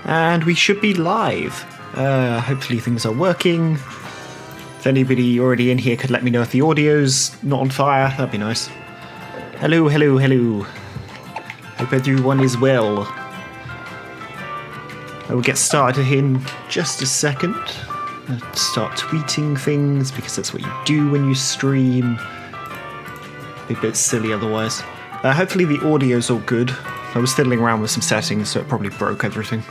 And we should be live. Hopefully things are working. If anybody already in here could let me know if the audio's not on fire, that'd be nice. Hello, hello, hello. Hope everyone is well. I will get started in just a second. I'll start tweeting things because that's what you do when you stream. Be a bit silly otherwise. Hopefully the audio's all good. I was fiddling around with some settings, so it probably broke everything.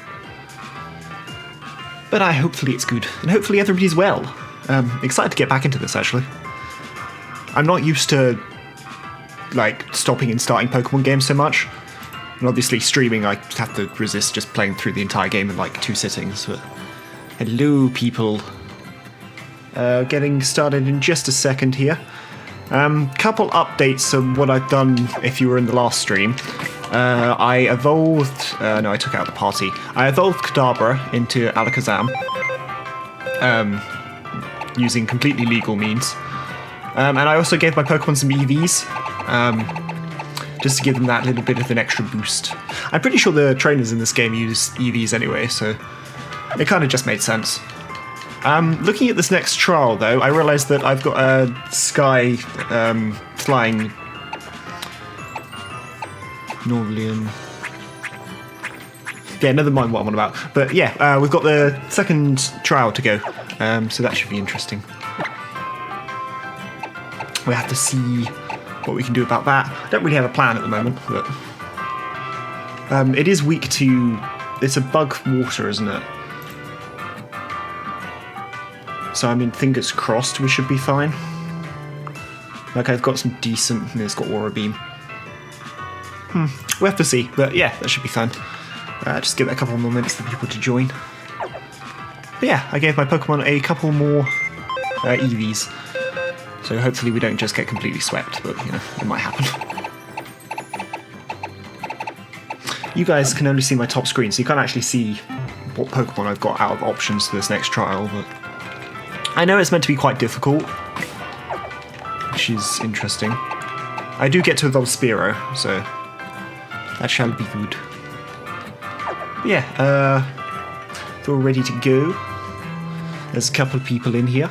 But hopefully it's good, and hopefully everybody's well. Excited to get back into this, actually. I'm not used to, like, stopping and starting Pokemon games so much. And obviously streaming, I have to resist just playing through the entire game in, like, 2 sittings. But hello, people. Getting started in just a second here. Couple updates on what I've done if you were in the last stream. I evolved... no, I took out the party. I evolved Kadabra into Alakazam. Using completely legal means. And I also gave my Pokemon some EVs. Just to give them that little bit of an extra boost. I'm pretty sure the trainers in this game use EVs anyway, so... it kind of just made sense. Looking at this next trial, though, I realised that I've got a Sky flying... Norlian. Yeah, never mind what I'm on about. But yeah, we've got the second trial to go, so that should be interesting. We have to see what we can do about that. I don't really have a plan at the moment, but it is week 2. It's a bug water, isn't it? So I mean, fingers crossed, we should be fine. Like I've got some decent, and it's got Aura Beam. We'll have to see, but yeah, that should be fun. Just give it a couple more minutes for people to join. But yeah, I gave my Pokemon a couple more EVs. So hopefully we don't just get completely swept, but you know, it might happen. You guys can only see my top screen, so you can't actually see what Pokemon I've got out of options for this next trial, but I know it's meant to be quite difficult, which is interesting. I do get to evolve Spearow, so that shall be good. But yeah, we're all ready to go. There's a couple of people in here.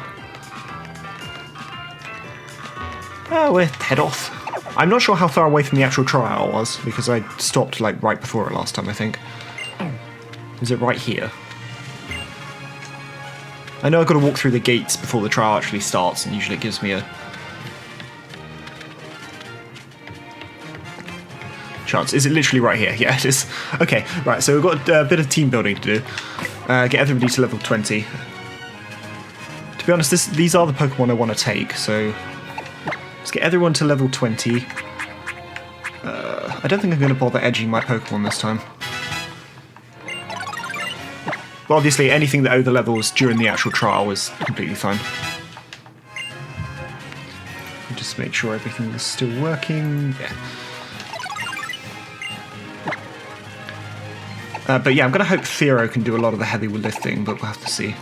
We'll head off. I'm not sure how far away from the actual trial I was, because I stopped like right before it last time, I think. Is it right here? I know I've got to walk through the gates before the trial actually starts, and usually it gives me a chance. Is it literally right here? Yeah, it is. Okay, right, so we've got a bit of team building to do. Get everybody to level 20. To be honest, these are the Pokemon I want to take, so let's get everyone to level 20. I don't think I'm going to bother edging my Pokemon this time. But obviously, anything that over-levels during the actual trial is completely fine. Just make sure everything is still working. Yeah. But yeah, I'm going to hope Theo can do a lot of the heavy lifting, but we'll have to see.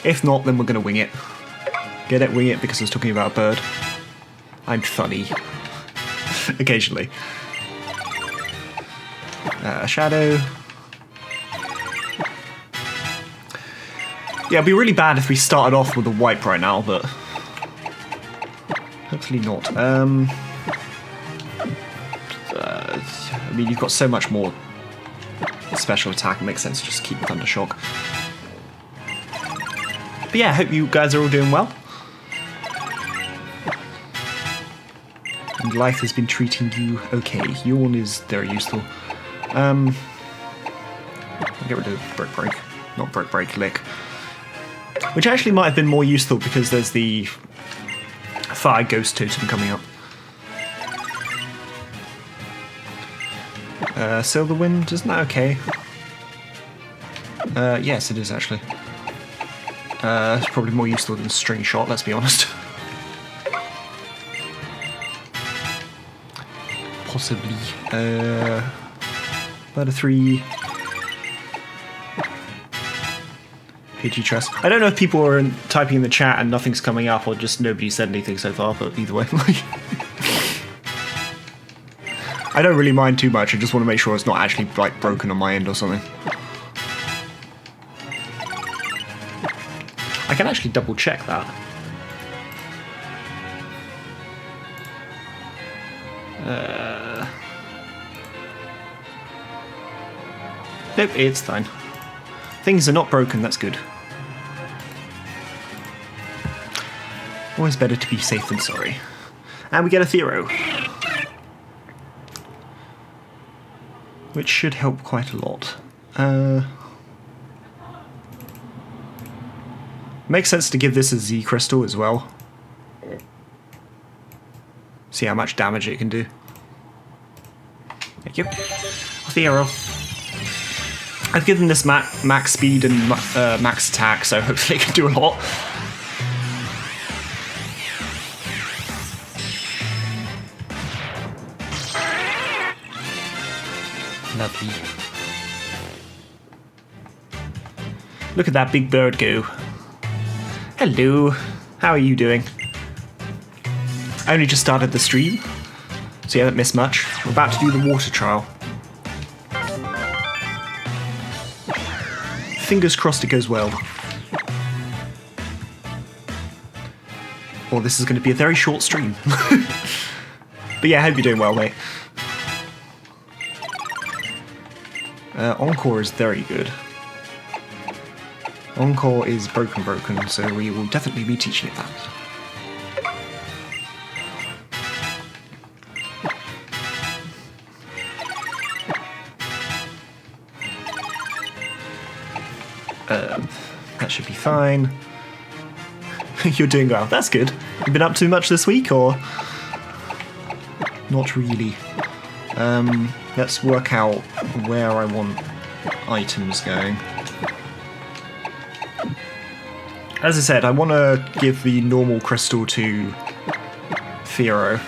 If not, then we're going to wing it. Get it, wing it, because I was talking about a bird. I'm funny. Occasionally. Shadow. Yeah, it'd be really bad if we started off with a wipe right now, but hopefully not. I mean, you've got so much more special attack, it makes sense to just keep Thunder Shock. But yeah, I hope you guys are all doing well. And life has been treating you okay. Yawn is very useful. I'll get rid of Brick Break. Not Brick Break, Lick. Which actually might have been more useful because there's the Fire Ghost Totem coming up. Silver Wind, isn't that okay? Yes, it is actually. It's probably more useful than String Shot, let's be honest. Possibly. About a 3. Pidgey Trust. I don't know if people are typing in the chat and nothing's coming up, or just nobody said anything so far, but either way. I don't really mind too much, I just want to make sure it's not actually like broken on my end or something. I can actually double check that. Nope, it's fine. Things are not broken, that's good. Always better to be safe than sorry. And we get a Thero. Which should help quite a lot. Makes sense to give this a Z crystal as well. See how much damage it can do. Thank you. Thero. I've given this max speed and max attack, so hopefully it can do a lot. Lovely. Look at that big bird go. Hello. How are you doing? I only just started the stream, so you haven't missed much. We're about to do the water trial. Fingers crossed it goes well. Or this is going to be a very short stream. But yeah, I hope you're doing well, mate. Encore is very good. Encore is broken, so we will definitely be teaching it that. That should be fine. You're doing well. That's good. You been up to much this week, or not really? Let's work out where I want items going. As I said, I want to give the normal crystal to Thero.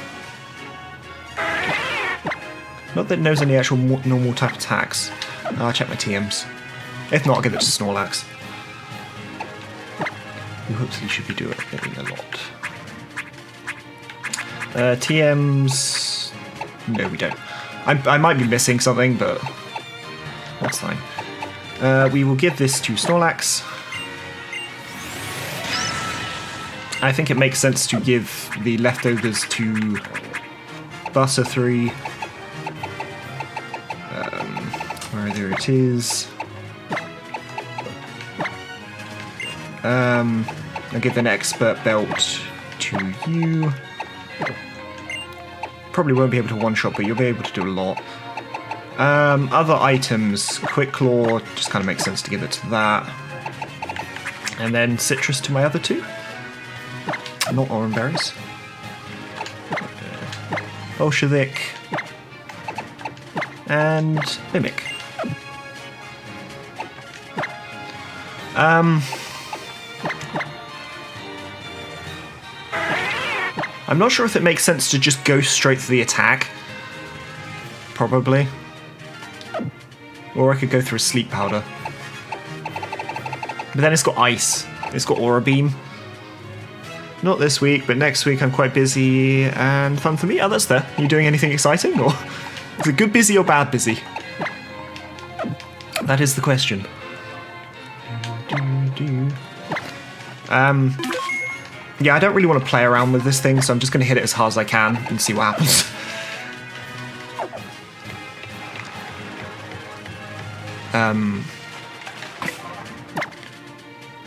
Not that it knows any actual normal type attacks. I'll check my TMs. If not, I'll give it to Snorlax. Who hopefully should be doing a lot. TMs... No, we don't. I might be missing something, but that's fine. We will give this to Snorlax. I think it makes sense to give the leftovers to Butter3. There it is. I'll give an expert belt to you. Probably won't be able to one-shot, but you'll be able to do a lot. Other items, Quick Claw, just kind of makes sense to give it to that. And then Citrus to my other two. Not Oran Berries. Bolshevik. And Mimic. I'm not sure if it makes sense to just go straight for the attack. Probably. Or I could go through a Sleep Powder. But then it's got Ice. It's got Aura Beam. Not this week, but next week I'm quite busy and fun for me. Oh, that's there. Are you doing anything exciting? Or is it good busy or bad busy? That is the question. Yeah, I don't really want to play around with this thing, so I'm just going to hit it as hard as I can and see what happens.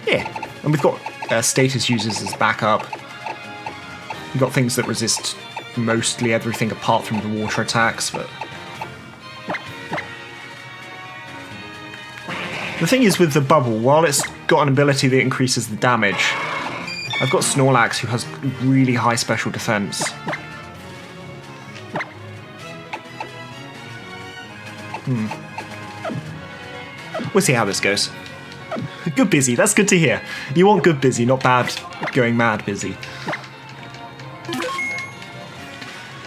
Yeah, and we've got status users as backup. We've got things that resist mostly everything apart from the water attacks, but... The thing is with the bubble, while it's got an ability that increases the damage, I've got Snorlax who has really high special defense. We'll see how this goes. Good busy, that's good to hear. You want good busy, not bad going mad busy.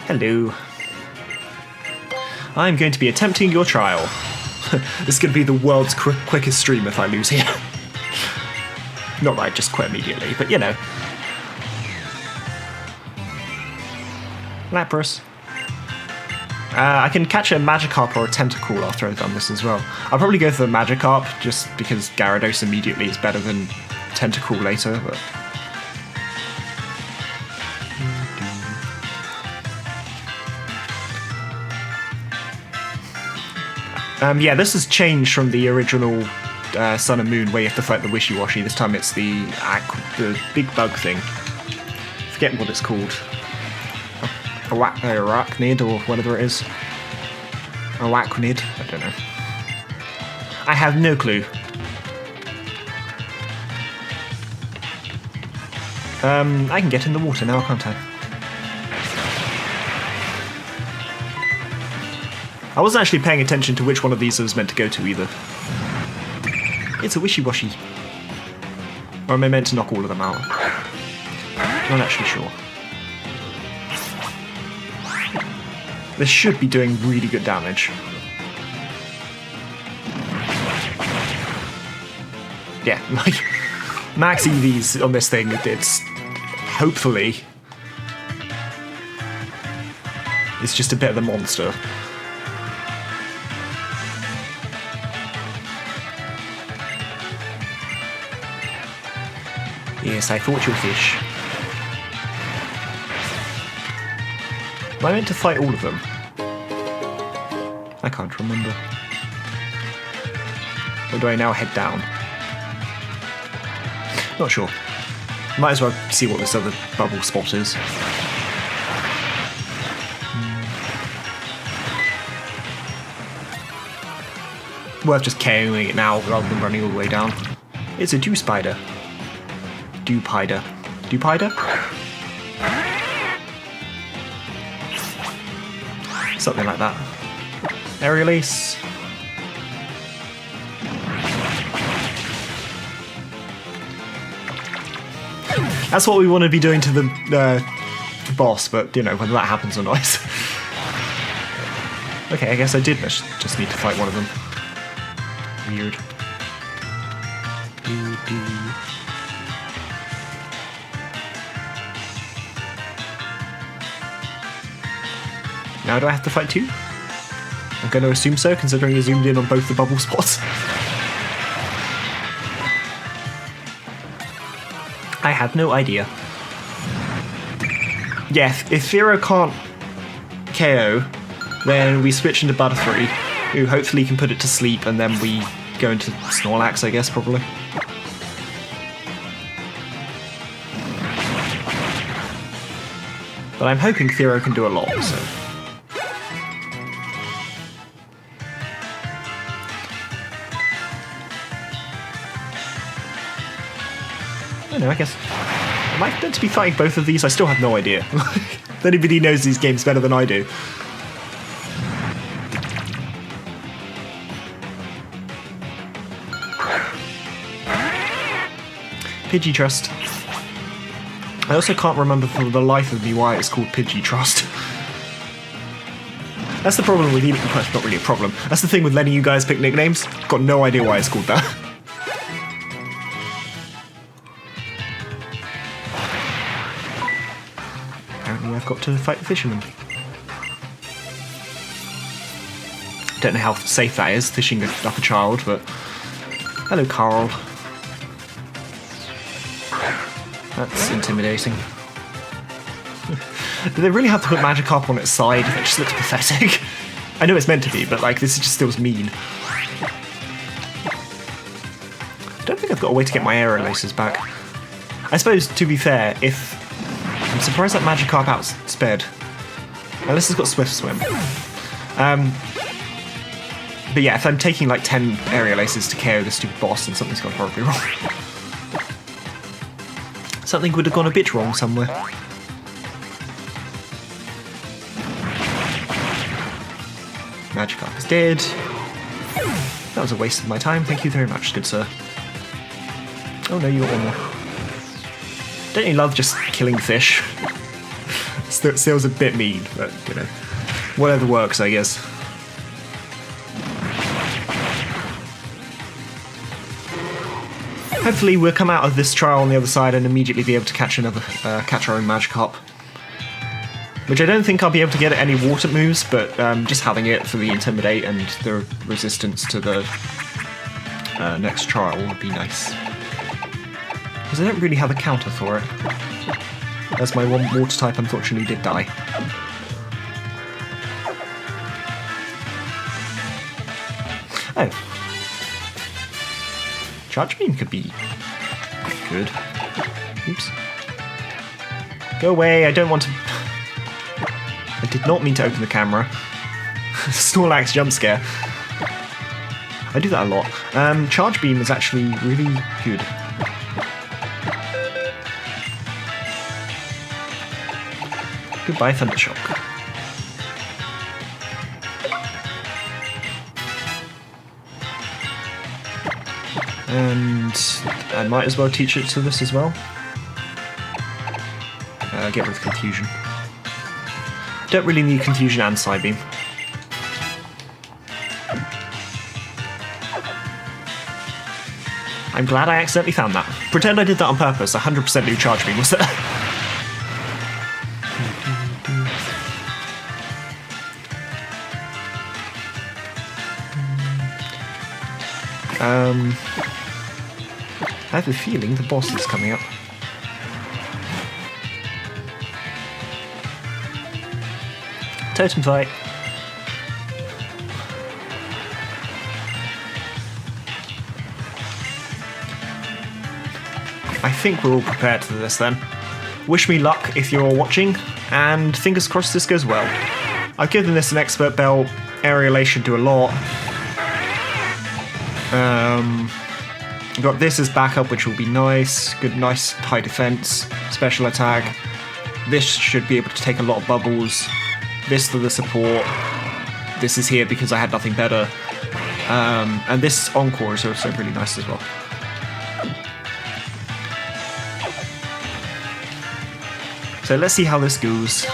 Hello. I'm going to be attempting your trial. This is going to be the world's quickest stream if I lose here. Not that I just quit immediately, but you know. Lapras. I can catch a Magikarp or a Tentacool after I've done this as well. I'll probably go for the Magikarp, just because Gyarados immediately is better than tentacle later, but... yeah, this has changed from the original Sun and Moon where you have to fight the Wishy-Washy. This time it's the big bug thing. Forget what it's called. Arachnid or whatever it is. Arachnid? I don't know. I have no clue. I can get in the water now, can't I? I wasn't actually paying attention to which one of these I was meant to go to either. It's a Wishy-Washy. Or am I meant to knock all of them out? Not actually sure. This should be doing really good damage. Yeah, like max EVs on this thing, it's hopefully it's just a bit of a monster. Yes, I thought you'll fish. Am I meant to fight all of them? I can't remember. Or do I now head down? Not sure. Might as well see what this other bubble spot is. Worth just KOing it now rather than running all the way down. It's a dew spider. Dupider. Dupider? Something like that. Aerial Ace. That's what we want to be doing to the boss, but you know, whether that happens or not. Okay, I guess I did just need to fight one of them. Weird. Now do I have to fight two? I'm going to assume so, considering I zoomed in on both the bubble spots. I have no idea. Yeah, if Thero can't KO, then we switch into Butterfree, who hopefully can put it to sleep, and then we go into Snorlax, I guess, probably. But I'm hoping Thero can do a lot, so... I don't know, I guess... Am I meant to be fighting both of these? I still have no idea. If anybody knows these games better than I do. Pidgeytrust. I also can't remember for the life of me why it's called Pidgeytrust. That's the problem with... Well, it's not really a problem. That's the thing with letting you guys pick nicknames. Got no idea why it's called that. I've got to fight the fisherman. Don't know how safe that is, fishing up a child, but... Hello, Carl. That's intimidating. Do they really have to put Magikarp on its side? That just looks pathetic. I know it's meant to be, but like, this just feels mean. I don't think I've got a way to get my Aero Laces back. I suppose, to be fair, if... I'm surprised that Magikarp outsped. Unless it's got Swift Swim. But yeah, if I'm taking like 10 Aerial Aces to KO the stupid boss, then something's gone horribly wrong. Something would have gone a bit wrong somewhere. Magikarp is dead. That was a waste of my time. Thank you very much, good sir. Oh no, you got one more. Don't you love just killing fish? Still a bit mean, but you know, whatever works, I guess. Hopefully we'll come out of this trial on the other side and immediately be able to catch another, catch our own Magikarp. Which I don't think I'll be able to get at any water moves, but just having it for the Intimidate and the resistance to the next trial would be nice. Because I don't really have a counter for it. As my one water type unfortunately did die. Oh. Charge beam could be good. Oops. Go away, I don't want to... I did not mean to open the camera. Snorlax jump scare. I do that a lot. Charge beam is actually really good. Goodbye, Thundershock. And I might as well teach it to this as well. Get rid of Confusion. Don't really need Confusion and Psybeam. I'm glad I accidentally found that. Pretend I did that on purpose. 100% new Charge Beam was there. I have a feeling the boss is coming up. Totem fight. I think we're all prepared for this then. Wish me luck if you're watching, and fingers crossed this goes well. I've given this an expert belt. Aerialation do a lot. Got this as backup, which will be nice. Good, nice high defense, special attack. This should be able to take a lot of bubbles. This for the support. This is here because I had nothing better. And this Encore is also really nice as well. So let's see how this goes.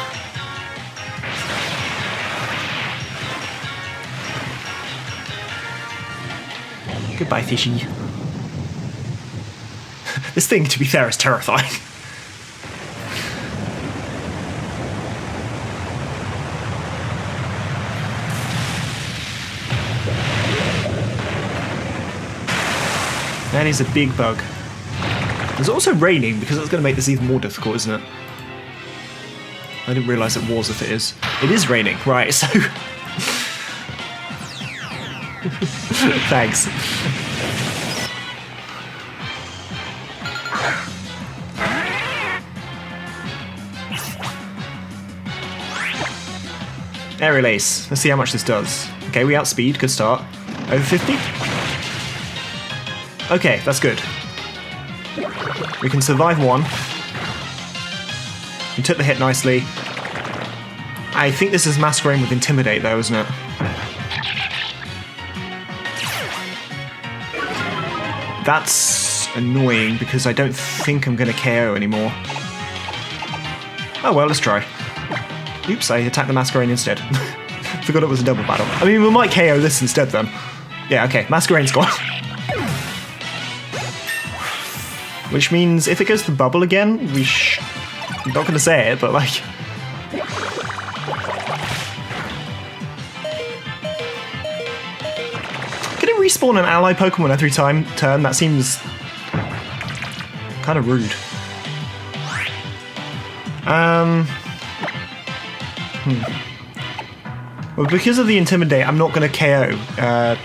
Goodbye, fishy. This thing, to be fair, is terrifying. That is a big bug. It's also raining, because that's going to make this even more difficult, isn't it? I didn't realise it was if it is. It is raining, right, so... Thanks. Aerial Ace. Let's see how much this does. Okay, we outspeed. Good start. Over 50? Okay, that's good. We can survive one. We took the hit nicely. I think this is masquerading with Intimidate though, isn't it? That's annoying because I don't think I'm going to KO anymore. Oh well, let's try. Oops, I attacked the Masquerain instead. Forgot it was a double battle. I mean, we might KO this instead then. Yeah, okay, Masquerain's gone. Which means if it goes to bubble again, I'm not going to say it, but like... Can it respawn an ally Pokemon every turn? That seems... kind of rude. Well, because of the Intimidate, I'm not going to KO,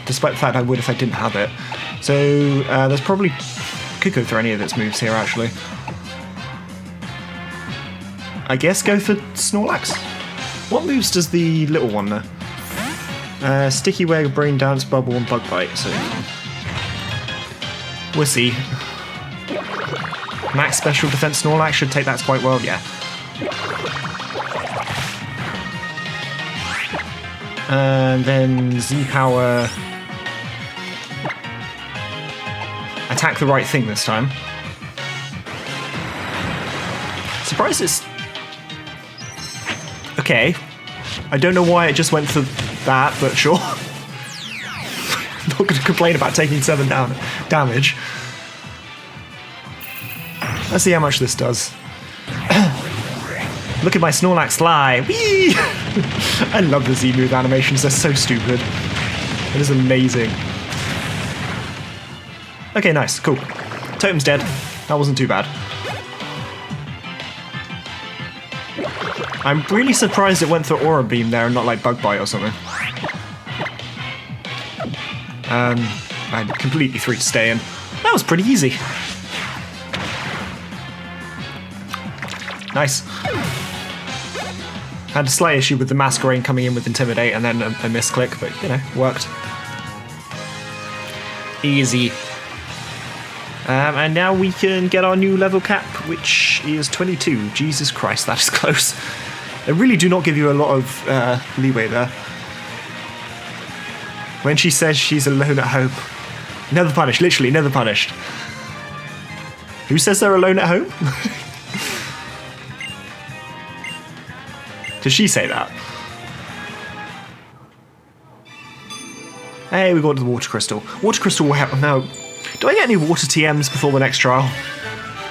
despite the fact I would if I didn't have it. So, there's probably... Could go through any of its moves here, actually. I guess go for Snorlax. What moves does the little one know? Sticky Web, Brain Dance, Bubble, and Bug Bite, so... We'll see. Max Special Defense Snorlax should take that quite well, yeah. And then Z-Power... Attack the right thing this time. Surprised it's... Okay. I don't know why it just went for that, but sure. I'm not going to complain about taking 7 damage. Let's see how much this does. Look at my Snorlax fly! Whee! I love the Z-move animations, they're so stupid. It is amazing. Okay, nice, cool. Totem's dead. That wasn't too bad. I'm really surprised it went for Aura Beam there and not like Bug Bite or something. I completely threw to stay in. That was pretty easy. Nice. Had a slight issue with the Masquerain coming in with Intimidate and then a misclick, but you know, worked. Easy. And now we can get our new level cap, which is 22. Jesus Christ, that is close. They really do not give you a lot of leeway there. When she says she's alone at home. Never punished, literally never punished. Who says they're alone at home? Does she say that? Hey, we got the Water Crystal. Water Crystal will help. Now, do I get any Water TMs before the next trial?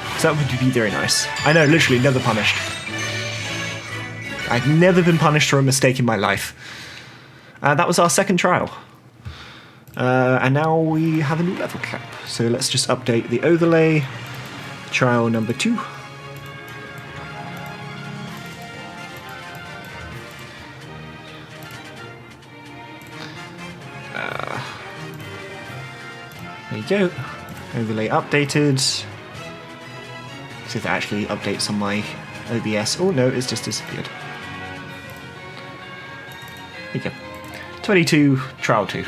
Because that would be very nice. I know, literally never punished. I've never been punished for a mistake in my life. That was our second trial. And now we have a new level cap. So let's just update the overlay. Trial number 2. There you go. Overlay updated. See if that actually updates on my OBS. Oh no, it's just disappeared. There you go. 22, trial 2.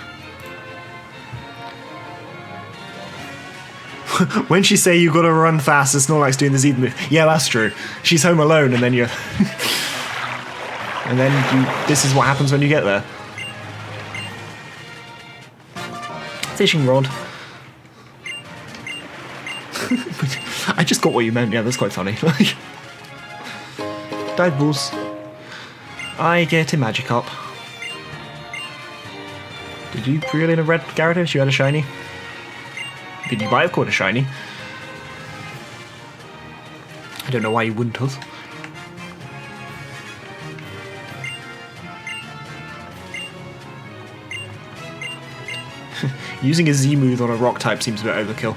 When she say you gotta run fast, Snorlax doing the Z move. Yeah, that's true. She's home alone and then you're... and then this is what happens when you get there. Fishing rod. I just got what you meant. Yeah, that's quite funny. Dive balls. I get a Magikarp. Did you reel in a red Gyarados? You had a shiny? Did you might have caught a shiny? I don't know why you wouldn't have. Using a Z move on a rock type seems a bit overkill.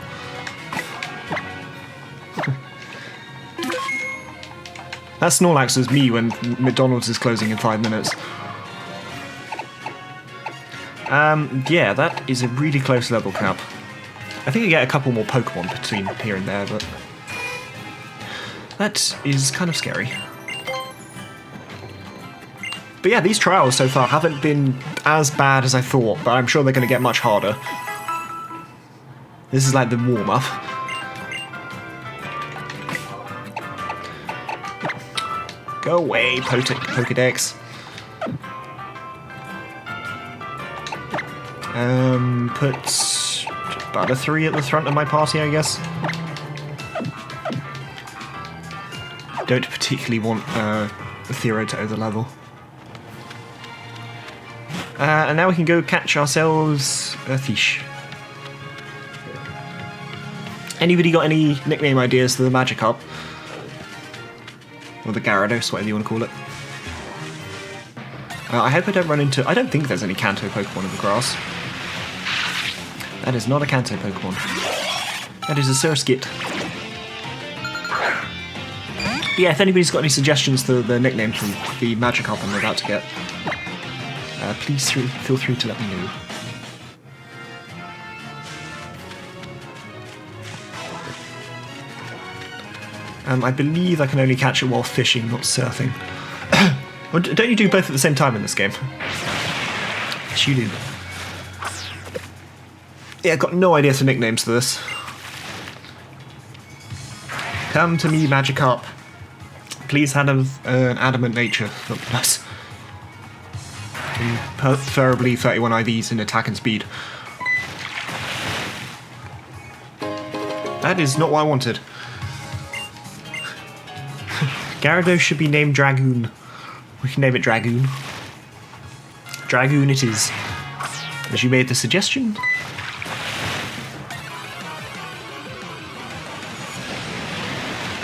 That Snorlax was me when McDonald's is closing in 5 minutes. Yeah, that is a really close level cap. I think you get a couple more Pokemon between here and there, but that is kind of scary. But yeah, these trials so far haven't been as bad as I thought, but I'm sure they're going to get much harder. This is like the warm-up. Go away, Pokedex. Put about a 3 at the front of my party, I guess. Don't particularly want Thero to overlevel. And now we can go catch ourselves a fish. Anybody got any nickname ideas for the Magikarp? Or the Gyarados, whatever you want to call it. I hope I don't run into... I don't think there's any Kanto Pokemon in the grass. That is not a Kanto Pokemon. That is a Surskit. But yeah, if anybody's got any suggestions for the nickname from the Magikarp I'm about to get, please feel free to let me know. I believe I can only catch it while fishing, not surfing. Well, don't you do both at the same time in this game? Yes, you do. Yeah, I've got no idea for nicknames for this. Come to me, Magikarp. Please have an adamant nature. Nice. And preferably 31 IVs in attack and speed. That is not what I wanted. Gyarados should be named Dragoon. We can name it Dragoon. Dragoon it is. As you made the suggestion.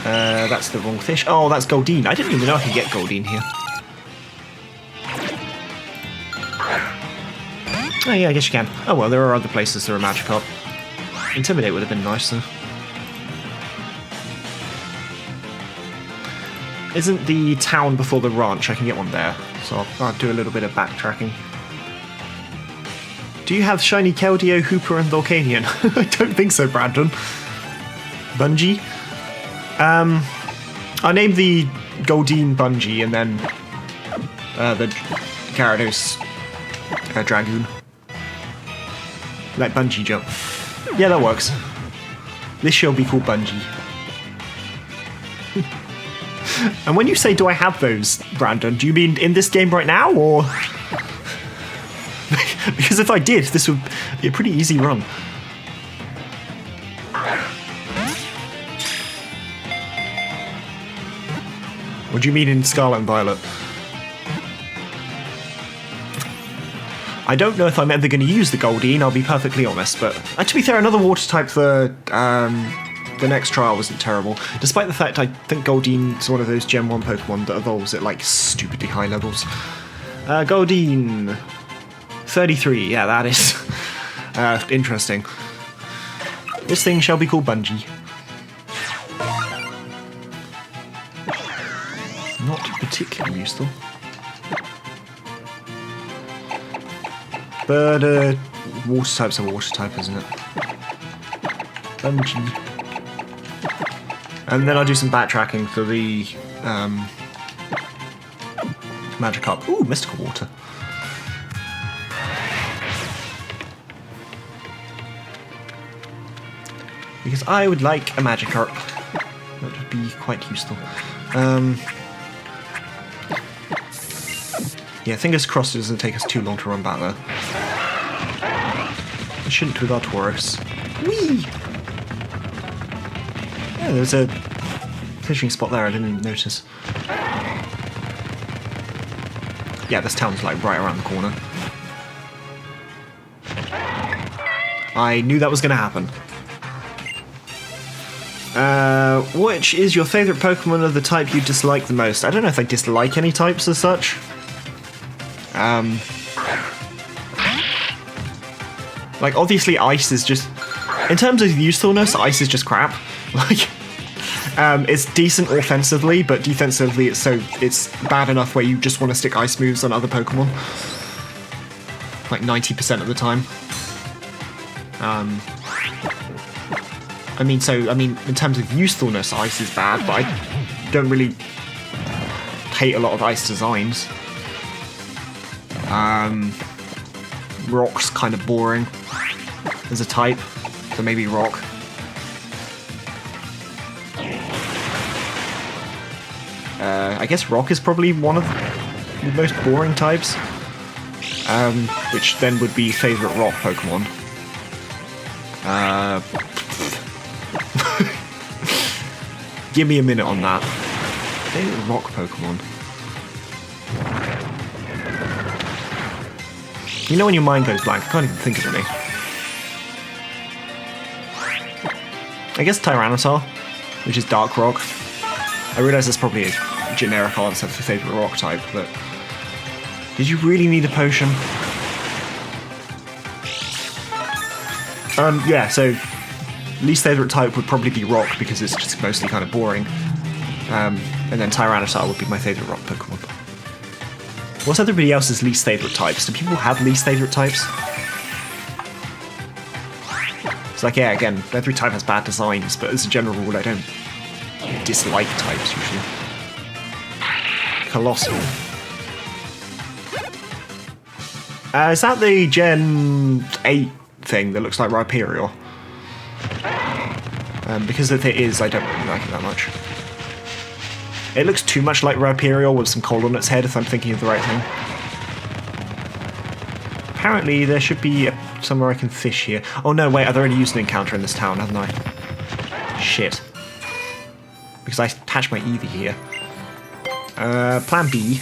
That's the wrong fish. Oh, that's Goldeen. I didn't even know I could get Goldeen here. Oh yeah, I guess you can. Oh well, there are other places there are Magikarp. Intimidate would have been nice though. isn't the town before the ranch. I can get one there. So I'll do a little bit of backtracking. Do you have Shiny Keldeo, Hooper, and Volcanion? I don't think so, Brandon. Bungie? I named the Goldeen Bungie and then the Gyarados Dragoon. Let Bungie jump. Yeah, that works. This shall be called Bungie. And when you say, do I have those, Brandon, do you mean in this game right now, or...? Because if I did, this would be a pretty easy run. What do you mean in Scarlet and Violet? I don't know if I'm ever going to use the Goldeen, I'll be perfectly honest, but to be fair, another water type for the next trial wasn't terrible, despite the fact I think Goldeen's one of those Gen 1 Pokemon that evolves at like stupidly high levels. Goldeen 33, yeah, that is interesting. This thing shall be called Bungie. Not particularly useful. But water type's a water type, isn't it? Bungie. And then I'll do some backtracking for the Magikarp. Ooh, mystical water. Because I would like a Magikarp. That would be quite useful. Yeah, fingers crossed it doesn't take us too long to run back there. It shouldn't with our Tauros. Whee! Yeah, there's a fishing spot there I didn't even notice. Yeah, this town's like right around the corner. I knew that was going to happen. Which is your favourite Pokemon of the type you dislike the most? I don't know if I dislike any types as such. Like, obviously Ice is just... In terms of usefulness, Ice is just crap. Like, it's decent offensively, but defensively it's bad enough where you just want to stick Ice moves on other Pokemon. Like 90% of the time. I mean, in terms of usefulness, Ice is bad, but I don't really hate a lot of Ice designs. Rock's kind of boring as a type, so maybe Rock. I guess Rock is probably one of the most boring types, which then would be favourite Rock Pokemon. Give me a minute on that. Favourite Rock Pokemon. You know when your mind goes blank, I can't even think of any. I guess Tyranitar, which is Dark Rock. I realise that's probably a generic answer for favourite rock type, but... Did you really need a potion? Yeah, so... Least favourite type would probably be rock, because it's just mostly kind of boring. And then Tyranitar would be my favourite rock Pokemon. What's everybody else's least favourite types? Do people have least favourite types? It's like, yeah, again, every type has bad designs, but as a general rule, I don't dislike types, usually. Colossal. Is that the Gen 8 thing that looks like Rhyperior? Because if it is, I don't really like it that much. It looks too much like Rhyperior with some coal on its head, if I'm thinking of the right thing. Apparently, there should be somewhere I can fish here. Oh no, wait, I've already used an encounter in this town, haven't I? Shit. Because I hatched my Eevee here. Plan B.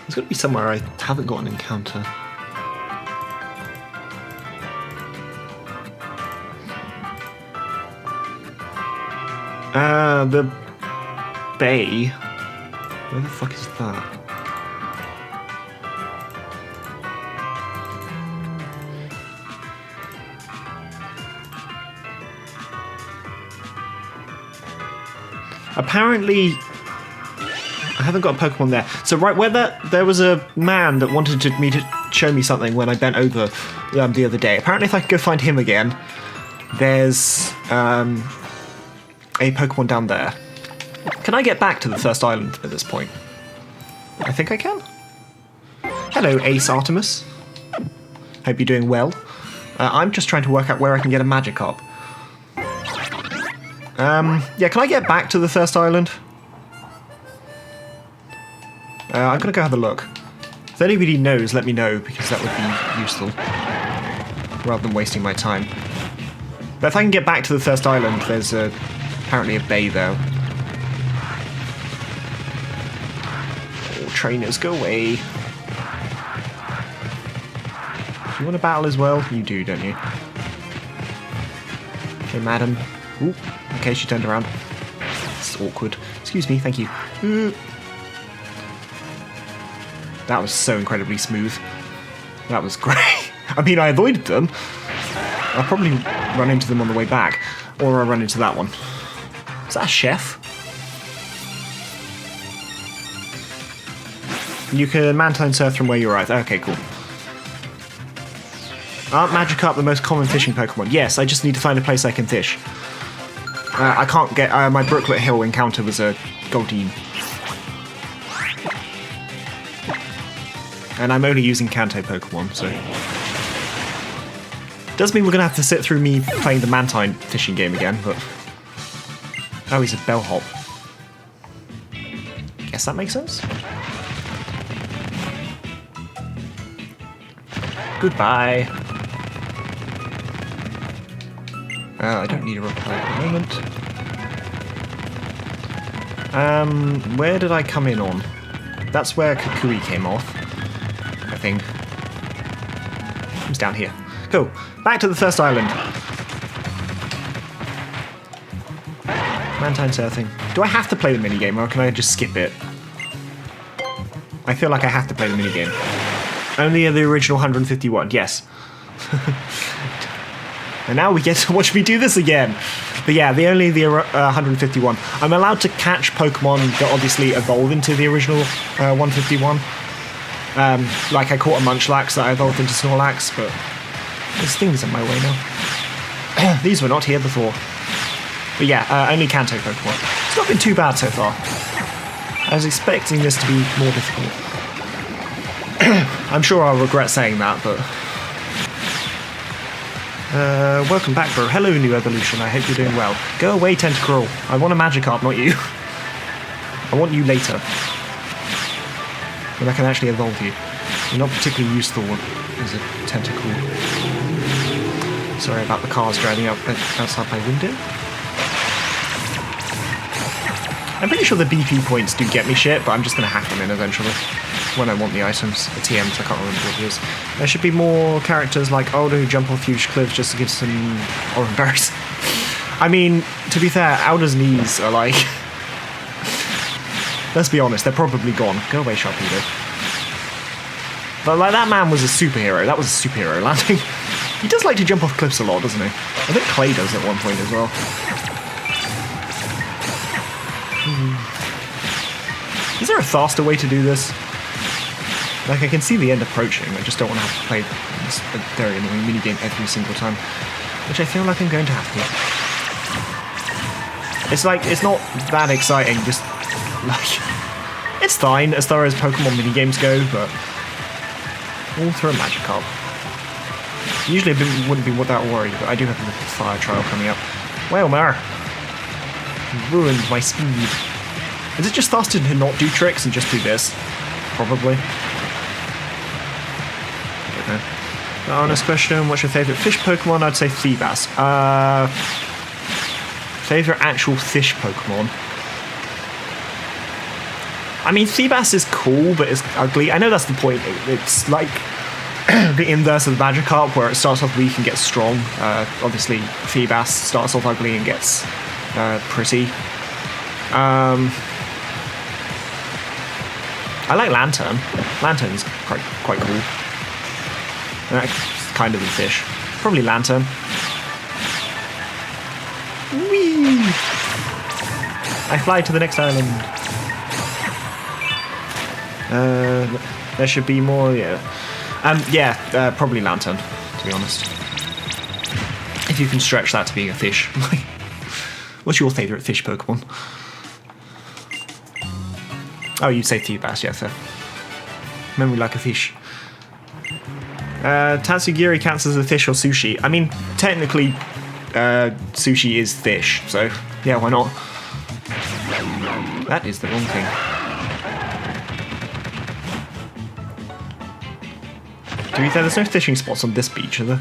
There's got to be somewhere I haven't got an encounter. The bay. Where the fuck is that? Apparently, I haven't got a Pokemon there. So right where there was a man that wanted me to show me something when I bent over the other day. Apparently, if I could go find him again, there's a Pokemon down there. Can I get back to the first island at this point? I think I can. Hello, Ace Artemis. Hope you're doing well. I'm just trying to work out where I can get a Magikarp. Yeah, can I get back to the first island? I'm gonna go have a look. If anybody knows, let me know, because that would be useful. Rather than wasting my time. But if I can get back to the first island, there's apparently a bay there. Oh, trainers, go away. Do you want to battle as well? You do, don't you? Okay, madam. Ooh, okay, she turned around. It's awkward. Excuse me, thank you. That was so incredibly smooth. That was great. I mean, I avoided them. I'll probably run into them on the way back. Or I'll run into that one. Is that a chef? You can Mantine Surf from where you're at. Okay, cool. Aren't Magikarp the most common fishing Pokemon? Yes, I just need to find a place I can fish. I can't get... my Brooklet Hill encounter was a Goldeen. And I'm only using Kanto Pokemon, so... Does mean we're going to have to sit through me playing the Mantine fishing game again, but... Oh, he's a bellhop. Guess that makes sense? Goodbye. I don't need a reply at the moment. Where did I come in on? That's where Kukui came off, I think. It's down here. Cool. Back to the first island. Mantine surfing. Do I have to play the minigame, or can I just skip it? I feel like I have to play the minigame. Only the original 151, yes. And now we get to watch me do this again. But yeah, the 151. I'm allowed to catch Pokemon that obviously evolve into the original 151. Like I caught a Munchlax that I evolved into Snorlax, but there's things in my way now. These were not here before. But yeah, only Kanto Pokemon. It's not been too bad so far. I was expecting this to be more difficult. I'm sure I'll regret saying that, but... welcome back, bro. Hello, New Evolution. I hope you're doing well. Go away, Tentacruel. I want a Magikarp, not you. I want you later. When I can actually evolve you. You're not particularly useful as a Tentacruel. Sorry about the cars driving up outside my window. I'm pretty sure the BP points do get me shit, but I'm just going to hack them in eventually. When I want the items, the TMs, I can't remember what it is. There should be more characters like Aldo who jump off huge cliffs just to give some orange berries. I mean, to be fair, Aldo's knees are like... Let's be honest, they're probably gone. Go away, Sharpedo. But like, that man was a superhero. That was a superhero landing. He does like to jump off cliffs a lot, doesn't he? I think Clay does at one point as well. Is there a faster way to do this? Like, I can see the end approaching, I just don't want to have to play this very annoying minigame every single time. Which I feel like I'm going to have to. It's like, it's not that exciting, just, like... It's fine as far as Pokemon minigames go, but... All through a Magikarp. Usually I wouldn't be that worried, but I do have the fire trial coming up. Well, Mar. Ruined my speed. Is it just faster to not do tricks and just do this? Probably. Okay. Honest question, what's your favourite fish Pokemon? I'd say Feebas. Favourite actual fish Pokemon? I mean, Feebas is cool, but it's ugly. I know that's the point. It's like the inverse of the Magikarp, where it starts off weak and gets strong. Obviously, Feebas starts off ugly and gets pretty. I like Lantern. Lantern's quite cool. Kind of a fish. Probably Lantern. Whee! I fly to the next island. There should be more, yeah. Probably Lantern, to be honest. If you can stretch that to being a fish. What's your favourite fish Pokemon? Oh, you'd say Feebas, yeah, fair. Memory like a fish. Tatsugiri counts as a fish or sushi. I mean, technically, sushi is fish, so yeah, why not? That is the wrong thing. To be fair, there's no fishing spots on this beach, are there?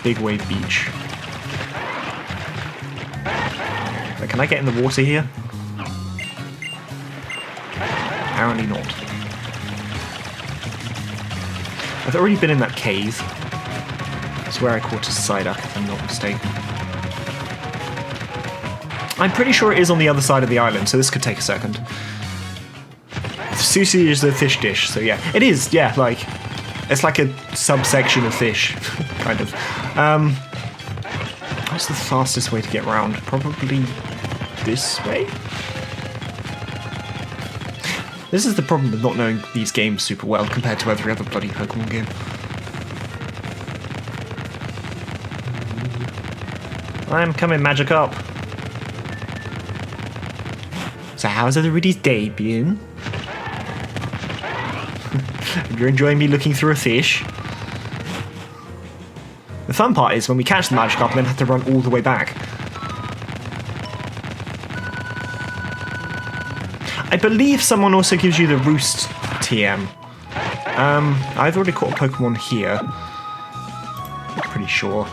Big Wave Beach. Can I get in the water here? Apparently not. I've already been in that cave. That's where I caught a Psyduck, if I'm not mistaken. I'm pretty sure it is on the other side of the island, so this could take a second. Sushi is a fish dish, so yeah. It is, yeah, like... It's like a subsection of fish, kind of. What's the fastest way to get around? Probably this way? This is the problem with not knowing these games super well compared to every other bloody Pokemon game. I'm coming, Magikarp. So how's everybody's day been? You're enjoying me looking through a fish. The fun part is when we catch the Magikarp and then have to run all the way back. I believe someone also gives you the Roost TM. I've already caught a Pokemon here. Pretty sure.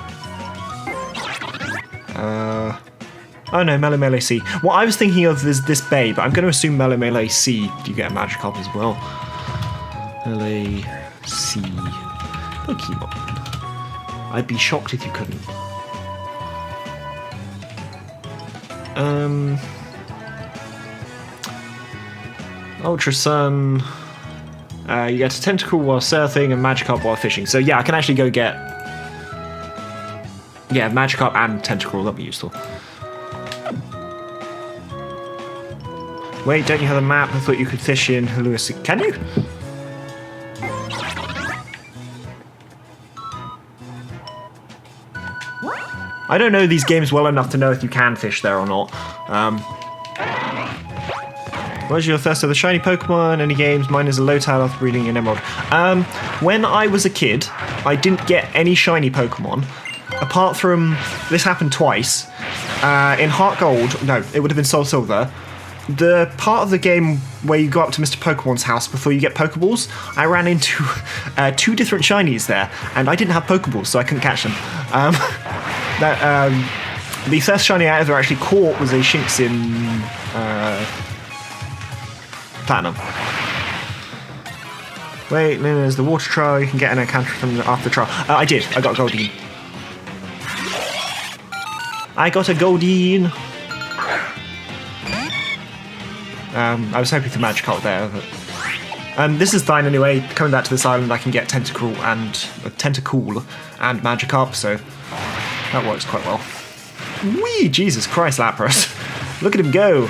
Oh no, Melee C. What I was thinking of is this bay, but I'm going to assume Melee C, you get a Magikarp as well. Melee C Pokemon. I'd be shocked if you couldn't. Ultra Sun. You get a Tentacle while surfing and Magikarp while fishing. So yeah, I can actually go get... Yeah, Magikarp and Tentacle, that'd be useful. Wait, don't you have a map? I thought you could fish in Hallucid. Can you? I don't know these games well enough to know if you can fish there or not. What's your first ever shiny Pokemon? Any games? Mine is a Lotad after breeding in Emerald. When I was a kid, I didn't get any shiny Pokemon. Apart from, this happened twice. In Heart Gold, no, it would have been Soul Silver. The part of the game where you go up to Mr. Pokemon's house before you get Pokeballs, I ran into 2 different shinies there, and I didn't have Pokeballs, so I couldn't catch them. The first shiny I ever actually caught was a Shinxin Platinum. Wait, then there's the water trial. You can get an encounter from after the trial. I did. I got Goldeen. I got a Goldeen. I was hoping for Magikarp there, but this is fine anyway. Coming back to this island, I can get Tentacle and Magikarp, so that works quite well. Whee! Jesus Christ, Lapras! Look at him go.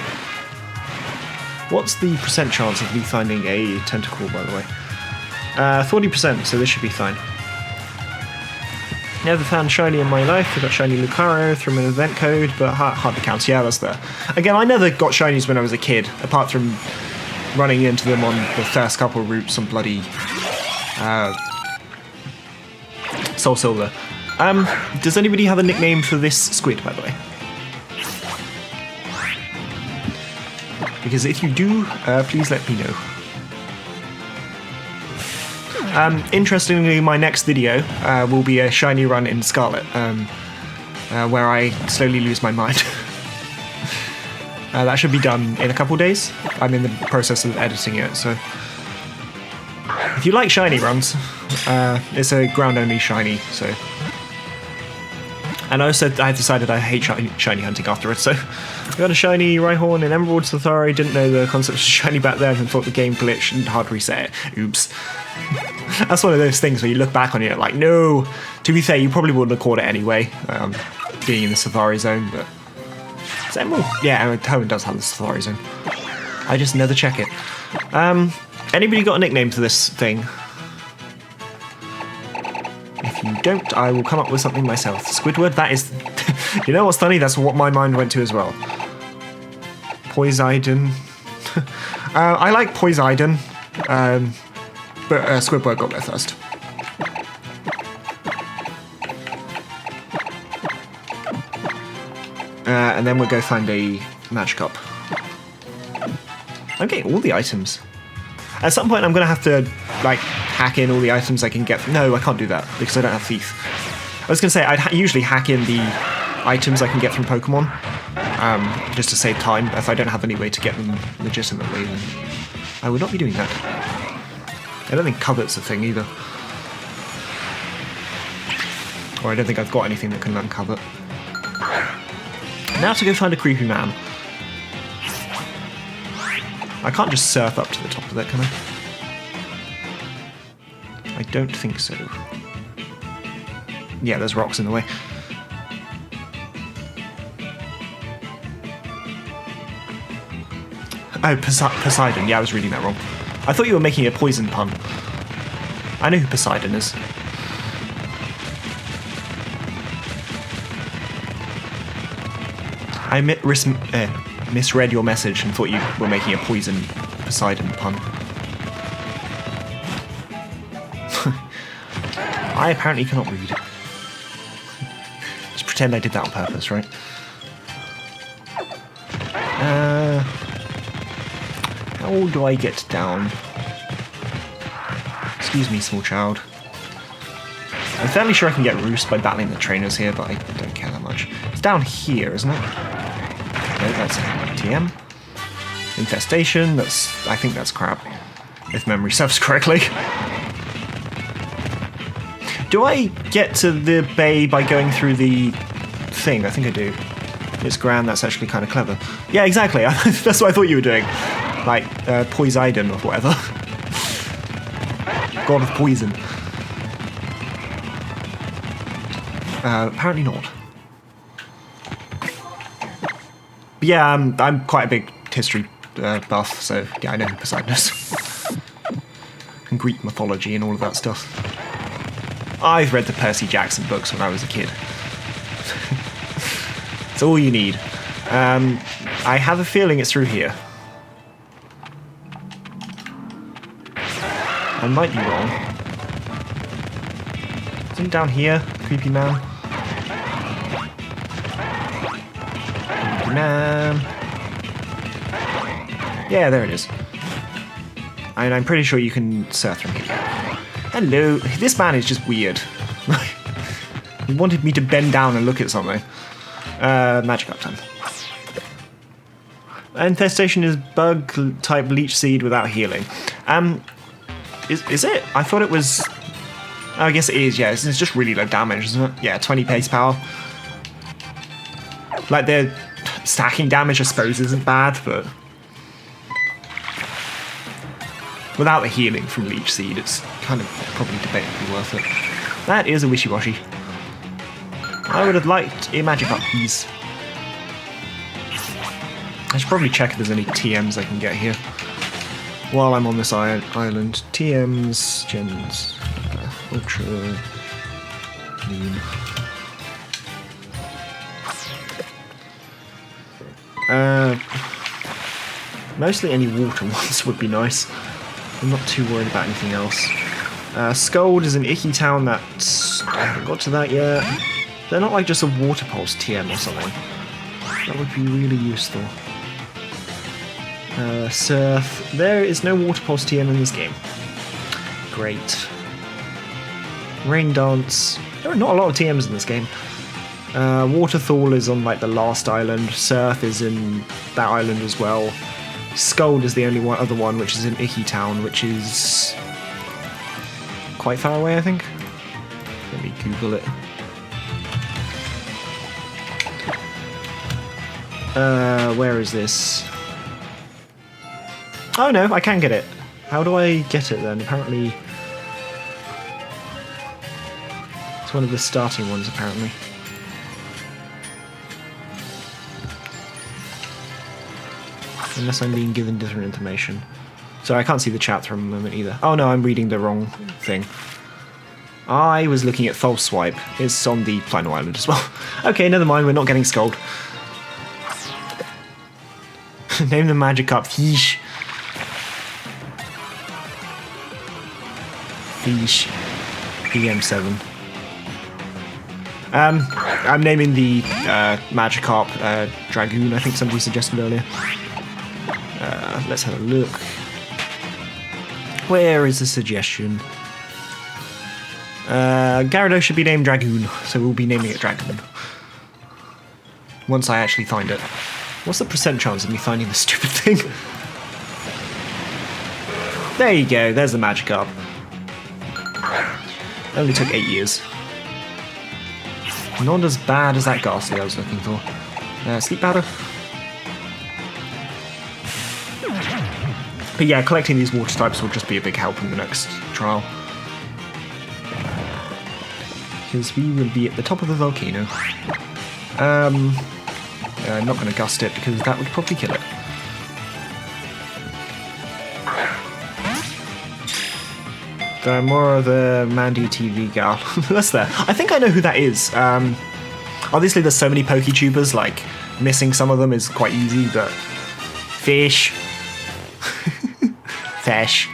What's the percent chance of me finding a Tentacle, by the way? 40%, so this should be fine. Never found shiny in my life. I got shiny Lucario through an event code, but hardly counts. Yeah, that's there. Again, I never got shinies when I was a kid, apart from running into them on the first couple of routes on bloody Soul Silver. Does anybody have a nickname for this squid, by the way? Because if you do, please let me know. Interestingly, my next video will be a shiny run in Scarlet, where I slowly lose my mind. That should be done in a couple days. I'm in the process of editing it, so... If you like shiny runs, it's a ground-only shiny, so... And also, I decided I hate shiny hunting afterwards, so... I got a shiny Rhyhorn in Emerald Safari, didn't know the concept of shiny back then, and thought the game glitched and hard reset it. Oops. That's one of those things where you look back on it like, no. To be fair, you probably wouldn't have caught it anyway, being in the Safari Zone, but Is Emerald? Yeah, Hoenn does have the Safari Zone. I just never check it. Anybody got a nickname for this thing? If you don't, I will come up with something myself. Squidward, that is... You know what's funny? That's what my mind went to as well. Poseidon. I like Poseidon, but Squidward got there first. And then we'll go find a Magikarp. I'm getting all the items. At some point I'm going to have to, like, hack in all the items I can get. No, I can't do that, because I don't have Thief. I was going to say, I'd usually hack in the items I can get from Pokemon, just to save time. If I don't have any way to get them legitimately, then I would not be doing that. I don't think Covet's a thing, either. Or I don't think I've got anything that can learn Covet. Now to go find a creepy man. I can't just surf up to the top of it, can I? I don't think so. Yeah, there's rocks in the way. Oh, Poseidon. Yeah, I was reading that wrong. I thought you were making a poison pun. I know who Poseidon is. I misread your message and thought you were making a poison Poseidon pun. I apparently cannot read. Just pretend I did that on purpose, right? How do I get down? Excuse me, small child. I'm fairly sure I can get Roost by battling the trainers here, but I don't care that much. It's down here, isn't it? No, that's TM. Infestation, I think that's crab, if memory serves correctly. Do I get to the bay by going through the thing? I think I do. It's grand, that's actually kind of clever. Yeah, exactly, that's what I thought you were doing. Like, Poseidon or whatever. God of Poison. Apparently not. But yeah, I'm quite a big history buff, so yeah, I know who Poseidon is. And Greek mythology and all of that stuff. I've read the Percy Jackson books when I was a kid. It's all you need. I have a feeling it's through here. I might be wrong. Isn't it down here, creepy man? Creepy man. Yeah, there it is. And I'm pretty sure you can surf from here. Hello. This man is just weird. He wanted me to bend down and look at something. Magikarp time. Infestation is bug-type leech seed without healing. Is it? I thought it was... Oh, I guess it is, yeah. It's just really low damage, isn't it? Yeah, 20 pace power. Like, the stacking damage, I suppose, isn't bad, but... Without the healing from Leech Seed, it's kind of probably debatably worth it. That is a wishy-washy. I would have liked a Magikarp, please. I should probably check if there's any TMs I can get here. While I'm on this island. TMs, Gens, Ultra, Moon. Mostly any water ones would be nice. I'm not too worried about anything else. Scold is an icky town that... I haven't got to that yet. They're not like just a water pulse TM or something. That would be really useful. Surf. There is no water pulse TM in this game. Great. Rain Dance. There are not a lot of TMs in this game. Waterfall is on like the last island. Surf is in that island as well. Scold is the only other one, which is in Icky Town, which is quite far away, I think. Let me Google it. Where is this? Oh no, I can get it. How do I get it then? Apparently... It's one of the starting ones, apparently. Unless I'm being given different information. Sorry, I can't see the chat for a moment either. Oh no, I'm reading the wrong thing. I was looking at False Swipe. It's on the final island as well. Okay, never mind, we're not getting skulled. Name the Magikarp. Yeesh. Yeesh. PM7. I'm naming the Magikarp Dragoon, I think somebody suggested earlier. Let's have a look. Where is the suggestion? Gyarados should be named Dragoon, so we'll be naming it Dragoon. Once I actually find it. What's the percent chance of me finding this stupid thing? There you go, there's the Magikarp. Only took 8 years. Not as bad as that Ghastly I was looking for. Sleep Powder. But yeah, collecting these water types will just be a big help in the next trial. Because we will be at the top of the volcano. I'm not going to gust it because that would probably kill it. More of the Mandy TV gal. That's there. I think I know who that is. Obviously there's so many PokeTubers, like, missing some of them is quite easy, but... Fish. Fish.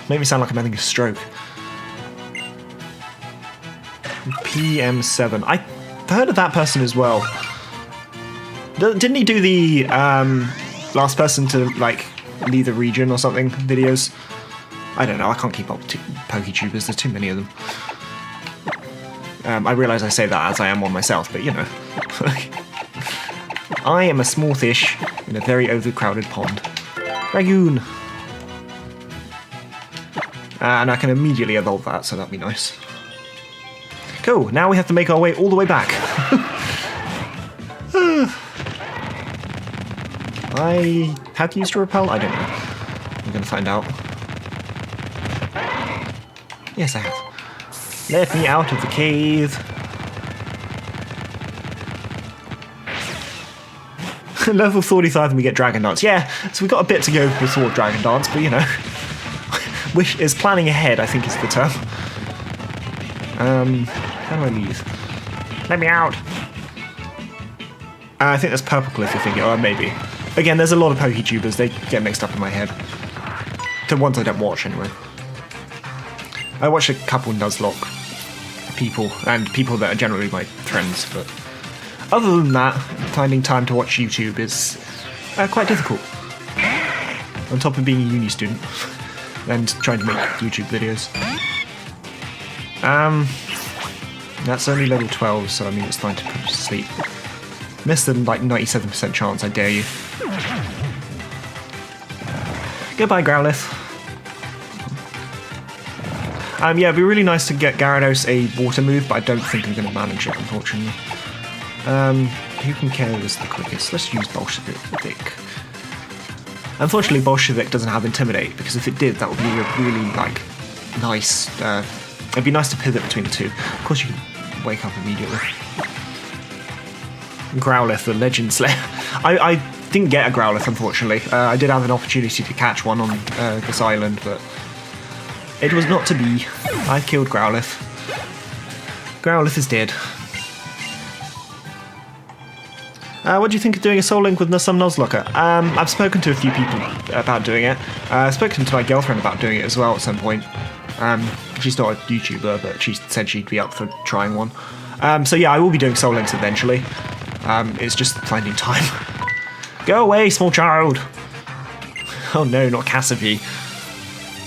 Make me sound like I'm having a stroke. PM7. I heard of that person as well. Didn't he do the last person to, like, leave the region or something videos? I don't know, I can't keep up with PokeTubers, there's too many of them. I realise I say that as I am one myself, but you know. I am a small fish in a very overcrowded pond. Dragoon! And I can immediately evolve that, so that'd be nice. Cool, now we have to make our way all the way back. I have used to repel? I don't know. I'm gonna find out. Yes, I have. Let me out of the cave. Level 45 and we get Dragon Dance. Yeah, so we've got a bit to go before Dragon Dance, but you know. Wish is planning ahead, I think is the term. How do I leave? Let me out. I think that's Purple Cliff you're thinking, or maybe. Again, there's a lot of PokeTubers, they get mixed up in my head. The ones I don't watch anyway. I watch a couple Nuzlocke people, and people that are generally my friends, but other than that, finding time to watch YouTube is quite difficult. On top of being a uni student, and trying to make YouTube videos. That's only level 12, so I mean it's time to put to sleep. Less than like 97% chance, I dare you. Goodbye, Growlithe. Yeah, it'd be really nice to get Gyarados a water move, but I don't think I'm going to manage it, unfortunately. Who can carry this the quickest? Let's use Bolshevik. Unfortunately, Bolshevik doesn't have Intimidate, because if it did, that would be a really, like, nice... it'd be nice to pivot between the two. Of course, you can wake up immediately. Growlithe, the Legend Slayer. I didn't get a Growlithe, unfortunately. I did have an opportunity to catch one on this island, but... it was not to be. I killed Growlithe. Growlithe is dead. What do you think of doing a Soul Link with some Nuzlocke? I've spoken to a few people about doing it. I've spoken to my girlfriend about doing it as well at some point. She's not a YouTuber, but she said she'd be up for trying one. So yeah, I will be doing Soul Links eventually. It's just finding time. Go away, small child! Oh no, not Cassidy.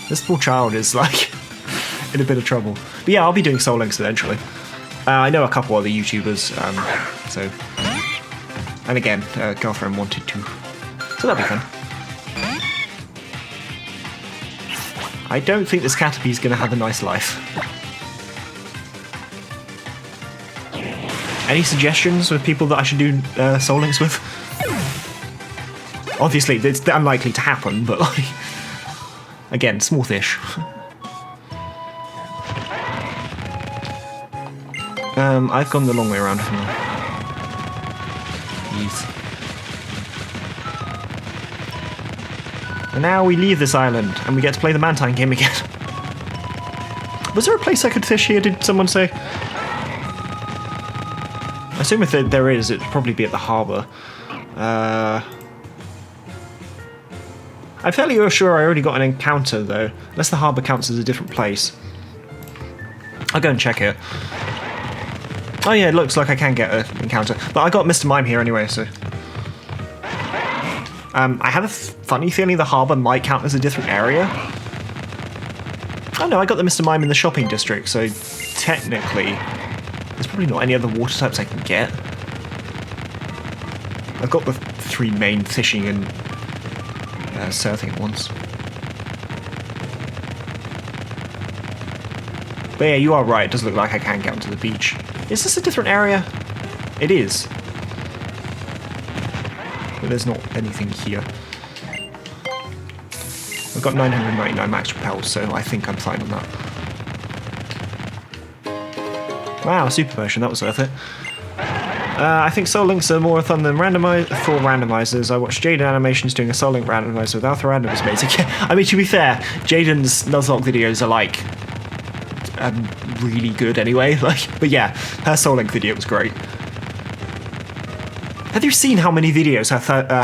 This poor child is, like, in a bit of trouble. But yeah, I'll be doing Soul Links eventually. I know a couple other YouTubers, so... and again, girlfriend wanted to. So that'll be fun. I don't think this Caterpie's going to have a nice life. Any suggestions with people that I should do Soul Links with? Obviously, it's unlikely to happen, but, like... again, small fish. I've gone the long way around, haven't I? And now we leave this island, and we get to play the Mantine game again. Was there a place I could fish here, did someone say? I assume if there is, it'd probably be at the harbour. I'm fairly sure I already got an encounter, though. Unless the harbour counts as a different place. I'll go and check it. Oh yeah, it looks like I can get an encounter. But I got Mr. Mime here anyway, so... I have a funny feeling the harbour might count as a different area. Oh no, I got the Mr. Mime in the shopping district, so technically there's probably not any other water types I can get. I've got the 3 main fishing and surfing at once. But yeah, you are right, it does look like I can get onto the beach. Is this a different area? It is. But there's not anything here. I've got 999 max repels, so I think I'm fine on that. Wow, super version, that was worth it. I think Soul Links are more fun than full randomizers. I watched Jaden Animations doing a Soul Link randomizer without the randomers, basically. I mean, to be fair, Jaden's Nuzlocke videos are like really good anyway. But yeah, her Soul Link video was great. Have you seen how many videos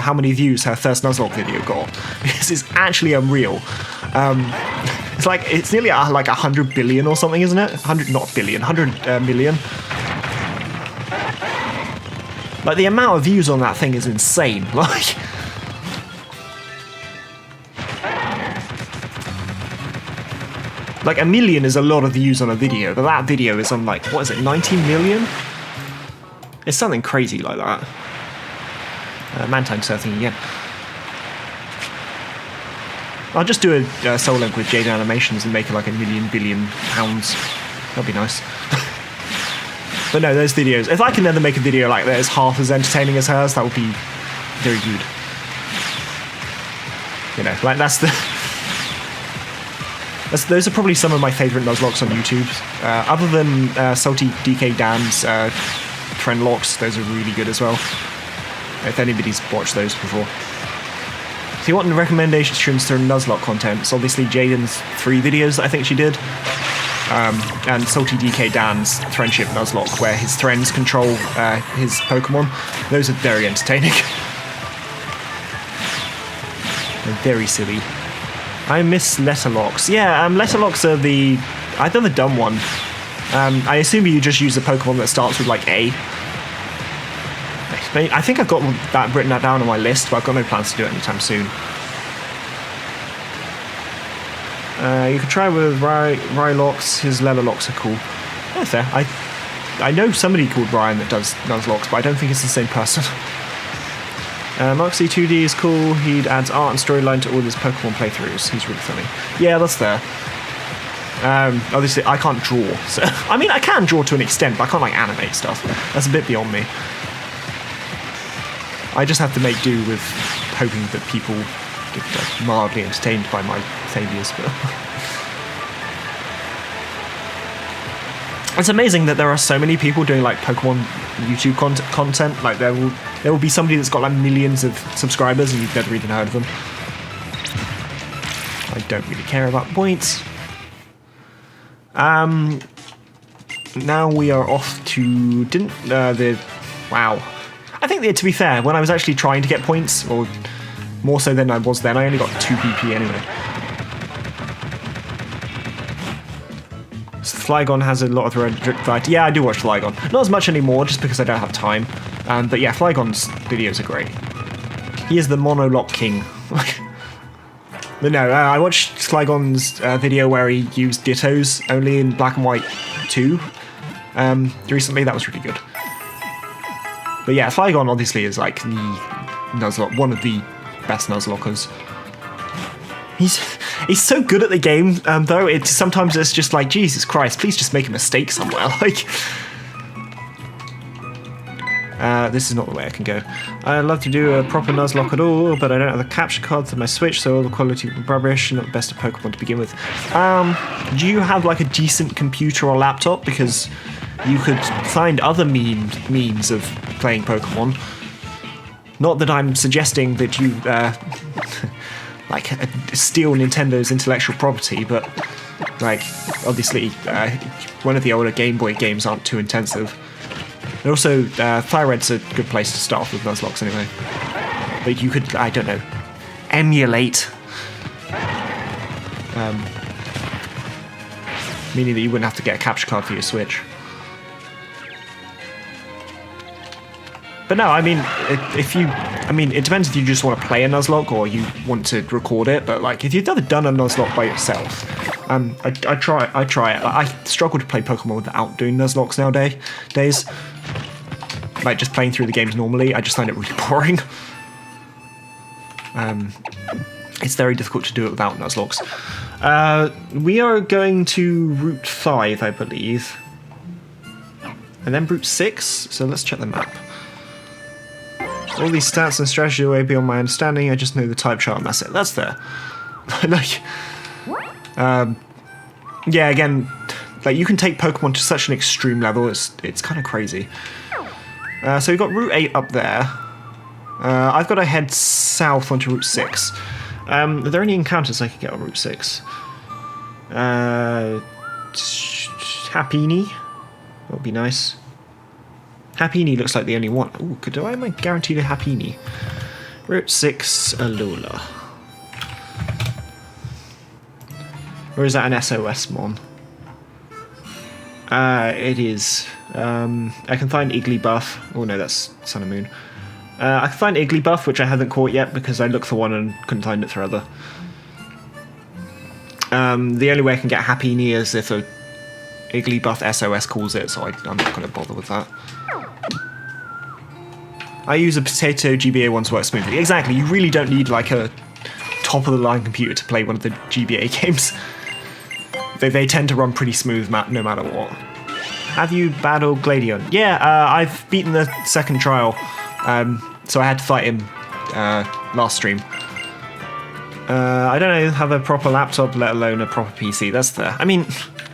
how many views her first Nuzlocke video got? Because it's actually unreal. It's nearly like 100 billion or something, isn't it? 100, not billion, 100 million. Like, the amount of views on that thing is insane. Like, a million is a lot of views on a video, but that video is on, like, what is it, 90 million? It's something crazy like that. Mantine surfing again. I'll just do a Soul Link with Jade Animations and make it like £1 billion. That'd be nice. But no, those videos, if I can ever make a video like that is half as entertaining as hers, that would be very good. You know, like those are probably some of my favourite Nuzlocks on YouTube. Other than Salty DK Dan's Trend Locks, those are really good as well. If anybody's watched those before. If you want recommendations to Nuzlocke content, it's obviously Jaden's 3 videos that I think she did. And Salty DK Dan's Friendship Nuzlocke, where his friends control his Pokémon. Those are very entertaining. They're very silly. I miss letterlocks. Yeah, letterlocks are I've done the dumb one. I assume you just use a Pokemon that starts with like A. I think I've got that written down on my list, but I've got no plans to do it anytime soon. You can try with Rylocks. His Letterlocks are cool. That's fair. I know somebody called Ryan that does Nuzlocke, but I don't think it's the same person. Moxie 2D is cool. He adds art and storyline to all his Pokemon playthroughs. He's really funny. Yeah, that's fair. Obviously, I can't draw. So I mean, I can draw to an extent, but I can't like animate stuff. That's a bit beyond me. I just have to make do with hoping that people get mildly entertained by my failures. But it's amazing that there are so many people doing like Pokemon YouTube content. Like there will be somebody that's got like millions of subscribers and you've never even heard of them. I don't really care about points. Now we are off to wow. I think that, to be fair, when I was actually trying to get points, or more so than I was then, I only got 2 PP anyway. So Flygon has a lot of variety. Yeah, I do watch Flygon. Not as much anymore, just because I don't have time. But yeah, Flygon's videos are great. He is the monologue king. But no, I watched Flygon's video where he used Dittos only in Black and White 2 recently. That was really good. But yeah, Flygon obviously is like the Nuzlocke, one of the best Nuzlockers. He's so good at the game, though. Sometimes it's just like, Jesus Christ, please just make a mistake somewhere. Like, this is not the way I can go. I'd love to do a proper Nuzlocke at all, but I don't have the capture card for my Switch, so all the quality is rubbish. Not the best of Pokemon to begin with. Do you have like a decent computer or laptop? Because you could find other means of playing Pokemon. Not that I'm suggesting that you like steal Nintendo's intellectual property, but like obviously one of the older Game Boy games aren't too intensive. And also, Fire Red's a good place to start off with Nuzlocke anyway. But you could, I don't know, emulate. Meaning that you wouldn't have to get a capture card for your Switch. But no, I mean, it depends if you just want to play a Nuzlocke or you want to record it. But like, if you've never done a Nuzlocke by yourself, I try it. I struggle to play Pokemon without doing Nuzlocks nowadays. Like just playing through the games normally, I just find it really boring. It's very difficult to do it without Nuzlocks. We are going to Route 5, I believe. And then Route 6, so let's check the map. All these stats and strategy are way beyond my understanding, I just know the type chart and that's it. That's there. Like, yeah, again, like you can take Pokemon to such an extreme level, it's kind of crazy. So we've got Route 8 up there. I've got to head south onto Route 6. Are there any encounters I could get on Route 6? Happini? That would be nice. Happini looks like the only one. Ooh, am I guaranteed a Happini? Route 6, Alola. Or is that an SOS mon? It is. I can find Igglybuff. Oh no, that's Sun and Moon. I can find Igglybuff, which I haven't caught yet because I looked for one and couldn't find it for other. The only way I can get Happini is if a Igglybuff SOS calls it, so I'm not going to bother with that. I use a potato GBA one to work smoothly. Exactly, you really don't need like a top-of-the-line computer to play one of the GBA games. They tend to run pretty smooth no matter what. Have you battled Gladion? Yeah, I've beaten the second trial, so I had to fight him last stream. I don't have a proper laptop, let alone a proper PC. That's there. I mean,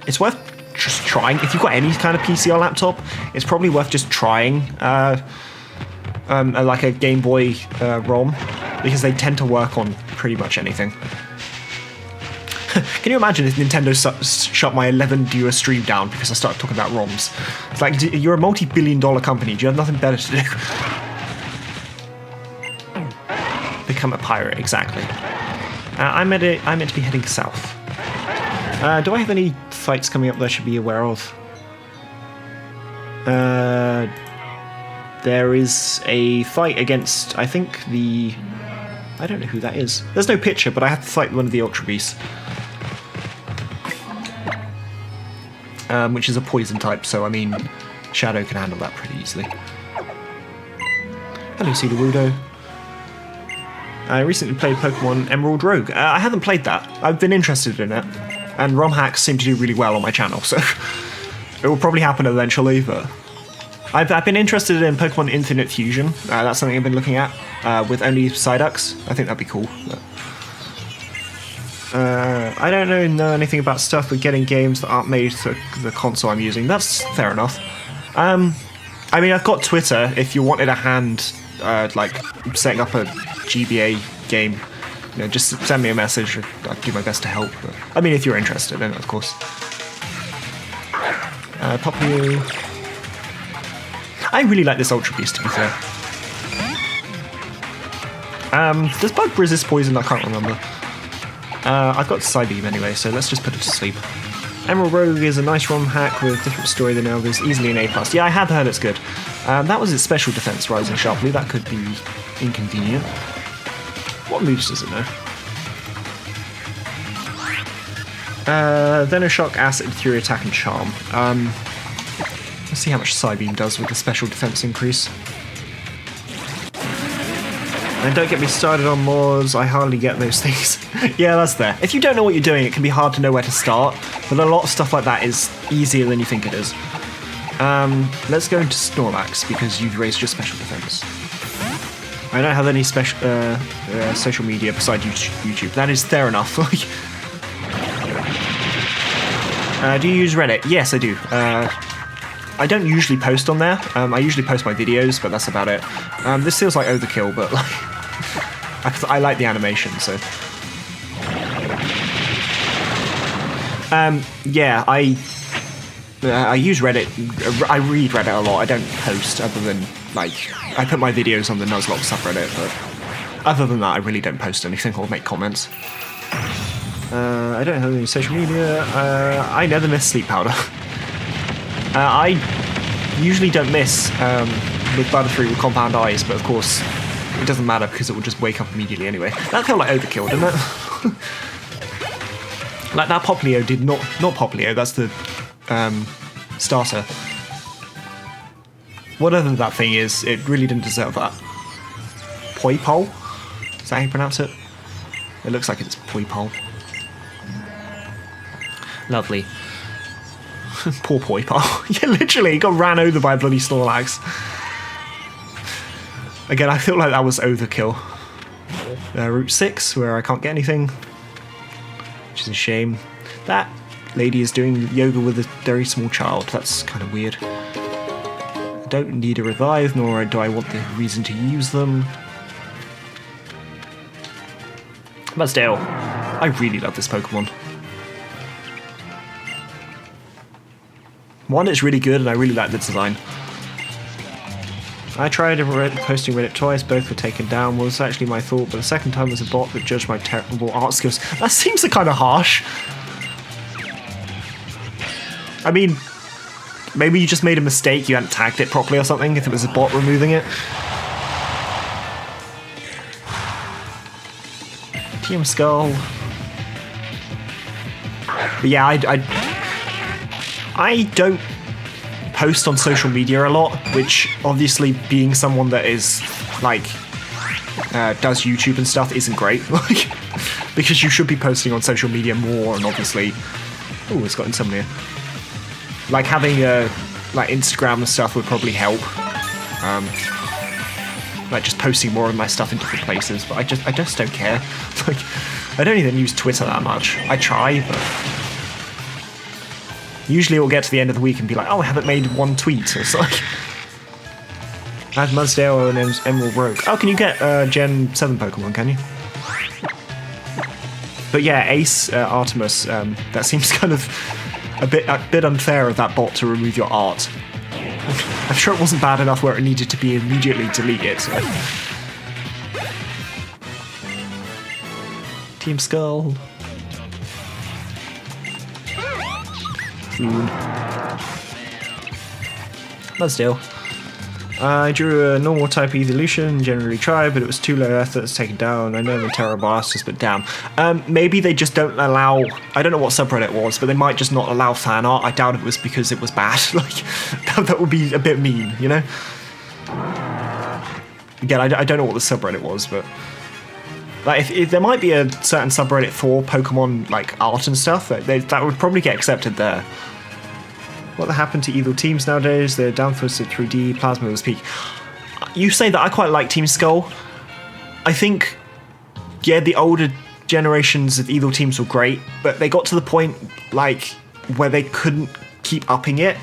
it's worth just trying. If you've got any kind of PC or laptop, it's probably worth just trying like a Game Boy ROM, because they tend to work on pretty much anything. Can you imagine if Nintendo shut my 11 viewer stream down because I started talking about ROMs? It's like, you're a multi-billion-dollar company. Do you have nothing better to do? Become a pirate, exactly. I'm meant to be heading south. Do I have any fights coming up that I should be aware of? There is a fight against, I think, I don't know who that is. There's no picture, but I have to fight one of the Ultra Beasts. Which is a poison type, so I mean, Shadow can handle that pretty easily. Hello, Cedarwudo. I recently played Pokemon Emerald Rogue. I haven't played that. I've been interested in it, and ROM hacks seem to do really well on my channel, so it will probably happen eventually, but I've been interested in Pokemon Infinite Fusion. That's something I've been looking at, with only Psyducks. I think that'd be cool. But I don't know anything about stuff with getting games that aren't made for the console I'm using. That's fair enough. I mean, I've got Twitter. If you wanted a hand, like setting up a GBA game, you know, just send me a message. I'd do my best to help. But, I mean, if you're interested, then of course. Populou. I really like this Ultra Beast, to be fair. Does Bug resist poison? I can't remember. I've got Psybeam anyway, so let's just put it to sleep. Emerald Rogue is a nice ROM hack with a different story than Elvis, easily an A+. Yeah, I have heard it's good. That was its special defense rising sharply. That could be inconvenient. What moves does it know? Venoshock, Acid, Fury Attack, and Charm. Let's see how much Psybeam does with the special defense increase. And don't get me started on mods, I hardly get those things. Yeah, that's there. If you don't know what you're doing, it can be hard to know where to start, but a lot of stuff like that is easier than you think it is. Let's go into Snorlax, because you've raised your special defense. I don't have any special social media besides YouTube. That is fair enough. Do you use Reddit? Yes, I do. I don't usually post on there. I usually post my videos, but that's about it. This feels like overkill, but like, I like the animation, so Yeah, I use Reddit. I read Reddit a lot. I don't post other than, like, I put my videos on the Nuzlocke subreddit, but other than that, I really don't post anything or make comments. I don't have any social media. I never miss sleep powder. I usually don't miss with Butterfree with compound eyes, but of course it doesn't matter because it will just wake up immediately anyway. That felt like overkill, didn't it? Like that Poplio did not Poplio. That's the starter. Whatever that thing is, it really didn't deserve that. Poipole? Is that how you pronounce it? It looks like it's Poipole. Lovely. Poor Poipole. Yeah, literally, he got ran over by a bloody Snorlax. Again, I feel like that was overkill. Route 6, where I can't get anything. Which is a shame. That lady is doing yoga with a very small child. That's kind of weird. I don't need a revive, nor do I want the reason to use them. But still, I really love this Pokemon. One, it's really good, and I really like the design. I tried posting Reddit twice, both were taken down, was actually my thought, but the second time was a bot that judged my terrible art skills. That seems kind of harsh. I mean, maybe you just made a mistake, you hadn't tagged it properly or something, if it was a bot removing it. Team Skull. But yeah, I don't post on social media a lot, which obviously being someone that is like does YouTube and stuff isn't great. Like, because you should be posting on social media more, and obviously, oh, it's got insomnia. Like having like Instagram and stuff would probably help. Like just posting more of my stuff in different places, but I just don't care. Like, I don't even use Twitter that much. I try, but usually it will get to the end of the week and be like, oh, I haven't made one tweet. It's like, add Mudsdale and Emerald Rogue. Oh, can you get Gen 7 Pokemon, can you? But yeah, Ace, Artemis, that seems kind of a bit unfair of that bot to remove your art. I'm sure it wasn't bad enough where it needed to be immediately deleted. So. Team Skull. Food. But still. I drew a normal type evolution, generally tried, but it was too low effort, it's taken down. I know I'm a Terra Blasters, but damn. Maybe they just don't allow, I don't know what subreddit it was, but they might just not allow fan art. I doubt it was because it was bad. Like, that would be a bit mean, you know? Again, I don't know what the subreddit was, but like, if there might be a certain subreddit for Pokemon like art and stuff, that would probably get accepted there. What happened to evil teams nowadays? They're downforced 3D, Plasma was peak. You say that, I quite like Team Skull. I think, yeah, the older generations of evil teams were great, but they got to the point like where they couldn't keep upping it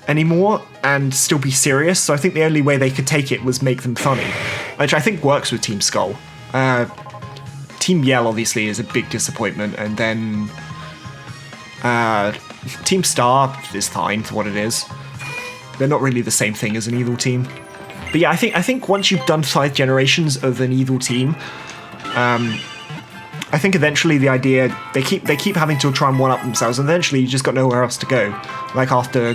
anymore and still be serious. So I think the only way they could take it was make them funny, which I think works with Team Skull. Team Yell obviously is a big disappointment, and then Team Star is fine for what it is. They're not really the same thing as an evil team. But yeah, I think once you've done 5 generations of an evil team, I think eventually the idea they keep having to try and one-up themselves, and eventually you just got nowhere else to go. Like after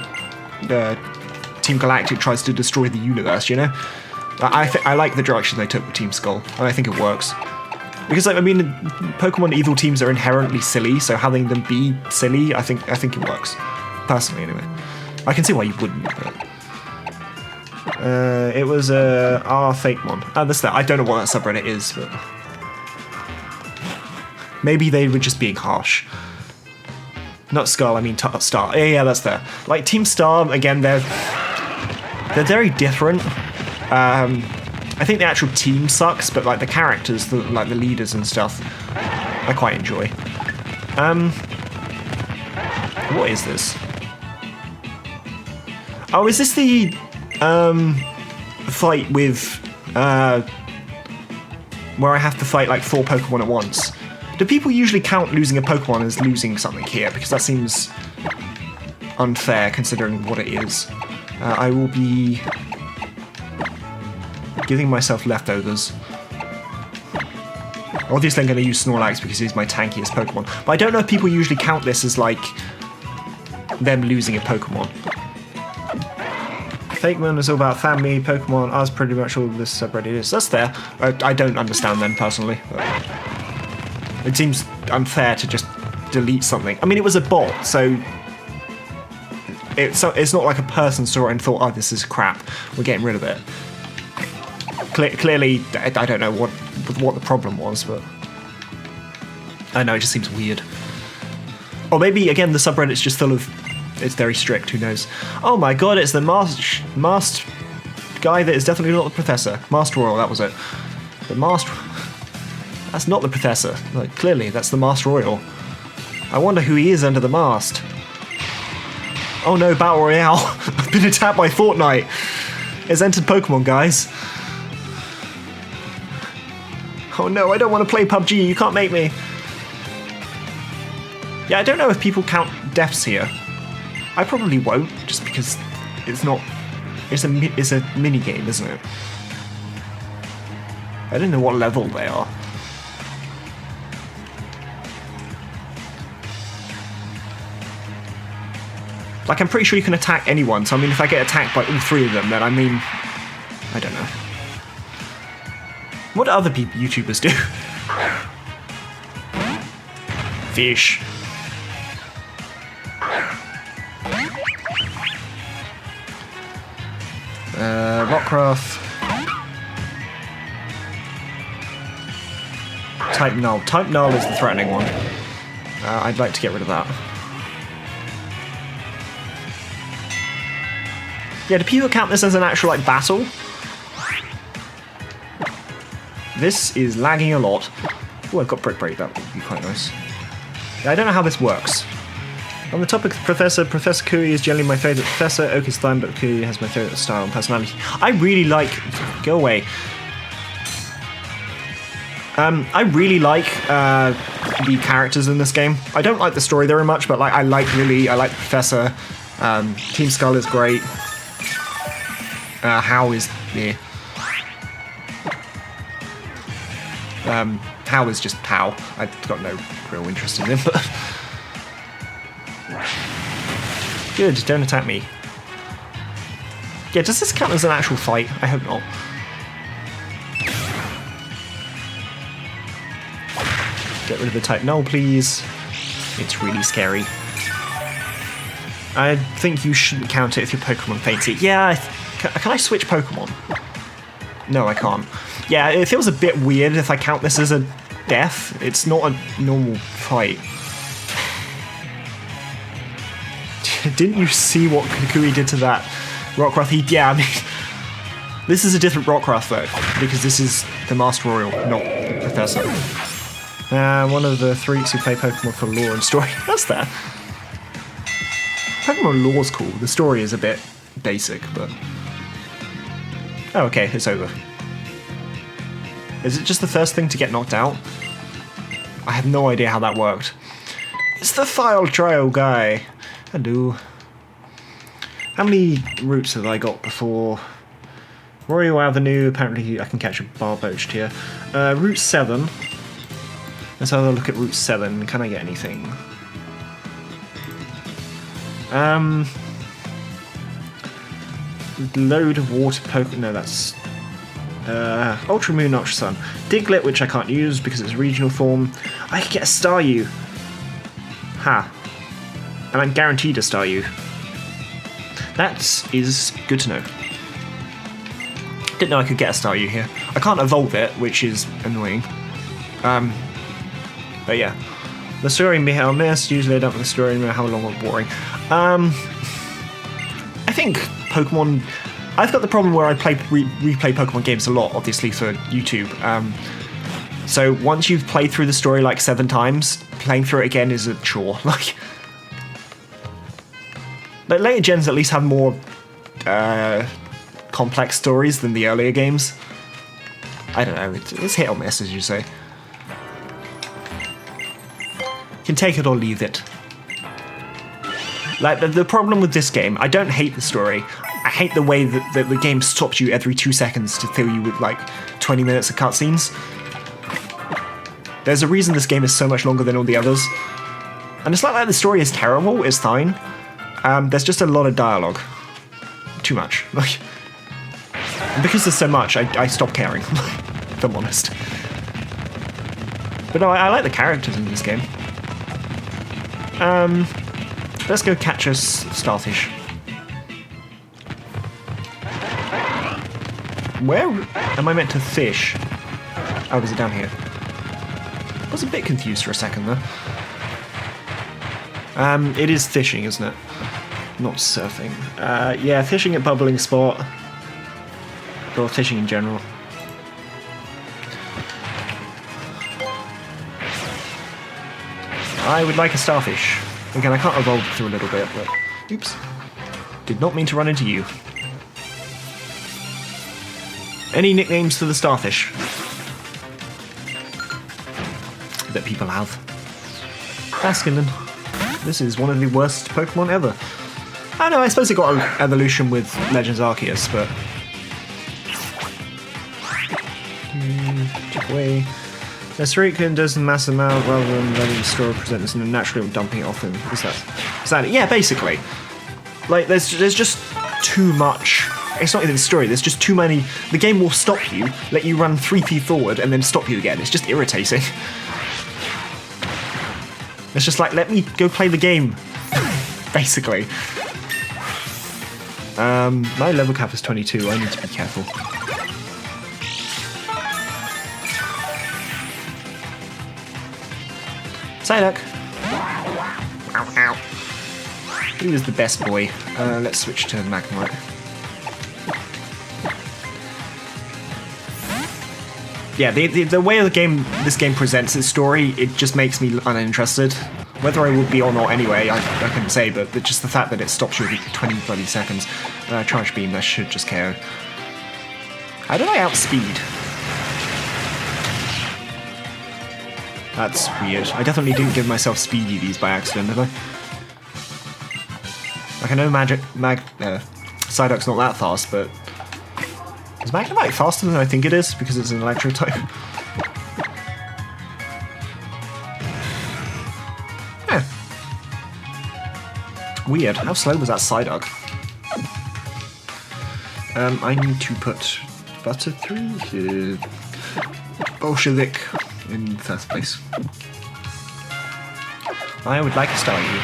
Team Galactic tries to destroy the universe, you know? I like the direction they took with Team Skull, and I think it works. Because, like, I mean, Pokemon evil teams are inherently silly, so having them be silly, I think it works. Personally, anyway. I can see why you wouldn't, but... it was Fakemon. That's that. I don't know what that subreddit is, but... Maybe they were just being harsh. Not Skull, I mean Star. Yeah, that's there. Like, Team Star, again, they're very different. I think the actual team sucks, but like the characters, like the leaders and stuff, I quite enjoy. What is this? Oh, is this the fight with where I have to fight like 4 Pokemon at once? Do people usually count losing a Pokemon as losing something here? Because that seems unfair considering what it is. I will be giving myself leftovers. Obviously I'm going to use Snorlax because he's my tankiest Pokemon. But I don't know if people usually count this as like them losing a Pokemon. Fakeman is all about family, Pokemon, us pretty much all this subreddit is. That's fair. I don't understand them personally. But it seems unfair to just delete something. I mean, it was a bot, so it's not like a person saw it and thought, oh, this is crap, we're getting rid of it. Clearly, I don't know what the problem was, but I know, it just seems weird. Or maybe, again, the subreddit's just full of... It's very strict, who knows. Oh my god, it's the masked guy that is definitely not the professor. Masked Royal, that was it. The masked... That's not the professor. Like, clearly, that's the Masked Royal. I wonder who he is under the mask. Oh no, Battle Royale. I've been attacked by Fortnite. It's entered Pokemon, guys. Oh no, I don't want to play PUBG, you can't make me. Yeah, I don't know if people count deaths here. I probably won't, just because it's not... It's a mini-game, isn't it? I don't know what level they are. Like, I'm pretty sure you can attack anyone, so I mean, if I get attacked by all three of them, then I mean... I don't know. What do other YouTubers do? Fish. Rockcraft. Type Null. Type Null is the threatening one. I'd like to get rid of that. Yeah, do people count this as an actual, like, battle? This is lagging a lot. Oh, I've got Brick Break, that would be quite nice. Yeah, I don't know how this works. On the topic of Professor Kui is generally my favourite professor. Oak is fine, but Kui has my favourite style and personality. I really like... Go away. I really like the characters in this game. I don't like the story very much, but like I like the Professor. Team Skull is great. How is... Yeah. How is just how. I've got no real interest in him, but... Good, don't attack me. Yeah, does this count as an actual fight? I hope not. Get rid of the type null, please. It's really scary. I think you shouldn't count it if your Pokemon faints it. Yeah, can I switch Pokemon? No, I can't. Yeah, it feels a bit weird if I count this as a death. It's not a normal fight. Didn't you see what Kukui did to that Rockruff? Yeah, I mean, this is a different Rockruff though, because this is the Master Royal, not the Professor. One of the freaks who play Pokemon for lore and story. That's that. Pokemon lore's cool. The story is a bit basic, but... Oh, okay, it's over. Is it just the first thing to get knocked out? I have no idea how that worked. It's the file trial guy. Hello. How many routes have I got before? Royal Avenue, apparently I can catch a Barboached here. Route 7. Let's have a look at Route 7. Can I get anything? Load of water Pokemon. No, that's... Ultra Moon, Ultra Sun. Diglett, which I can't use because it's a regional form. I could get a Staryu. Ha. And I'm guaranteed a Staryu. That is good to know. Didn't know I could get a Staryu here. I can't evolve it, which is annoying. But yeah. The story may have missed. Usually I don't have the story, no how long or boring. I think Pokemon... I've got the problem where I replay Pokemon games a lot, obviously, for YouTube. So once you've played through the story like 7 times, playing through it again is a chore. Like later gens at least have more complex stories than the earlier games. I don't know, it's hit or miss, as you say. can take it or leave it. Like, the problem with this game, I don't hate the story. I hate the way that the game stops you every 2 seconds to fill you with, like, 20 minutes of cutscenes. There's a reason this game is so much longer than all the others. And it's not like the story is terrible, it's fine. There's just a lot of dialogue. Too much. Like, and because there's so much, I stop caring, if I'm honest. But no, I like the characters in this game. Let's go catch a starfish. Where am I meant to fish? Oh, is it down here? I was a bit confused for a second there. It is fishing, isn't it? Not surfing. Yeah, fishing at bubbling spot. Or fishing in general. I would like a starfish. Again, I can't evolve through a little bit, but... Oops. Did not mean to run into you. Any nicknames for the starfish that people have? Basculin. This is one of the worst Pokemon ever. I know, I suppose it got an evolution with Legends Arceus, but... Chip away. Nesurican does a massive amount rather than letting the store present this and naturally dumping it off him. Is that it? Yeah, basically. Like, there's just too much. It's not even the story, there's just too many. The game will stop you, let you run 3 feet forward, and then stop you again. It's just irritating. It's just like, let me go play the game. Basically. My level cap is 22, I need to be careful. Psyduck! Ow, ow. He was the best boy. Let's switch to Magnemite. Yeah, the way this game presents its story, it just makes me uninterested. Whether I would be or not anyway, I couldn't say, but just the fact that it stops you every 20 bloody seconds. Charge Beam, that should just KO. How did I outspeed? That's weird. I definitely didn't give myself speed EVs by accident, did I? Like, I know Psyduck's not that fast, but... Is Magnemite faster than I think it is, because it's an electro type? Yeah. Weird. How slow was that Psyduck? I need to put Butterfree, Bolshevik in first place. I would like a Staryu.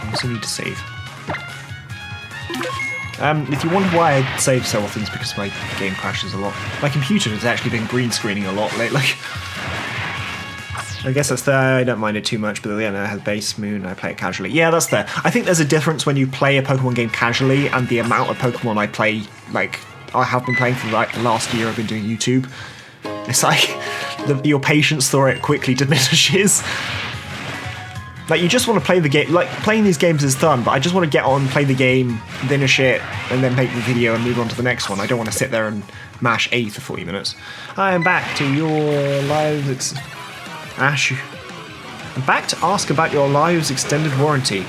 I also need to save. If you wonder why I save so often, it's because my game crashes a lot. My computer has actually been green screening a lot lately. I guess that's there, I don't mind it too much, but yeah, no, it has base, moon, I play it casually. Yeah, that's there. I think there's a difference when you play a Pokemon game casually and the amount of Pokemon I play, like, I have been playing for like the last year I've been doing YouTube. It's like, your patience for it quickly diminishes. Like, you just want to play the game. Like, playing these games is fun, but I just want to get on, play the game, finish it, and then make the video and move on to the next one. I don't want to sit there and mash A for 40 minutes. I am back to your lives. Ash, I'm back to ask about your lives extended warranty.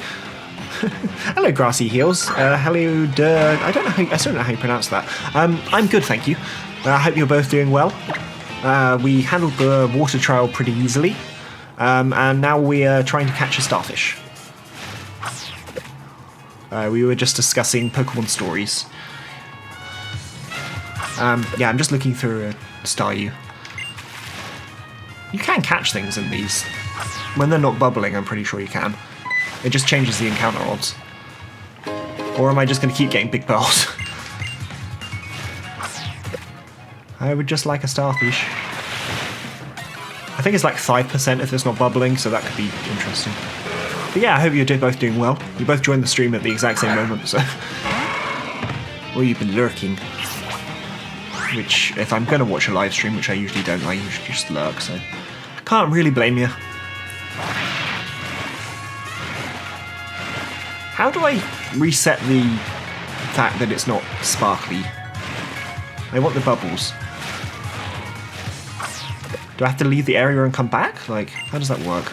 Hello, Grassy Heels. Hello, I don't know how you pronounce that. I'm good, thank you. I hope you're both doing well. We handled the water trial pretty easily. And now we are trying to catch a starfish. We were just discussing Pokemon stories. Yeah, I'm just looking through a Staryu. You can catch things in these. When they're not bubbling, I'm pretty sure you can. It just changes the encounter odds. Or am I just going to keep getting big pearls? I would just like a starfish. I think it's like 5% if it's not bubbling, so that could be interesting. But yeah, I hope you're both doing well. You both joined the stream at the exact same moment, so... Or you've been lurking. Which, if I'm going to watch a live stream, which I usually don't, I usually just lurk, so... Can't really blame you. How do I reset the fact that it's not sparkly? I want the bubbles. Do I have to leave the area and come back? Like, how does that work?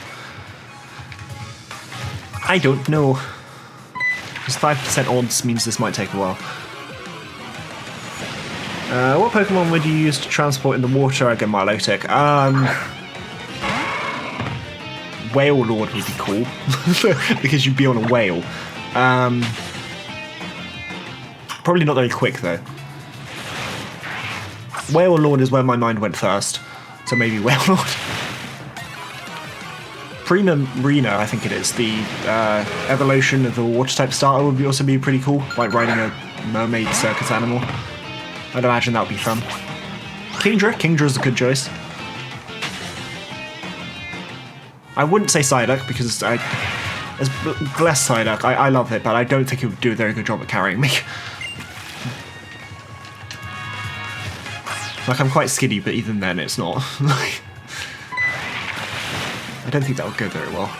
I don't know. Because 5% odds means this might take a while. What Pokemon would you use to transport in the water? Again, Milotic. Whale Lord would be cool. Because you'd be on a whale. Probably not very quick, though. Whale Lord is where my mind went first. So maybe Whale Lord. Primarina, I think it is. The evolution of the water type starter would also be pretty cool. Like riding a mermaid circus animal. I'd imagine that would be fun. Kingdra. Kingdra's a good choice. I wouldn't say Psyduck because bless Psyduck. I love it, but I don't think it would do a very good job at carrying me. Like, I'm quite skiddy, but even then it's not. I don't think that would go very well.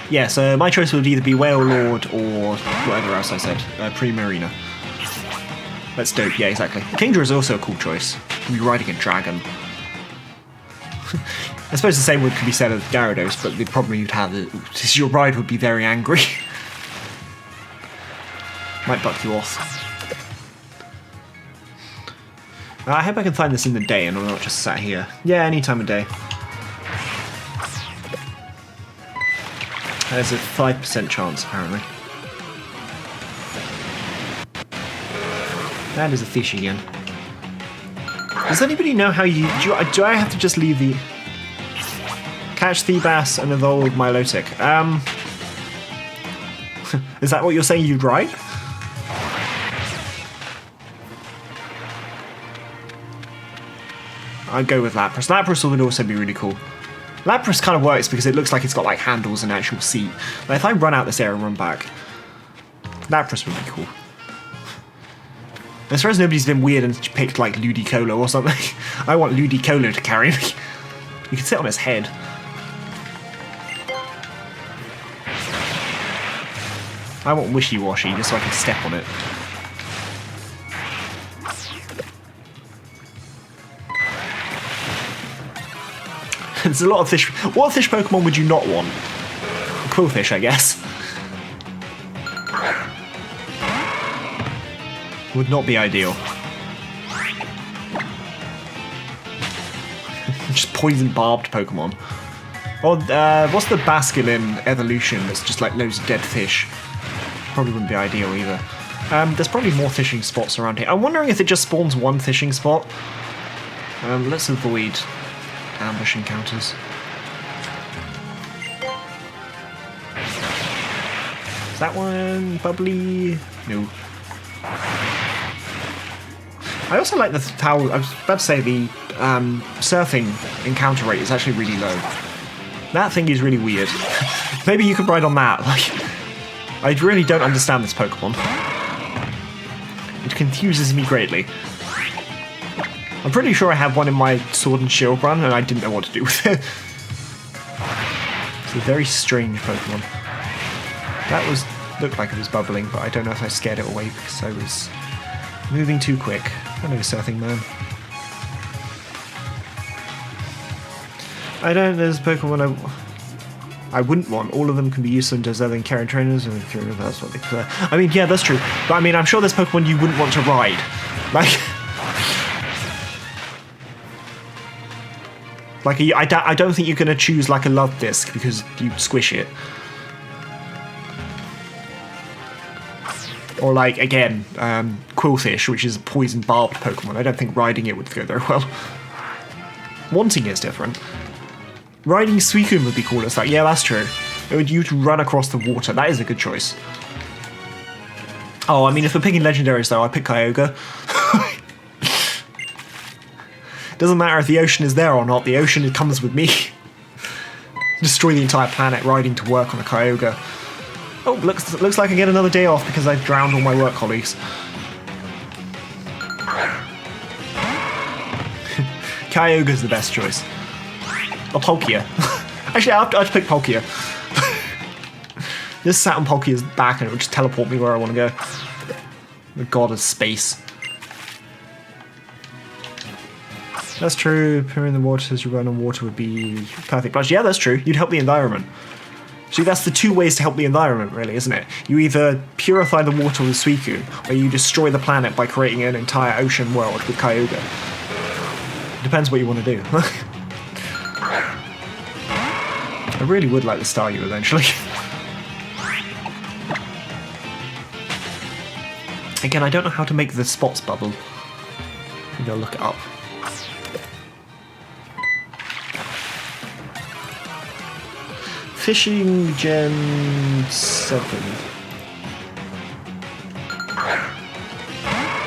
Yeah, so my choice would either be Whale Lord or whatever else I said. Primarina. That's dope, yeah, exactly. Kingdra is also a cool choice. You'd be riding a dragon. I suppose the same could be said of Gyarados, but the problem you'd have is your ride would be very angry. Might buck you off. I hope I can find this in the day and I'm not just sat here. Yeah, any time of day. There's a 5% chance, apparently. That is a fish again. Does anybody know how you... Do I have to just leave the... Catch Feebas and evolve Milotic? Is that what you're saying you'd ride? I'd go with Lapras. Lapras would also be really cool. Lapras kind of works because it looks like it's got like handles and actual seat. But if I run out this area and run back, Lapras would be cool. As far as nobody's been weird and picked like Ludicolo or something. I want Ludicolo to carry me. You can sit on his head. I want Wishy-Washy just so I can step on it. There's a lot of fish. What fish Pokemon would you not want? Quillfish, I guess. Would not be ideal. Just poison barbed Pokemon. Or what's the Basculin evolution that's just like loads of dead fish? Probably wouldn't be ideal either. There's probably more fishing spots around here. I'm wondering if it just spawns one fishing spot. Let's avoid ambush encounters. Is that one bubbly? No. I also like how I was about to say the surfing encounter rate is actually really low. That thing is really weird. Maybe you could ride on that. Like, I really don't understand this Pokemon. It confuses me greatly. I'm pretty sure I had one in my Sword and Shield run and I didn't know what to do with it. It's a very strange Pokemon. That looked like it was bubbling, but I don't know if I scared it away because I was moving too quick. Hello, surfing man. There's a Pokemon I wouldn't want. All of them can be useful and deserving carrying trainers, and that's what they prefer. I mean, yeah, that's true. But I mean, I'm sure there's Pokemon you wouldn't want to ride. I don't think you're going to choose like a Love Disc because you squish it. Or like, again, Quillfish, which is a poison barbed Pokemon. I don't think riding it would go very well. Wanting is different. Riding Suicune would be cool. It's like, yeah, that's true. You'd run across the water. That is a good choice. Oh, I mean, if we're picking legendaries, though, I'd pick Kyogre. Doesn't matter if the ocean is there or not. The ocean comes with me. Destroy the entire planet riding to work on a Kyogre. Oh, looks like I get another day off because I've drowned all my work colleagues. Kyogre's the best choice. Or Palkia. Actually, I'd pick Palkia. Just sat on Palkia's back and it would just teleport me where I want to go. The god of space. That's true. Appearing in the water as you run on water would be perfect. Plus, yeah, that's true. You'd help the environment. See, that's the two ways to help the environment, really, isn't it? You either purify the water with Suicune, or you destroy the planet by creating an entire ocean world with Kyogre. Depends what you want to do. I really would like to Staryu eventually. Again, I don't know how to make the spots bubble. Maybe I'll look it up. Fishing Gen 7.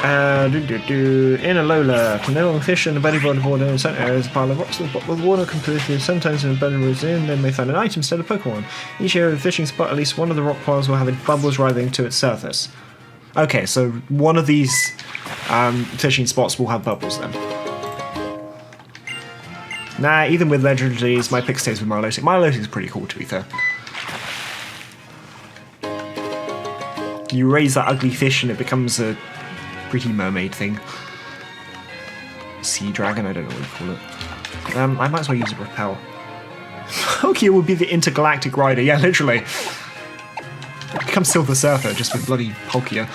In a Lola, can no longer fish in the belly bottom of water in the center area is a pile of rocks with water completely. Sometimes when the belly rolls in, then may find an item instead of Pokemon. Each area of the fishing spot, at least one of the rock piles will have bubbles rising to its surface. Okay, so one of these fishing spots will have bubbles then. Nah, even with legendaries, my pick stays with Milotic. Milotic is pretty cool, to be fair. You raise that ugly fish and it becomes a pretty mermaid thing. Sea dragon, I don't know what you call it. I might as well use a repel. Palkia would be the intergalactic rider, yeah, literally. It becomes Silver Surfer just with bloody Palkia.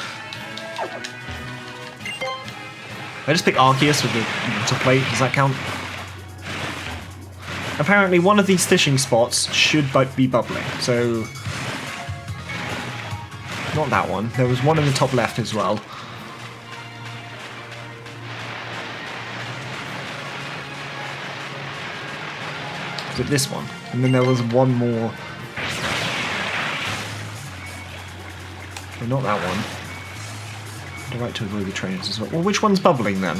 I just pick Arceus with the water plate, does that count? Apparently one of these fishing spots should be bubbling, so... Not that one. There was one in the top left as well. Was it this one? And then there was one more... No, not that one. I'd like to avoid the trainers as well. Well, which one's bubbling then?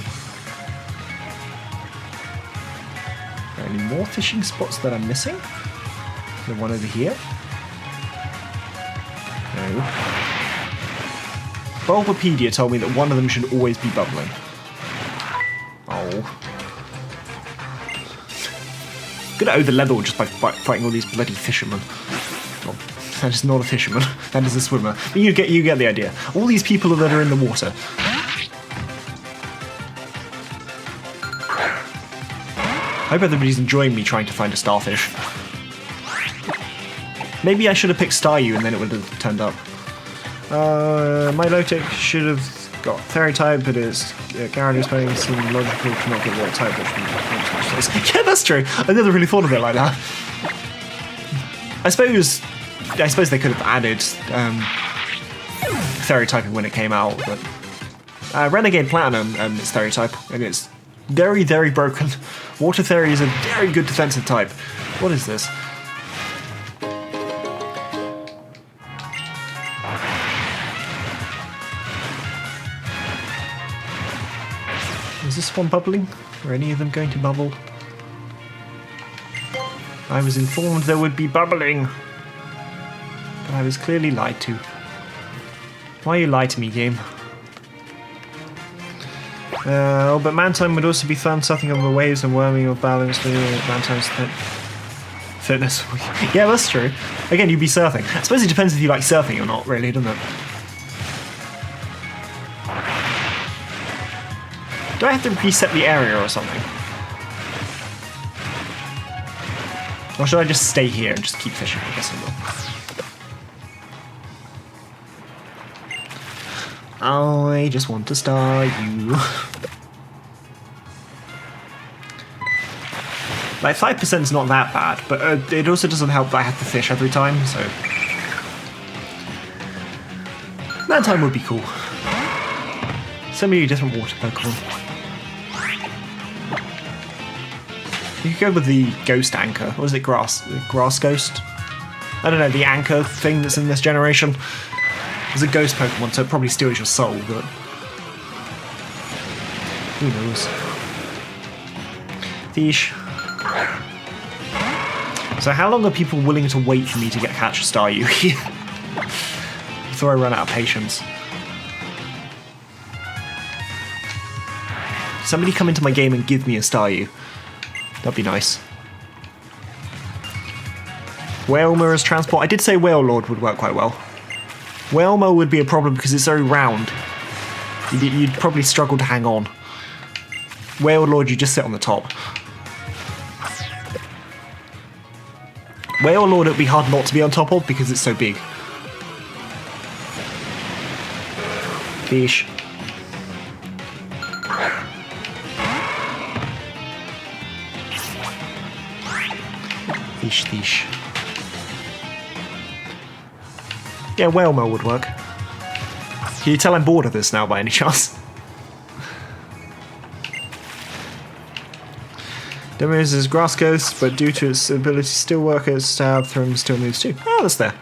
Any more fishing spots that I'm missing? The one over here? No. Bulbapedia told me that one of them should always be bubbling. Oh. Gonna owe the level just by fighting all these bloody fishermen. Oh, that is not a fisherman. That is a swimmer. But you get the idea. All these people that are in the water. I hope everybody's enjoying me trying to find a starfish. Maybe I should have picked Staryu and then it would have turned up. Milotic should have got Fairy type, but its Gyarados playing seemed logical to not get Water type. Yeah, that's true. I never really thought of it like that. I suppose they could have added Fairy typing when it came out, but Renegade Platinum is Fairy type, and it's very, very broken. Water Fairy is a very good defensive type. What is this? Is this one bubbling? Are any of them going to bubble? I was informed there would be bubbling. But I was clearly lied to. Why you lie to me, game? Oh, but Mantine would also be fun, surfing over waves and worming of balance. Mantine's fitness. Yeah, that's true. Again, you'd be surfing. I suppose it depends if you like surfing or not, really, doesn't it? Do I have to reset the area or something? Or should I just stay here and just keep fishing? I guess I will. I just want to star you. Like 5% is not that bad, but it also doesn't help that I have to fish every time, so... Mantine would be cool. So many different water Pokemon. You could go with the Ghost Anchor. What is it? Grass Ghost? I don't know, the Anchor thing that's in this generation. It's a ghost Pokemon, so it probably steals your soul, but... Who knows? Fish. So how long are people willing to wait for me to catch a Staryu here? Before I run out of patience. Somebody come into my game and give me a Staryu. That'd be nice. Wailmer as transport. I did say Wailord would work quite well. Wailmer would be a problem because it's very round. You'd probably struggle to hang on. Whale Lord, you just sit on the top. Whale Lord, it would be hard not to be on top of because it's so big. Fish. Fish. Yeah, whale mail would work. Can you tell I'm bored of this now by any chance? Demo uses Grass Ghost, but due to its ability to still work as stab, Thrum still moves too. Oh, that's there.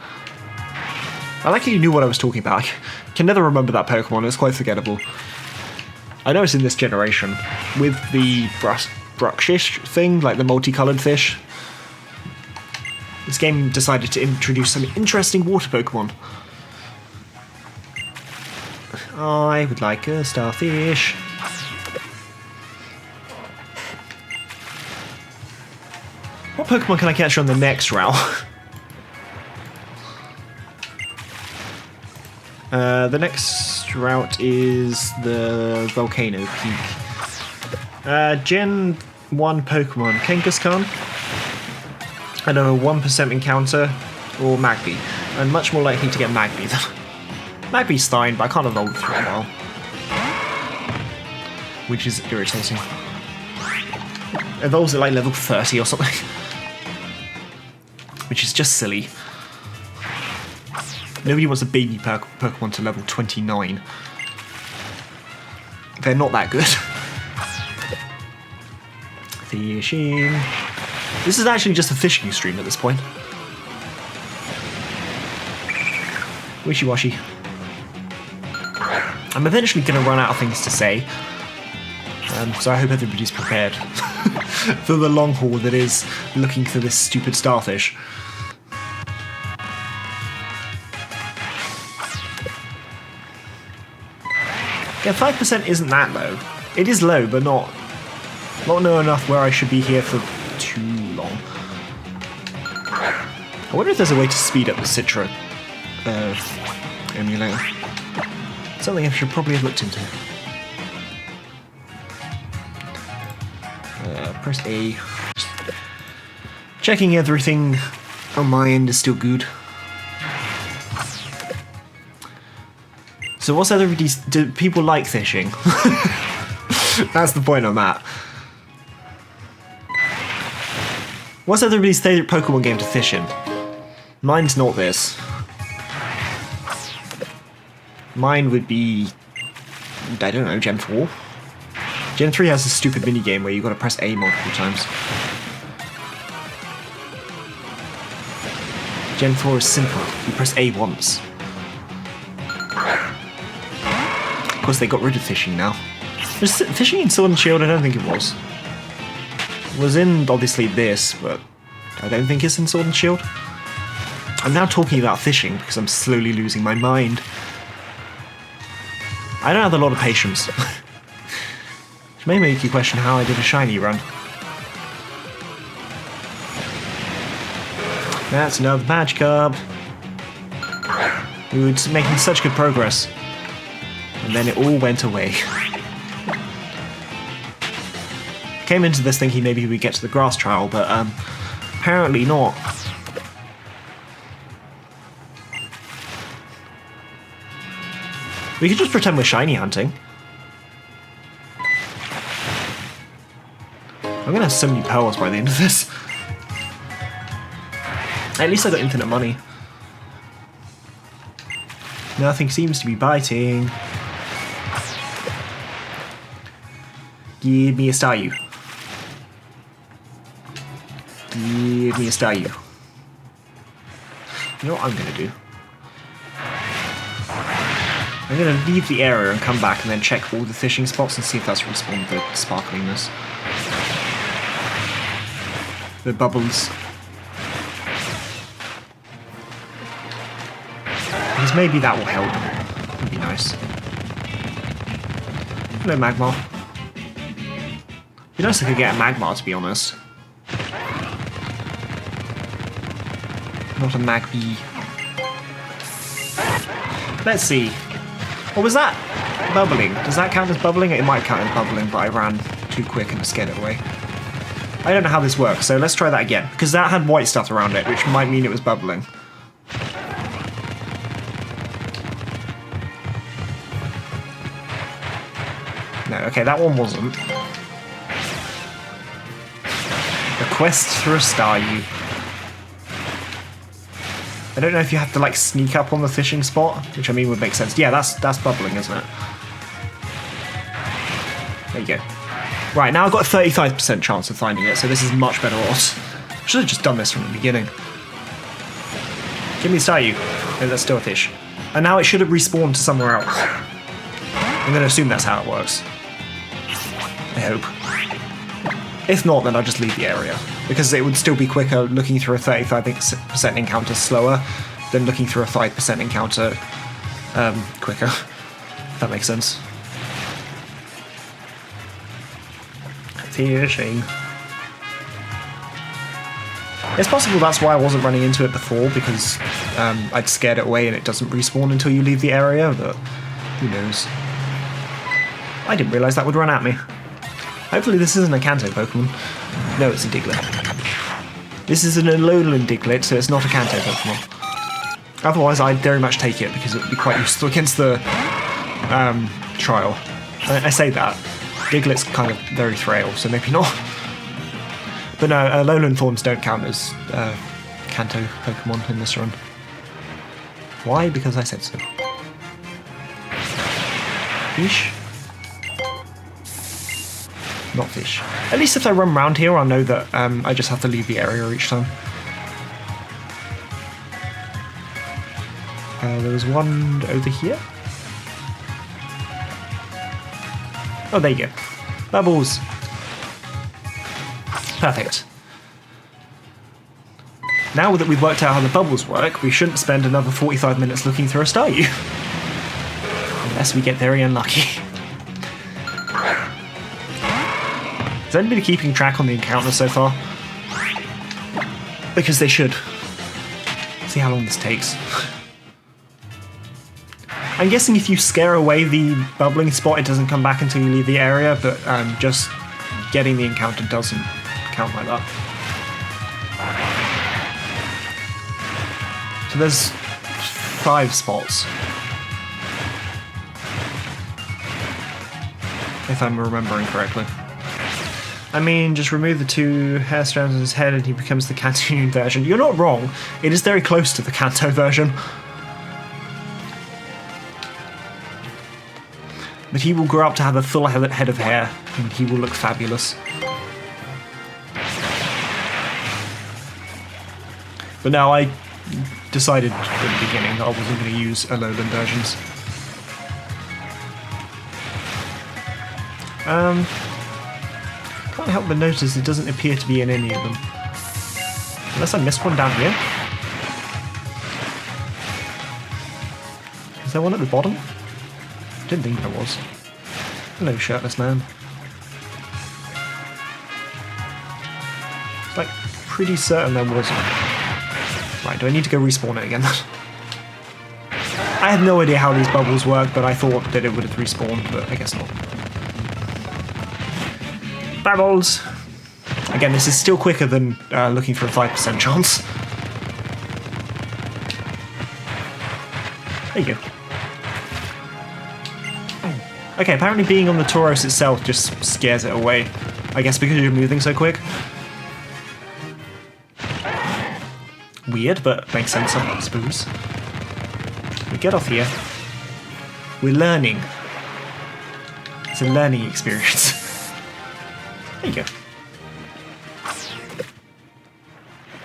I like how you knew what I was talking about. I can never remember that Pokemon, it's quite forgettable. I know it's in this generation, with the Bruxish thing, like the multicoloured fish. This game decided to introduce some interesting water Pokemon. I would like a starfish. What Pokemon can I catch on the next route? The next route is the Volcano Peak. Gen 1 Pokemon, Kangaskhan. I know, 1% encounter, or Magby. I'm much more likely to get Magby than... Magby's fine, but I can't evolve for a while. Which is irritating. Evolves at like level 30 or something. Which is just silly. Nobody wants a baby Pokemon to level 29. They're not that good. Fishing. This is actually just a fishing stream at this point. Wishy-washy. I'm eventually going to run out of things to say. So I hope everybody's prepared for the long haul that is looking for this stupid starfish. Yeah, 5% isn't that low. It is low, but not low enough where I should be here for too long. I wonder if there's a way to speed up the Citra emulator. Something I should probably have looked into. Press A. Checking everything on my end is still good. So what's everybody's... Do people like fishing? That's the point I'm at. What's everybody's favourite Pokemon game to fish in? Mine's not this. Mine would be... I don't know, Gen 4? Gen 3 has a stupid minigame where you've got to press A multiple times. Gen 4 is simple. You press A once. Of course, they got rid of fishing now. Was fishing in Sword and Shield? I don't think it was. It was in, obviously, this, but I don't think it's in Sword and Shield. I'm now talking about fishing because I'm slowly losing my mind. I don't have a lot of patience. Which may make you question how I did a shiny run. That's another Magikarp. We were making such good progress. And then it all went away. Came into this thinking maybe we'd get to the grass trial, but apparently not. We could just pretend we're shiny hunting. I'm gonna have so many pearls by the end of this. At least I got infinite money. Nothing seems to be biting. Give me a Staryu. Give me a Staryu. You know what I'm gonna do? I'm gonna leave the area and come back and then check all the fishing spots and see if that's respawned the sparklingness. The bubbles. Because maybe that will help. Would be nice. Hello, Magmar. It'd be nice if I could get a Magmar, to be honest. Not a Magby. Let's see. What was that? Bubbling. Does that count as bubbling? It might count as bubbling, but I ran too quick and scared it away. I don't know how this works, so let's try that again. Because that had white stuff around it, which might mean it was bubbling. No, okay, that one wasn't. A quest for a Staryu. I don't know if you have to like sneak up on the fishing spot, which I mean would make sense. Yeah, that's bubbling, isn't it? There you go. Right, now I've got a 35% chance of finding it, so this is much better odds. Should have just done this from the beginning. Give me a Staryu. No, that's still a fish. And now it should have respawned to somewhere else. I'm going to assume that's how it works. I hope. If not, then I'll just leave the area. Because it would still be quicker looking through a 35% encounter slower than looking through a 5% encounter quicker. If that makes sense. Fishing. It's possible that's why I wasn't running into it before, because I'd scared it away and it doesn't respawn until you leave the area, but who knows. I didn't realise that would run at me. Hopefully this isn't a Kanto Pokemon. No, it's a Diglett. This is an Alolan Diglett, so it's not a Kanto Pokemon. Otherwise, I'd very much take it, because it would be quite useful against the trial. I say that. Diglett's kind of very frail, so maybe not. But no, Alolan Thorns don't count as Kanto Pokemon in this run. Why? Because I said so. Fish? Not fish. At least if I run around here, I'll know that I just have to leave the area each time. There was one over here. Oh, there you go. Bubbles. Perfect. Now that we've worked out how the bubbles work, we shouldn't spend another 45 minutes looking through a Staryu. Unless we get very unlucky. Is anybody keeping track on the encounter so far? Because they should. See how long this takes. I'm guessing if you scare away the bubbling spot, it doesn't come back until you leave the area, but just getting the encounter doesn't count like that. So there's 5 spots. If I'm remembering correctly. I mean, just remove the 2 hair strands on his head and he becomes the Kanto version. You're not wrong. It is very close to the Kanto version. But he will grow up to have a full head of hair, and he will look fabulous. But now I decided at the beginning that I wasn't going to use Alolan versions. Can't help but notice it doesn't appear to be in any of them. Unless I missed one down here. Is there one at the bottom? Didn't think there was. Hello, shirtless man. It's like pretty certain there wasn't. Right, do I need to go respawn it again? I have no idea how these bubbles work, but I thought that it would have respawned, but I guess not. Bubbles! Again, this is still quicker than looking for a 5% chance. There you go. Okay, apparently being on the Tauros itself just scares it away. I guess because you're moving so quick. Weird, but makes sense, I suppose. We get off here. We're learning. It's a learning experience. There you go.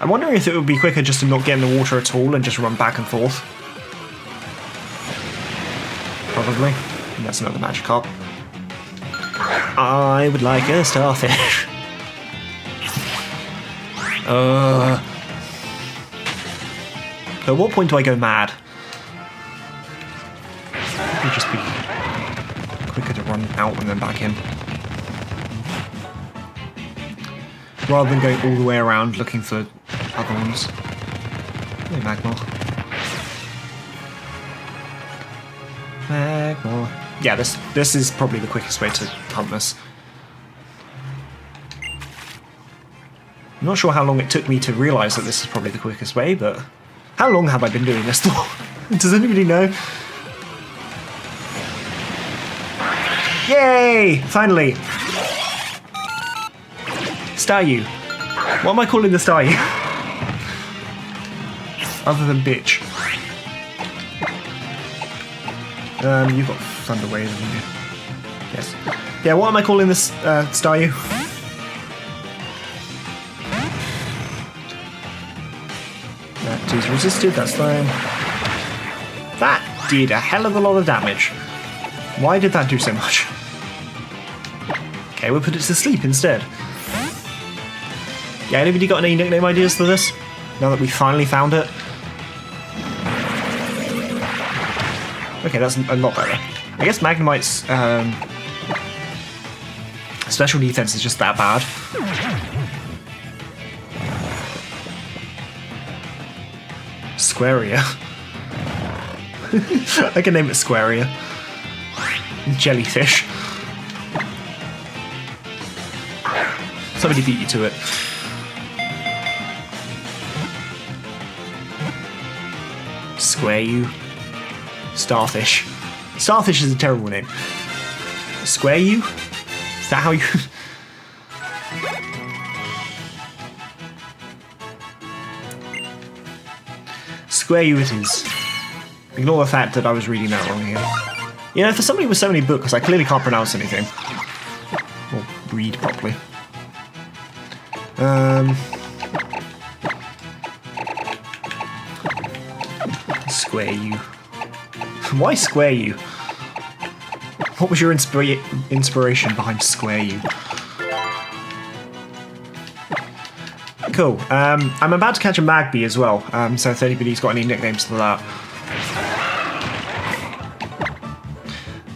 I'm wondering if it would be quicker just to not get in the water at all and just run back and forth. Probably. And that's another Magikarp. I would like a starfish. At what point do I go mad? It would just be quicker to run out and then back in. Rather than going all the way around looking for other ones. Hey, Magmar. Magmar. Yeah, this is probably the quickest way to hunt this. not sure how long it took me to realise that this is probably the quickest way, but how long have I been doing this for? Does anybody know? Yay! Finally! Staryu. What am I calling the Staryu? Other than bitch. You've got Thunder Wave, haven't you? Yes. Yeah, what am I calling this Staryu? That is resisted, that's fine. That did a hell of a lot of damage. Why did that do so much? Okay, we'll put it to sleep instead. Yeah, anybody got any nickname ideas for this? Now that we finally found it? Okay, that's a lot better. I guess Magnemite's special defense is just that bad. Squaria. I can name it Squaria. Jellyfish. Somebody beat you to it. Square you. Starfish. Starfish is a terrible name. Square you? Is that how you... Square you it is. Ignore the fact that I was reading that wrong here. You know, for somebody with so many books, I clearly can't pronounce anything. Or read properly. Square you. Why square you? What was your inspiration behind square you? Cool. I'm about to catch a Magby as well, so if anybody's got any nicknames for that.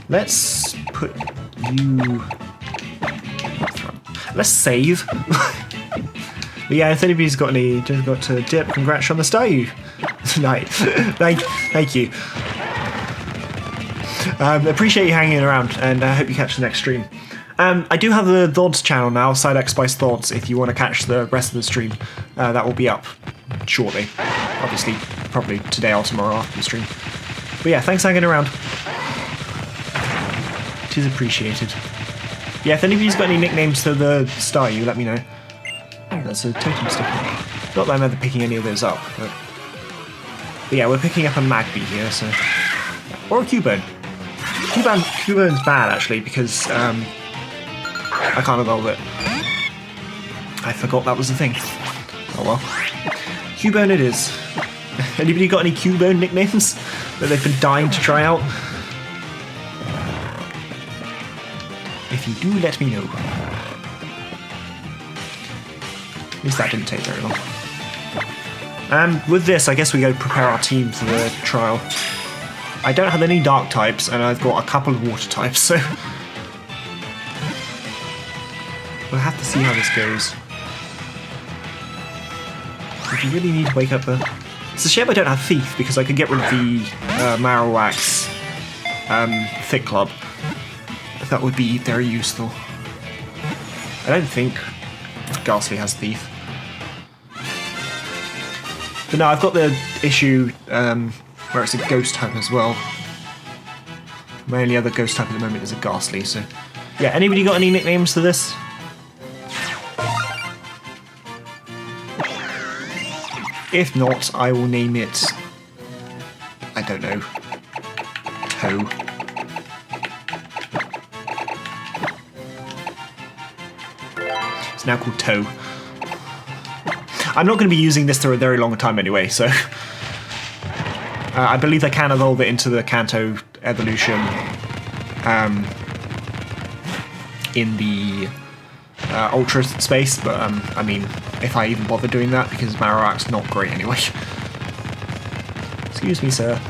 Let's put you... Let's save. But yeah, if anybody's got any, just got to dip, congrats on the Staryu tonight. Thank you. Appreciate you hanging around, and I hope you catch the next stream. I do have the Thods channel now, Sidex Spice Thods, if you want to catch the rest of the stream. That will be up shortly. Obviously, probably today or tomorrow after the stream. But yeah, thanks for hanging around. It is appreciated. Yeah, if anybody's got any nicknames to the Staryu, let me know. That's a totem sticker. Not that I'm ever picking any of those up, but yeah, we're picking up a Magby here, so... Or a Cubone. Cubone's bad, actually, because I can't evolve it. I forgot that was a thing. Oh well. Cubone it is. Anybody got any Cubone nicknames that they've been dying to try out? If you do, let me know. At least that didn't take very long. And with this, I guess we go prepare our team for the trial. I don't have any dark types, and I've got a couple of water types, so... We'll have to see how this goes. If you really need to wake up the... It's a shame I don't have Thief, because I could get rid of the Marowak's Thick Club. That would be very useful. I don't think Ghastly has Thief. But no, I've got the issue where it's a ghost type as well. My only other ghost type at the moment is a Ghastly, so... Yeah, anybody got any nicknames to this? If not, I will name it... I don't know. Toe. It's now called Toe. I'm not going to be using this for a very long time anyway, so... I believe I can evolve it into the Kanto evolution in the Ultra space, but I mean, if I even bother doing that, because Marowak's not great anyway. Excuse me, sir.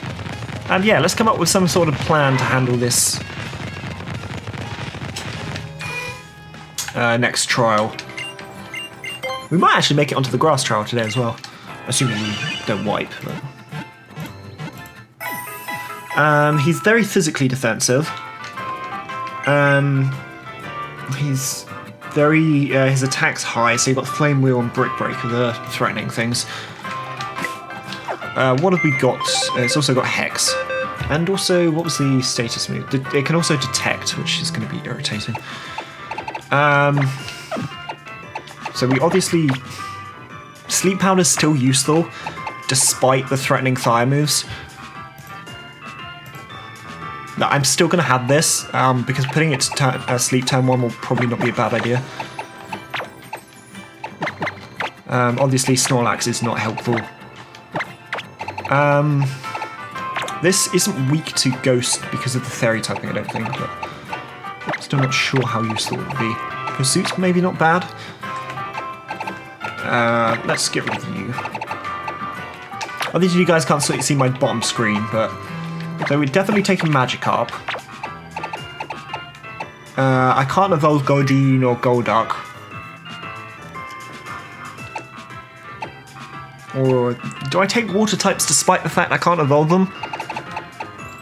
And yeah, let's come up with some sort of plan to handle this next trial. We might actually make it onto the grass trial today as well, assuming we don't wipe. But... he's very physically defensive. He's his attack's high, so you've got Flame Wheel and Brick Breaker, the threatening things. What have we got? It's also got Hex. And also, what was the status move? It can also Detect, which is going to be irritating. So we obviously... Sleep Powder's still useful, despite the threatening fire moves. No, I'm still going to have this, because putting it to Sleep turn 1 will probably not be a bad idea. Obviously, Snorlax is not helpful. This isn't weak to Ghost because of the Fairy typing, I don't think, but I'm still not sure how useful it would be. Pursuit's maybe not bad. Let's get rid of you. Obviously, you guys can't see my bottom screen, but... So we're definitely taking Magikarp. I can't evolve Goldeen or Golduck. Or do I take Water types despite the fact I can't evolve them?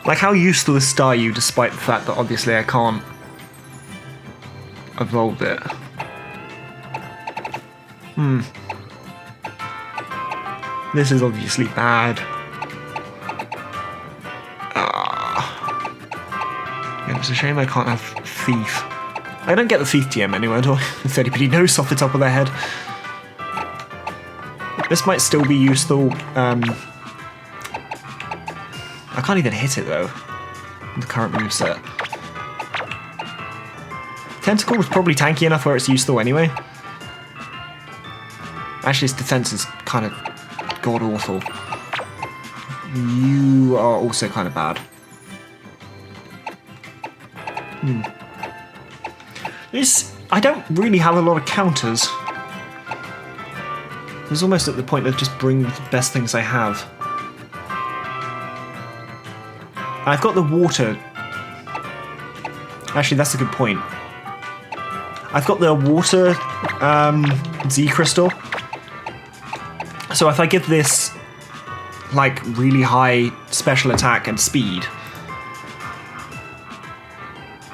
Like, how useful is Staryu despite the fact that obviously I can't evolve it? This is obviously bad. Yeah, it's a shame I can't have Thief. I don't get the Thief TM anyway, do I? If anybody knows off the top of their head. This might still be useful. I can't even hit it though, with the current moveset. Tentacle was probably tanky enough where it's useful anyway. Actually, its defense is kind of god-awful. You are also kind of bad. I don't really have a lot of counters. It's almost at the point of just bring the best things I have. I've got the water. Actually, that's a good point. I've got the water Z crystal. So if I give this like really high special attack and speed,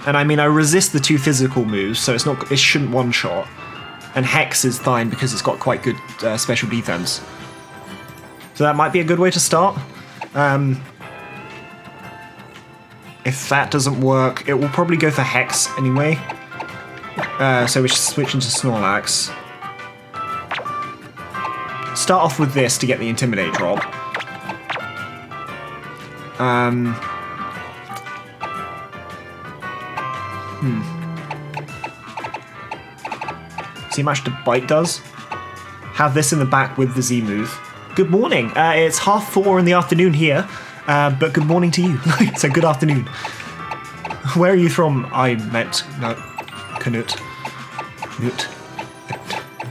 and I mean I resist the 2 physical moves, so it shouldn't one shot. And Hex is fine because it's got quite good special defense. So that might be a good way to start. If that doesn't work, it will probably go for Hex anyway. So we should switch into Snorlax. Start off with this to get the Intimidate drop. See how much the Bite does? Have this in the back with the Z move. Good morning. It's 4:30 in the afternoon here, but good morning to you. So good afternoon. Where are you from? I meant no, Canute.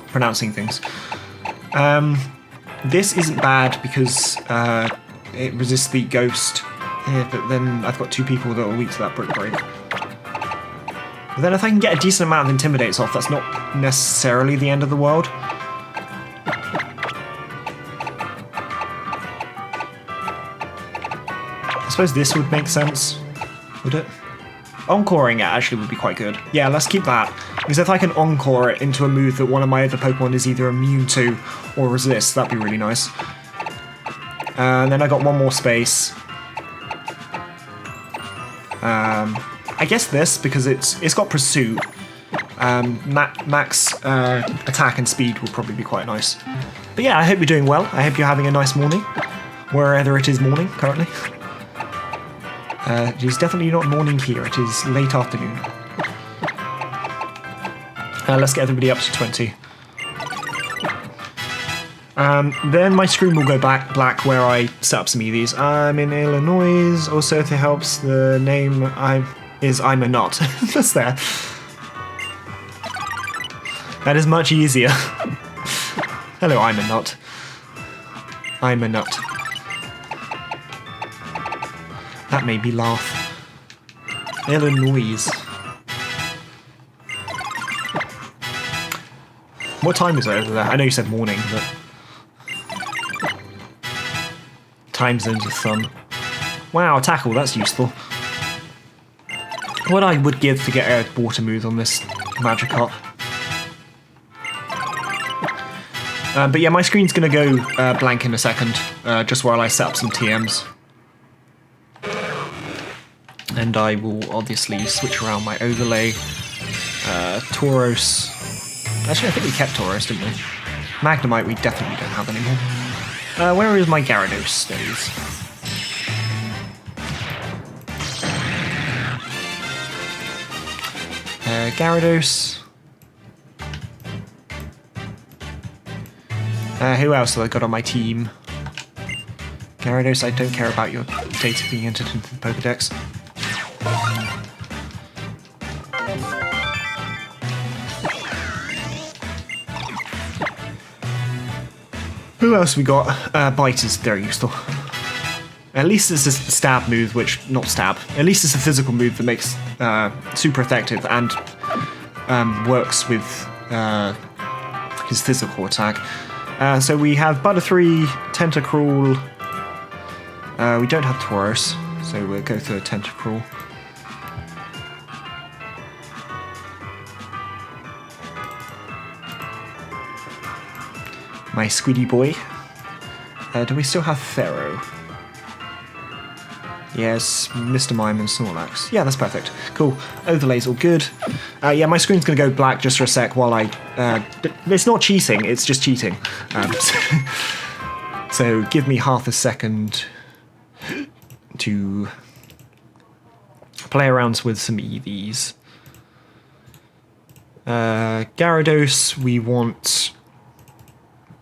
Pronouncing things. This isn't bad because it resists the Ghost. Yeah, but then I've got 2 people that are weak to that Brick Break. But then if I can get a decent amount of Intimidates off, that's not necessarily the end of the world. I suppose this would make sense, would it? Encoring it actually would be quite good. Yeah, let's keep that. Because if I can Encore it into a move that one of my other Pokemon is either immune to or resists, that'd be really nice. And then I got 1 more space. I guess this, because it's got Pursuit. Max attack and speed will probably be quite nice. But yeah, I hope you're doing well. I hope you're having a nice morning, wherever it is morning currently. It is definitely not morning here, it is late afternoon. Let's get everybody up to 20. Then my screen will go black where I set up some EVs. I'm in Illinois. Also, if it helps, the name is I'm a Nut. That's there. That is much easier. Hello, I'm a Nut. I'm a Nut. That made me laugh. Illinois. What time is it over there? I know you said morning, but... Time zones are fun. Wow, tackle, that's useful. What I would give to get a water move on this Magikarp. But yeah, my screen's going to go blank in a second, just while I set up some TMs. And I will obviously switch around my overlay. Tauros. Actually, I think we kept Tauros, didn't we? Magnemite we definitely don't have anymore. Where is my Gyarados? There he is. Gyarados. Who else have I got on my team? Gyarados, I don't care about your data being entered into the Pokedex. Who else we got? Bite is very useful. At least it's a stab move, which, not stab, at least it's a physical move that makes super effective and works with his physical attack. So we have Butterfree, Tentacruel. We don't have Tauros, so we'll go for Tentacruel. My Squiddy boy. Do we still have Pharaoh? Yes, Mr. Mime and Snorlax. Yeah, that's perfect. Cool. Overlay's all good. Yeah, my screen's going to go black just for a sec while I... it's not cheating, it's just cheating. So give me half a second to play around with some EVs. Gyarados, we want...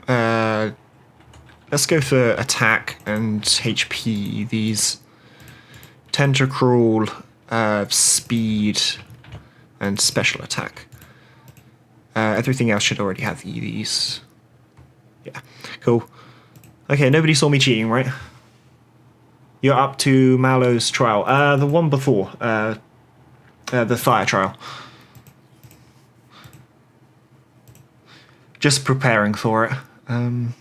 let's go for attack and HP EVs. Tentacruel, speed, and special attack. Everything else should already have EVs. Yeah, cool. Okay, nobody saw me cheating, right? You're up to Mallow's trial. The one before, the fire trial. Just preparing for it. And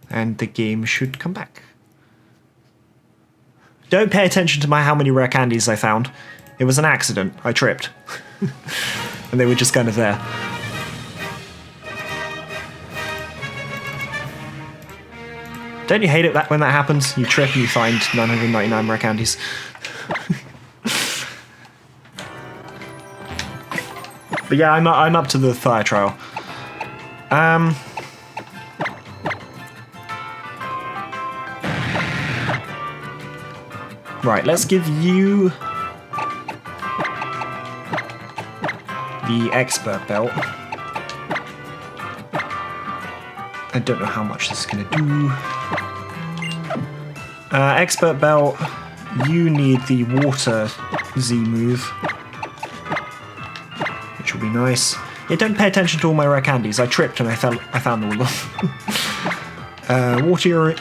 the game should come back. Don't pay attention to how many rare candies I found. It was an accident. I tripped. And they were just kind of there. Don't you hate it when that happens? You trip and you find 999 rare candies. But yeah, I'm up to the fire trial. Right, let's give you the expert belt. I don't know how much this is going to do. Expert belt, you need the water Z move, which will be nice. Yeah, don't pay attention to all my rare candies. I tripped and I found all of them. Water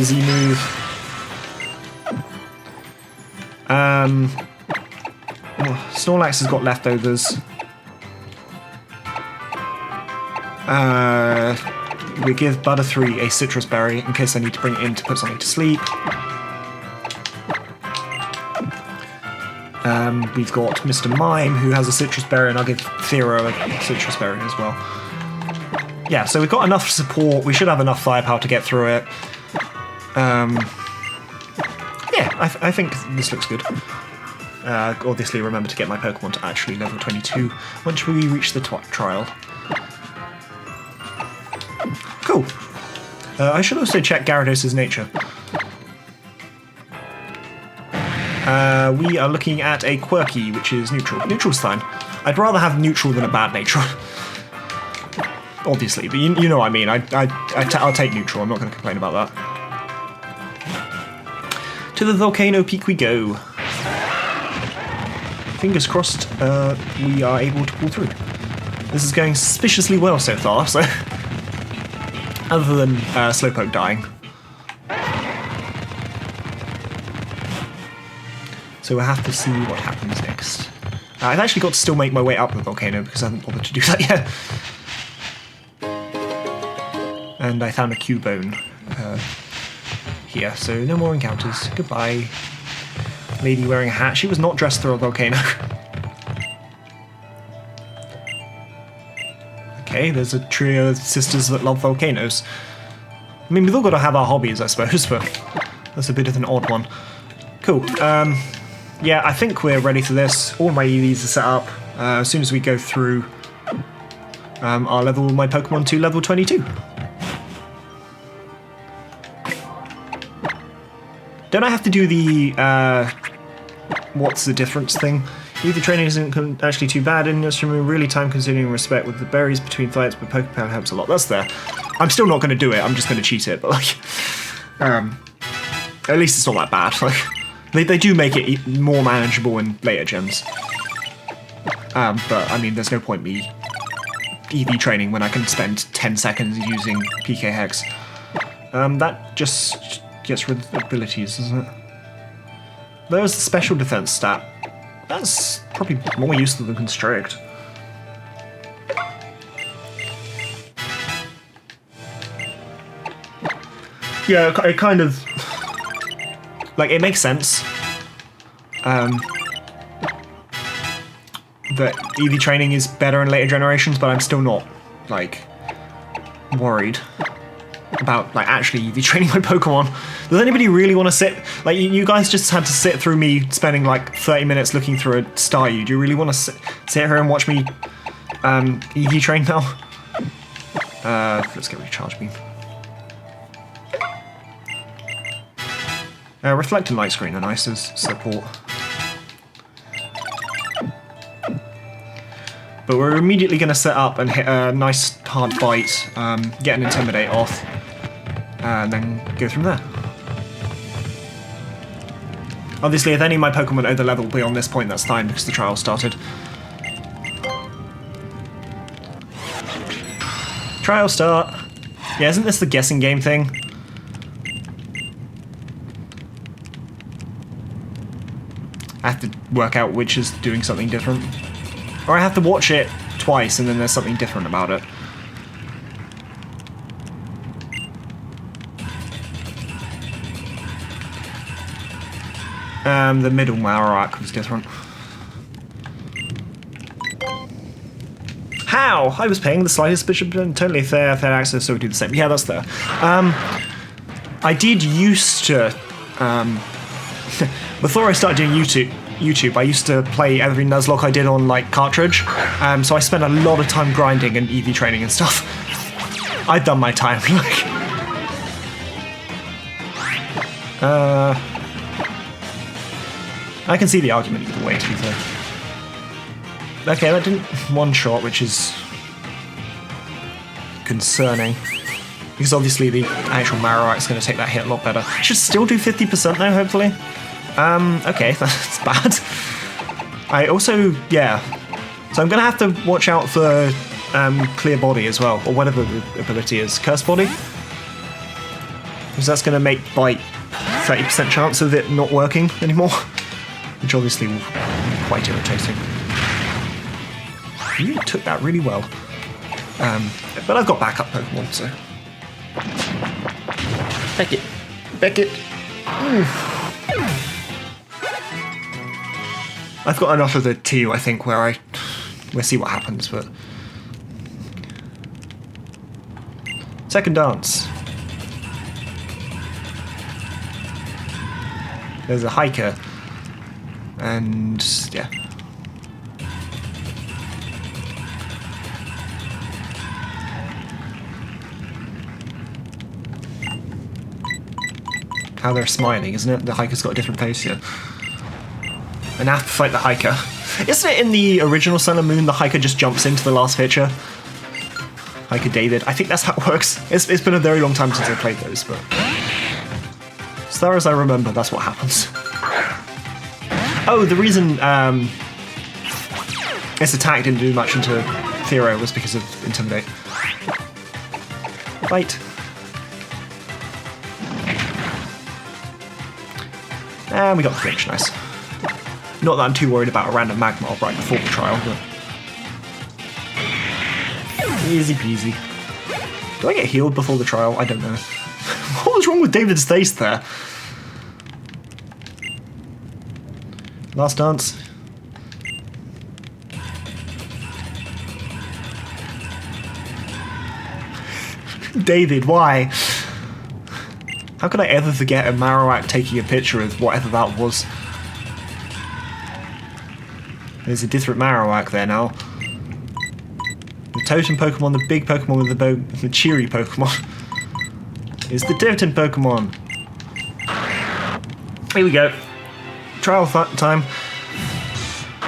Z move. Snorlax has got leftovers. We give Butterfree a citrus berry in case I need to bring it in to put something to sleep. We've got Mr. Mime who has a citrus berry, and I'll give Thero a citrus berry as well. Yeah, so we've got enough support. We should have enough firepower to get through it. Yeah, I think this looks good. Obviously remember to get my Pokemon to actually level 22 once we reach the trial. Cool. I should also check Gyarados' nature. We are looking at a quirky, which is neutral. Neutral's fine. I'd rather have neutral than a bad nature. Obviously, but you know what I mean. I'll take neutral. I'm not going to complain about that. To the volcano peak we go. Fingers crossed we are able to pull through. This is going suspiciously well so far, so... other than Slowpoke dying. So we'll have to see what happens next. I've actually got to still make my way up the volcano because I haven't bothered to do that yet. And I found a Cubone here, so no more encounters. Goodbye. Lady wearing a hat. She was not dressed for a volcano. okay, there's a trio of sisters that love volcanoes. I mean, we've all got to have our hobbies, I suppose, but that's a bit of an odd one. Cool. Yeah, I think we're ready for this. All my EVs are set up. As soon as we go through, I'll level my Pokemon to level 22. Don't I have to do the, what's the difference thing? EV training isn't actually too bad, and it's really time-consuming respect with the berries between fights, but Pokemon helps a lot. That's there. I'm still not going to do it, I'm just going to cheat it, but like, at least it's not that bad. Like, they do make it more manageable in later gens. But, I mean, there's no point me EV training when I can spend 10 seconds using PK Hex. That just gets rid of abilities, doesn't it? There's the special defense stat. That's probably more useful than Constrict. Yeah, it kind of... like, it makes sense. That EV training is better in later generations, but I'm still not, like, worried about, like, actually EV training my Pokemon. Does anybody really want to sit... like, you guys just had to sit through me spending, like, 30 minutes looking through a Staryu. Do you really want to sit here and watch me EV train now? Let's get Recharge Beam. Reflect and Light Screen are nice as support. But we're immediately going to set up and hit a nice hard bite, get an Intimidate off, and then go from there. Obviously, if any of my Pokemon over-level beyond this point, that's fine, because the trial started. Trial start. Yeah, isn't this the guessing game thing? I have to work out which is doing something different. Or I have to watch it twice and then there's something different about it. The middle Marowak was different. How? I was paying the slightest bishop and totally fair access, so we do the same. Yeah, that's there. I did used to... before I started doing YouTube, I used to play every Nuzlocke I did on, like, cartridge, so I spent a lot of time grinding and EV training and stuff. I've done my time, like... I can see the argument either way, to be fair. Okay, that didn't one-shot, which is... concerning. Because obviously the actual Marowak's going to take that hit a lot better. Should still do 50% though, hopefully. Okay, that's bad. I also, yeah. So I'm going to have to watch out for Clear Body as well, or whatever the ability is. Curse Body? Because that's going to make, like, 30% chance of it not working anymore. Which obviously will be quite irritating. You took that really well. But I've got backup Pokemon, so... Beckett. Beckett. I've got enough of the T, I think, where we'll see what happens, but... Second dance. There's a hiker. And, yeah. How they're smiling, isn't it? The hiker's got a different face here. And I have to fight the hiker. Isn't it in the original Sun and Moon, the hiker just jumps into the last picture? Hiker David. I think that's how it works. It's been a very long time since I played those, but... as far as I remember, that's what happens. Oh, the reason its attack didn't do much into Thero was because of Intimidate. Fight. And we got the flinch, nice. Not that I'm too worried about a random Magmar right before the trial, but... easy peasy. Do I get healed before the trial? I don't know. What was wrong with David's face there? Last dance. David, why? How could I ever forget a Marowak taking a picture of whatever that was? There's a different Marowak there now. The totem Pokemon, the big Pokemon with the cheery Pokemon, is the totem Pokemon. Here we go. Trial time.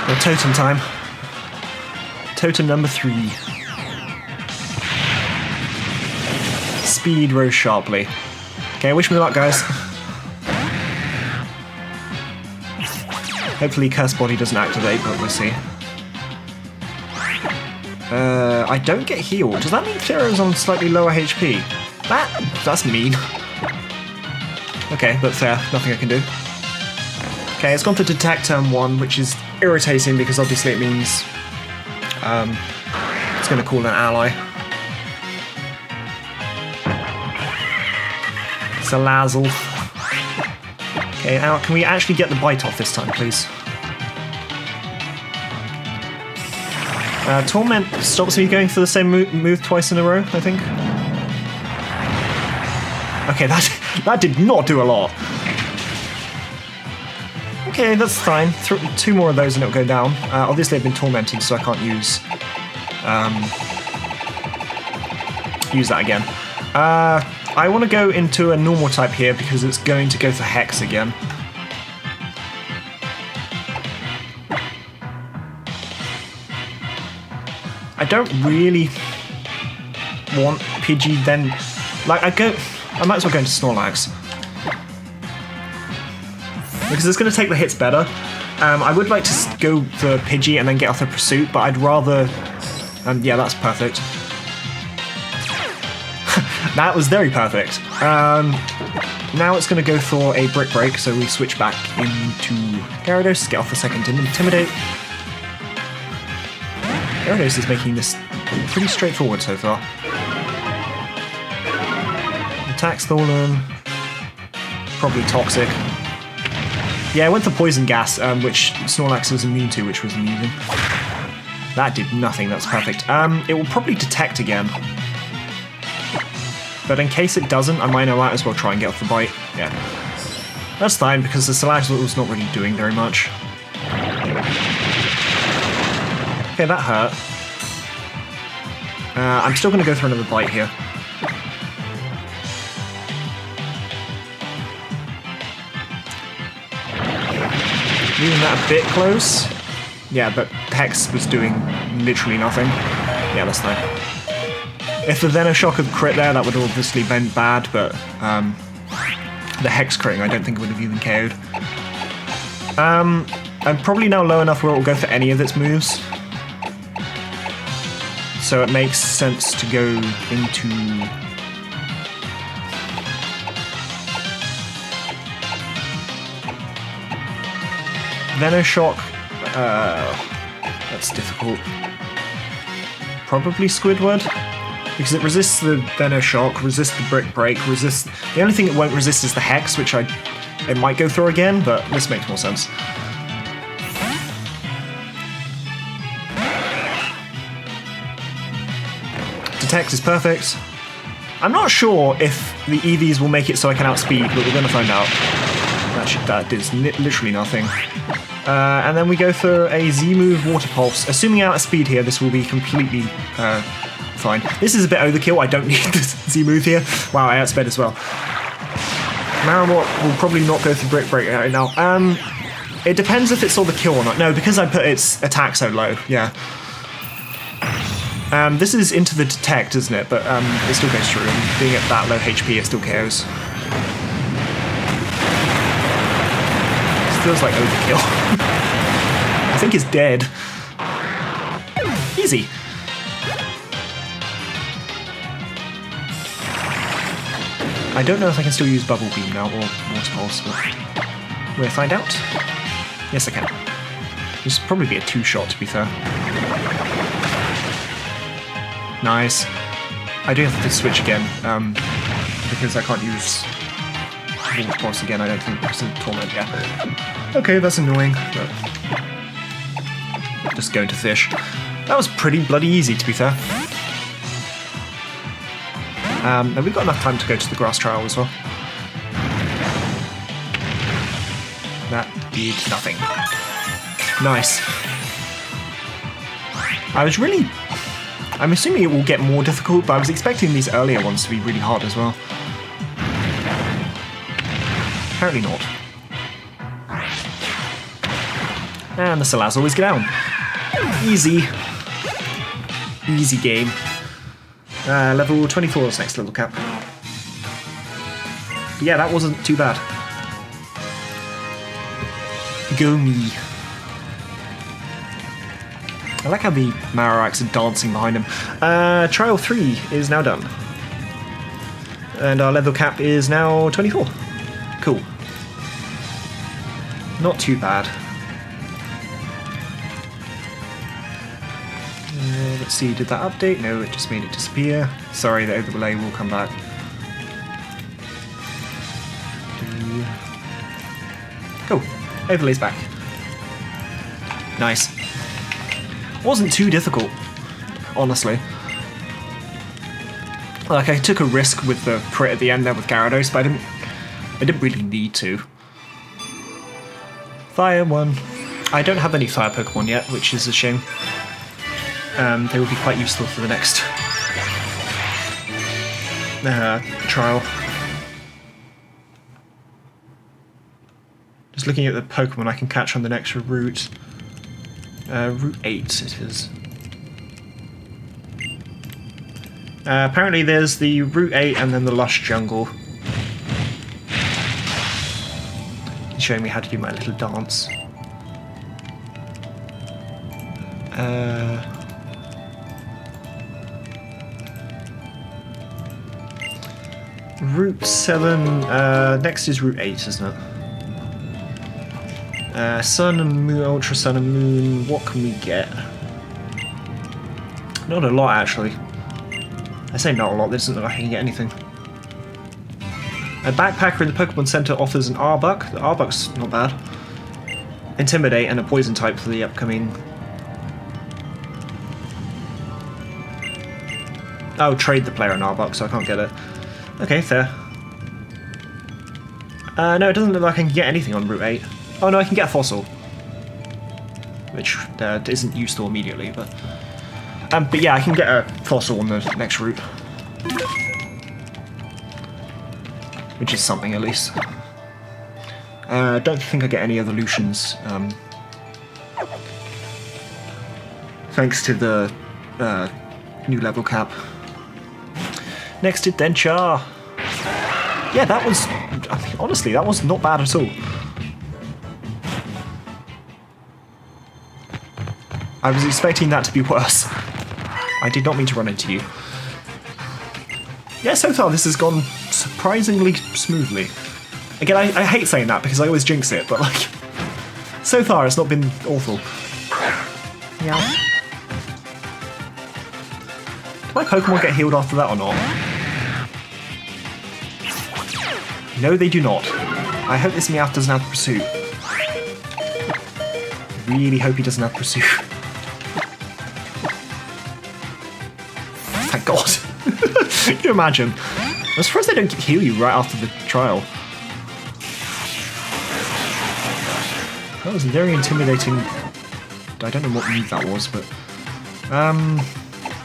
Or totem time. Totem number 3. Speed rose sharply. Okay, wish me luck, guys. Hopefully Curse Body doesn't activate, but we'll see. I don't get healed. Does that mean Thero's on slightly lower HP? That's mean. Okay, but fair. Nothing I can do. Okay, it's gone for Detect turn 1, which is irritating because obviously it means it's going to call an ally. Salazzle. Okay, now can we actually get the bite off this time, please? Torment stops me going for the same move twice in a row, I think. Okay, that did not do a lot. Okay, that's fine. 2 more of those and it'll go down. Obviously I've been tormented, so I can't use that again. I want to go into a normal type here because it's going to go for Hex again. I don't really want Pidgey then. Like, I might as well go into Snorlax. Because it's going to take the hits better. I would like to go for Pidgey and then get off the Pursuit, but I'd rather... yeah, that's perfect. That was very perfect. Now it's going to go for a Brick Break, so we switch back into Gyarados, get off the second Intimidate. Gyarados is making this pretty straightforward so far. Attack Stolen. Probably Toxic. Yeah, I went for Poison Gas, which Snorlax was immune to, which was amusing. That did nothing, that's perfect. It will probably Detect again. But in case it doesn't, I might as well try and get off the bite. Yeah. That's fine, because the Salazzle was not really doing very much. Okay, that hurt. I'm still going to go for another bite here. Leaving that a bit close. Yeah, but Hex was doing literally nothing. Yeah, that's fine. If the Venoshock had crit there, that would have obviously been bad, but the Hex critting I don't think it would have even KO'd. I'm probably now low enough where it will go for any of its moves. So it makes sense to go into... Venoshock, that's difficult. Probably Squidward, because it resists the Venoshock, resists the Brick Break, resists... The only thing it won't resist is the Hex, which it might go through again, but this makes more sense. Detect is perfect. I'm not sure if the EVs will make it so I can outspeed, but we're going to find out. That does literally nothing. And then we go for a Z-move Water Pulse. Assuming out of speed here, this will be completely fine. This is a bit overkill. I don't need this Z-move here. Wow, I outsped as well. Marowak will probably not go through Brick Break right now. It depends if it saw the kill or not. No, because I put its attack so low. Yeah. This is into the Detect, isn't it? But it still goes through. And being at that low HP, it still KOs. Feels like overkill. I think it's dead. Easy. I don't know if I can still use Bubble Beam now or Water Pulse, but we'll find out. Yes, I can. This will probably be a 2-shot, to be fair. Nice. I do have to switch again, because I can't use Water Pulse again, I don't think, because of Torment, yeah. Okay, that's annoying, but just going to Fish. That was pretty bloody easy, to be fair. And we've got enough time to go to the grass trial as well. That did nothing. Nice. I'm assuming it will get more difficult, but I was expecting these earlier ones to be really hard as well. Apparently not. And the Salazzle is down. Easy. Easy game. Level 24 is next level cap. But yeah, that wasn't too bad. Go me. I like how the Marowaks are dancing behind him. Trial 3 is now done. And our level cap is now 24. Cool. Not too bad. Let's see, did that update? No, it just made it disappear. Sorry, the overlay will come back. Cool. Overlay's back. Nice. Wasn't too difficult, honestly. Like, I took a risk with the crit at the end there with Gyarados, but I didn't really need to. Fire 1. I don't have any fire Pokemon yet, which is a shame. They will be quite useful for the next trial. Just looking at the Pokemon I can catch on the next route. Route 8 it is. Apparently there's the Route 8 and then the Lush Jungle. He's showing me how to do my little dance. Route 7, next is Route 8, isn't it? Sun and Moon, Ultra Sun and Moon, what can we get? Not a lot, actually. I say not a lot, this doesn't look like I can get anything. A backpacker in the Pokemon Center offers an Arbok. The Arbok's not bad. Intimidate and a Poison type for the upcoming... Oh, trade the player an Arbok, so I can't get it. Okay, fair. No, it doesn't look like I can get anything on Route 8. Oh no, I can get a fossil, which isn't useful immediately, but yeah, I can get a fossil on the next route, which is something at least. I don't think I get any evolutions, thanks to the new level cap. Next adventure. Yeah, that was, I mean, honestly, that was not bad at all. I was expecting that to be worse. I did not mean to run into you. Yeah, so far this has gone surprisingly smoothly. Again, I hate saying that because I always jinx it, but like, so far it's not been awful. Yeah. Do my Pokemon get healed after that or not? No, they do not. I hope this Meowth doesn't have Pursuit. Really hope he doesn't have Pursuit. Thank God. Can you imagine? I'm surprised they don't heal you right after the trial. That was very intimidating. I don't know what move that was, but...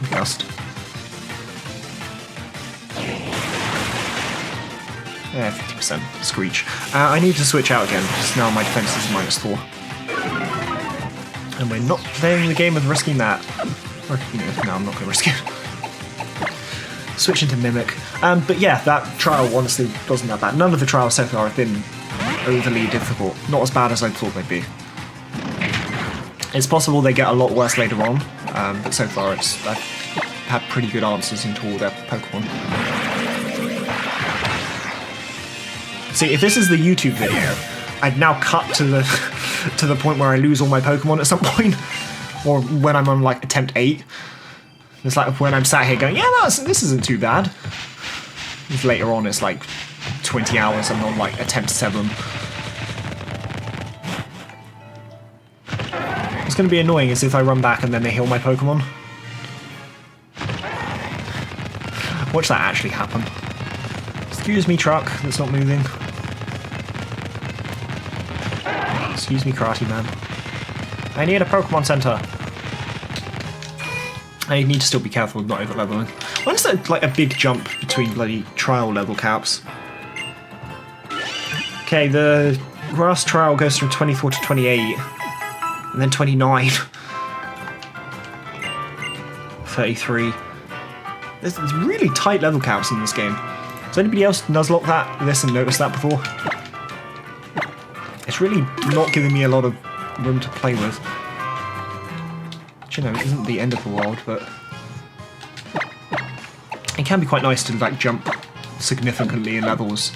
Gust. Yeah, 50%. Screech. I need to switch out again, because now my defense is -4. And we're not playing the game of risking that. Or, you know, no, I'm not going to risk it. Switch into Mimic. But yeah, that trial honestly wasn't that bad. None of the trials so far have been overly difficult. Not as bad as I thought they'd be. It's possible they get a lot worse later on, but so far I've had pretty good answers into all their Pokemon. See, if this is the YouTube video, I'd now cut to the point where I lose all my Pokemon at some point, or when I'm on like attempt 8. It's like when I'm sat here going, yeah, this isn't too bad. If later on it's like 20 hours and I'm on like attempt 7. What's going to be annoying is if I run back and then they heal my Pokemon. Watch that actually happen. Excuse me, truck that's not moving. Excuse me, Karate Man. I need a Pokemon Center. I need to still be careful of not over-leveling. When's there like a big jump between bloody trial level caps? Okay, the grass trial goes from 24 to 28. And then 29. 33. There's really tight level caps in this game. Has anybody else Nuzlocke this and noticed that before? It's really not giving me a lot of room to play with. Which, you know, isn't the end of the world, but it can be quite nice to like jump significantly in levels.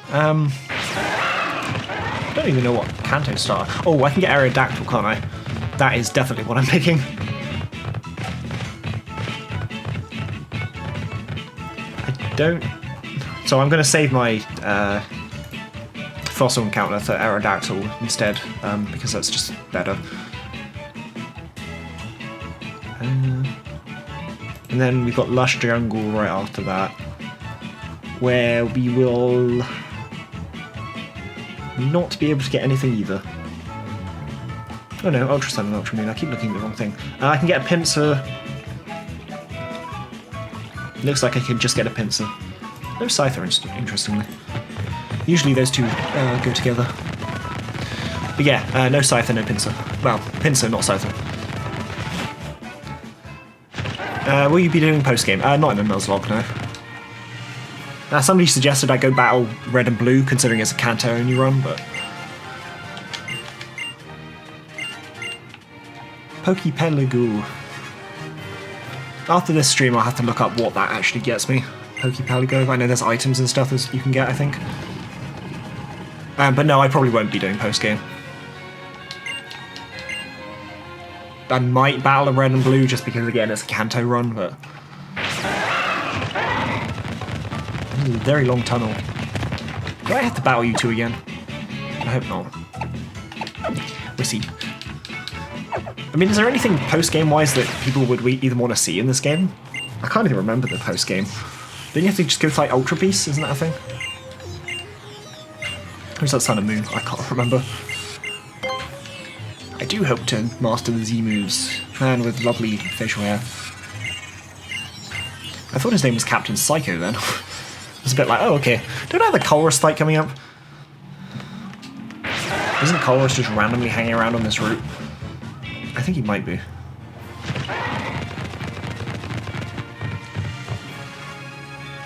I don't even know what Kanto star. Oh, I can get Aerodactyl, can't I? That is definitely what I'm picking. I don't. So I'm going to save my fossil encounter for Aerodactyl instead, because that's just better. And then we've got Lush Jungle right after that, where we will not be able to get anything either. Oh no, Ultra Sun and Ultra Moon, I keep looking at the wrong thing. I can get a Pinsir. Looks like I can just get a Pinsir. No Scyther, interestingly. Usually those two go together. But yeah, no Scyther, no Pinsir. Well, Pinsir, not Scyther. Will you be doing post-game? Not in the Nuzlocke, no. Somebody suggested I go battle Red and Blue, considering it's a Kanto only run, but Pokepelago. After this stream, I'll have to look up what that actually gets me. Pokepelago. I know there's items and stuff as you can get, I think. But no, I probably won't be doing post-game. I might battle a Red and Blue just because, again, it's a Kanto run, but this is a very long tunnel. Do I have to battle you two again? I hope not. We'll see. I mean, is there anything post-game wise that people would even want to see in this game? I can't even remember the post-game. Don't you have to just go fight Ultra Beast? Isn't that a thing? Who's that Sun and Moon? I can't remember. I do hope to master the Z moves. Man with lovely facial hair. I thought his name was Captain Psycho then. It's a bit like, oh, okay. Don't I have the Colress fight coming up? Isn't Colress just randomly hanging around on this route? I think he might be.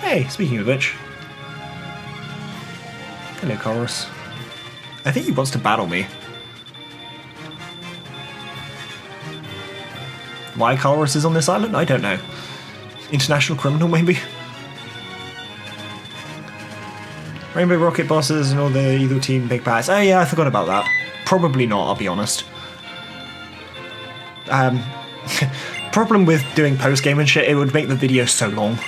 Hey, speaking of which. Hello, Colress. I think he wants to battle me. Why Colress is on this island? I don't know. International criminal, maybe? Rainbow Rocket bosses and all the Evil Team big bads. Oh yeah, I forgot about that. Probably not, I'll be honest. Problem with doing post-game and shit, it would make the video so long.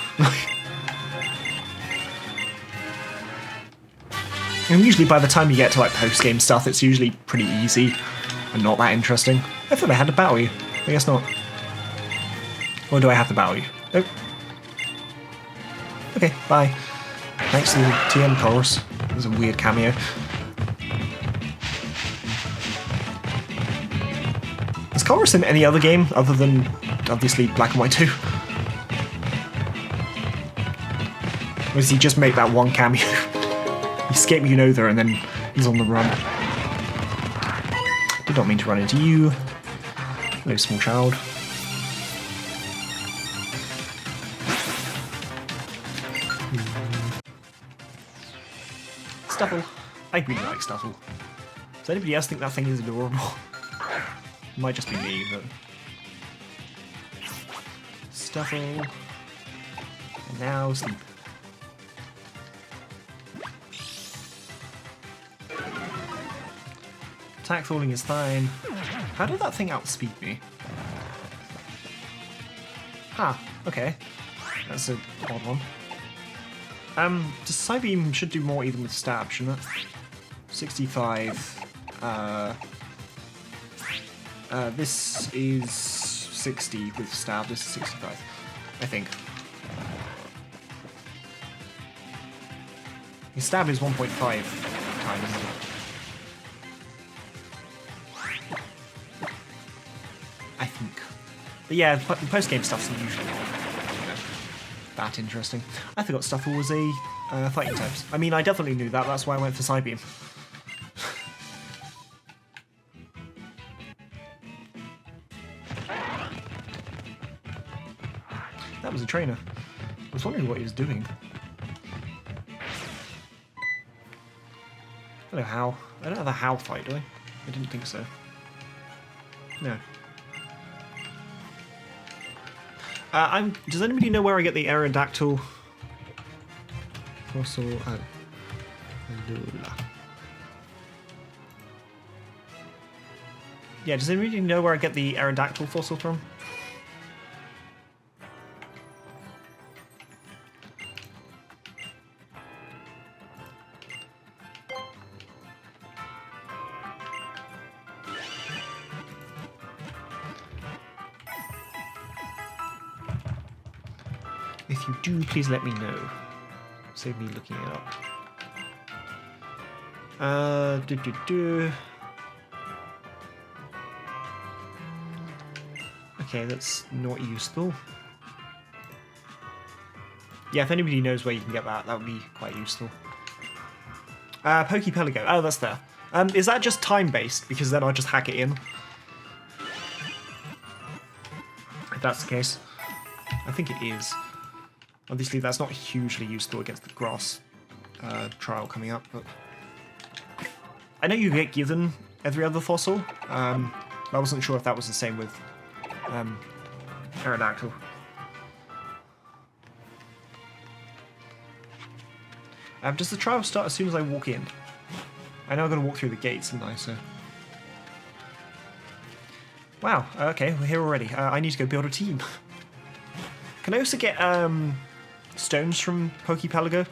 And usually by the time you get to like post-game stuff, it's usually pretty easy and not that interesting. I thought I had to battle you. I guess not. Or do I have to battle you? Nope. Okay, bye. Thanks to the TM Chorus. It was a weird cameo. Is Chorus in any other game other than, obviously, Black and White 2? Or does he just make that one cameo? He escaped Unova and then he's on the run. Did not mean to run into you. Hello, small child. Stuffle. I really like Stuffle. Does anybody else think that thing is adorable? It might just be me, but Stuffle. And now sleep. Attack falling is fine. How did that thing outspeed me? Ah, okay. That's an odd one. Psybeam should do more even with stab, shouldn't it? 65. This is 60 with stab, this is 65. I think. His stab is 1.5 times, isn't it? I think. But yeah, post-game stuff's usually not, that interesting. I forgot Stuffle was a fighting types. I mean, I definitely knew that. That's why I went for Psybeam. That was a trainer. I was wondering what he was doing. Hello, How. I don't have a How fight, do I? I didn't think so. No. Does anybody know where I get the Aerodactyl fossil? Yeah, does anybody know where I get the Aerodactyl fossil from? If you do, please let me know. Save me looking it up. Okay, that's not useful. Yeah, if anybody knows where you can get that, that would be quite useful. Poképelago. Oh, that's there. Is that just time-based? Because then I'll just hack it in. If that's the case. I think it is. Obviously, that's not hugely useful against the grass trial coming up, but I know you get given every other fossil. I wasn't sure if that was the same with Aerodactyl. Does the trial start as soon as I walk in? I know I'm going to walk through the gates, aren't I? So. Wow, okay, we're here already. I need to go build a team. Can I also get stones from Poképelago?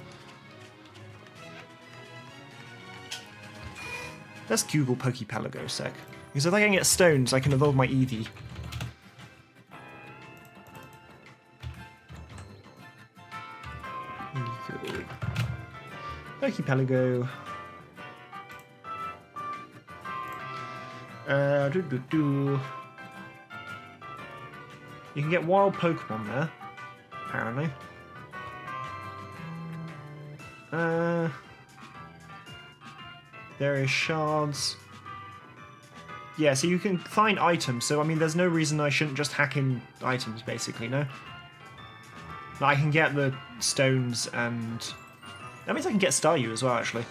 Let's Google Poképelago a sec. Because if I can get stones, I can evolve my Eevee. Poképelago. You can get wild Pokemon there, apparently. There is shards. Yeah, so you can find items, so I mean there's no reason I shouldn't just hack in items, basically, no? I can get the stones and... That means I can get Staryu as well, actually.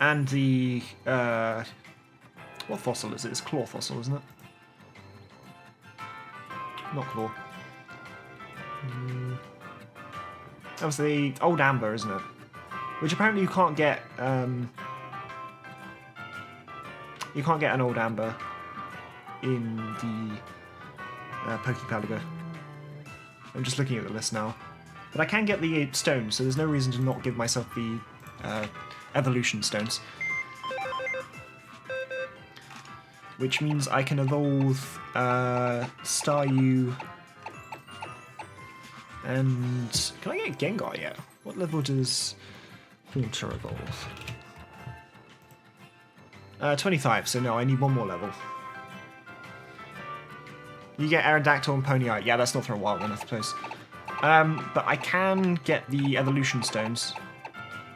And the... What fossil is it? It's Claw fossil, isn't it? Not Claw. That was the Old Amber, isn't it? Which apparently you can't get... You can't get an Old Amber in the Poképelago. I'm just looking at the list now. But I can get the stones, so there's no reason to not give myself the evolution stones. Which means I can evolve Staryu and... Can I get Gengar yet? What level does Haunter evolve? 25, so no, I need one more level. You get Aerodactyl and Ponyite. Yeah, that's not for a wild one, I suppose. But I can get the evolution stones.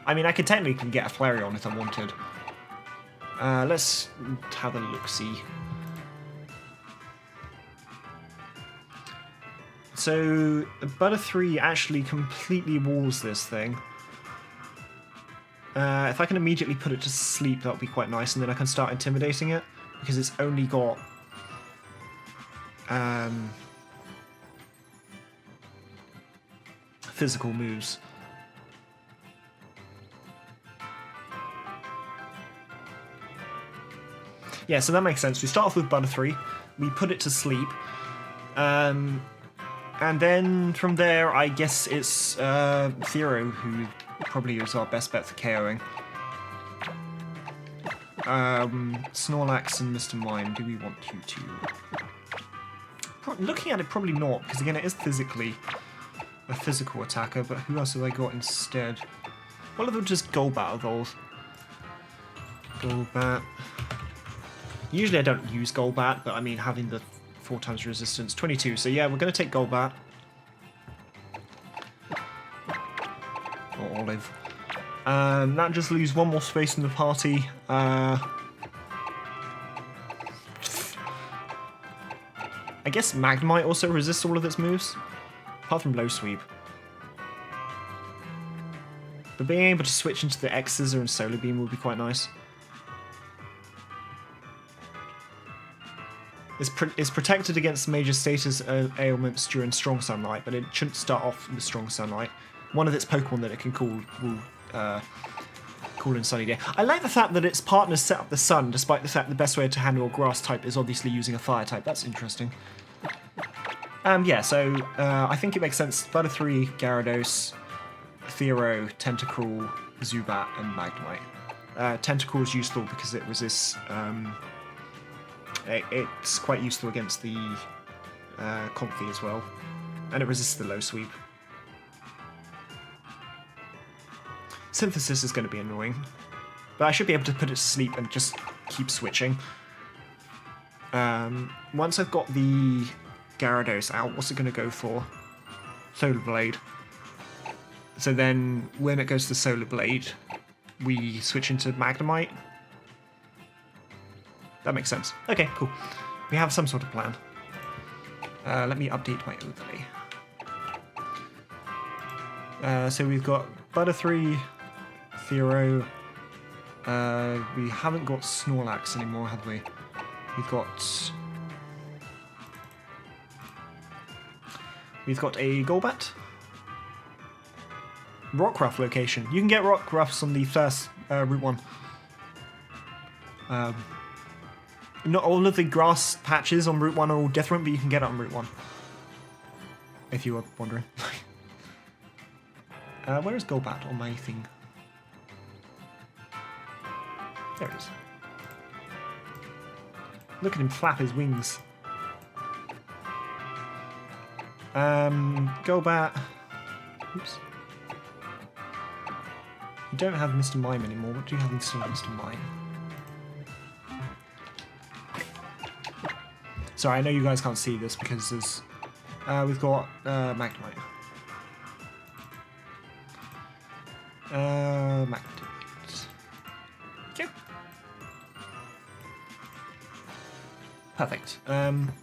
I mean, I could technically get a Flareon if I wanted. Let's have a look-see. So, Butter 3 actually completely walls this thing. If I can immediately put it to sleep, that would be quite nice, and then I can start intimidating it, because it's only got... physical moves. Yeah, so that makes sense. We start off with Butter 3, we put it to sleep, and then from there, I guess it's Thero who probably is our best bet for KOing. Snorlax and Mr. Mime, do we want you to? looking at it, probably not, because again, it is physically a physical attacker, but who else have I got instead? Well, they'll just Golbat evolve. Golbat. Usually I don't use Golbat, but I mean, having the 4 times resistance, 22, so yeah, we're going to take Golbat. Or Olive. That just leaves one more space in the party. I guess Magnemite also resists all of its moves, apart from Low Sweep. But being able to switch into the X-Scissor and Solar Beam would be quite nice. It's protected against major status ailments during strong sunlight, but it shouldn't start off with strong sunlight. One of its Pokemon that it can call will call in Sunny Day. I like the fact that its partners set up the sun, despite the fact the best way to handle a grass type is obviously using a fire type. That's interesting. Yeah, so I think it makes sense. Butterfree, Gyarados, Fearow, Tentacruel, Zubat, and Magnemite. Tentacruel is useful because it resists... it's quite useful against the Comfey as well. And it resists the Low Sweep. Synthesis is going to be annoying. But I should be able to put it to sleep and just keep switching. Once I've got the Gyarados out, what's it going to go for? Solar Blade. So then, when it goes to Solar Blade, we switch into Magnemite. That makes sense. Okay, cool. We have some sort of plan. Let me update my overlay. So we've got Butterfree, Fearow. We haven't got Snorlax anymore, have we? We've got a Golbat. Rockruff location. You can get Rockruffs on the first Route 1. Not all of the grass patches on Route 1 are all different, but you can get it on Route 1. If you were wondering. Where is Golbat on my thing? There it is. Look at him flap his wings. Golbat. Oops. You don't have Mr. Mime anymore. What do you have instead of Mr. Mime? Sorry, I know you guys can't see this because there's... we've got Magnemite. Magnemite. Okay. Perfect.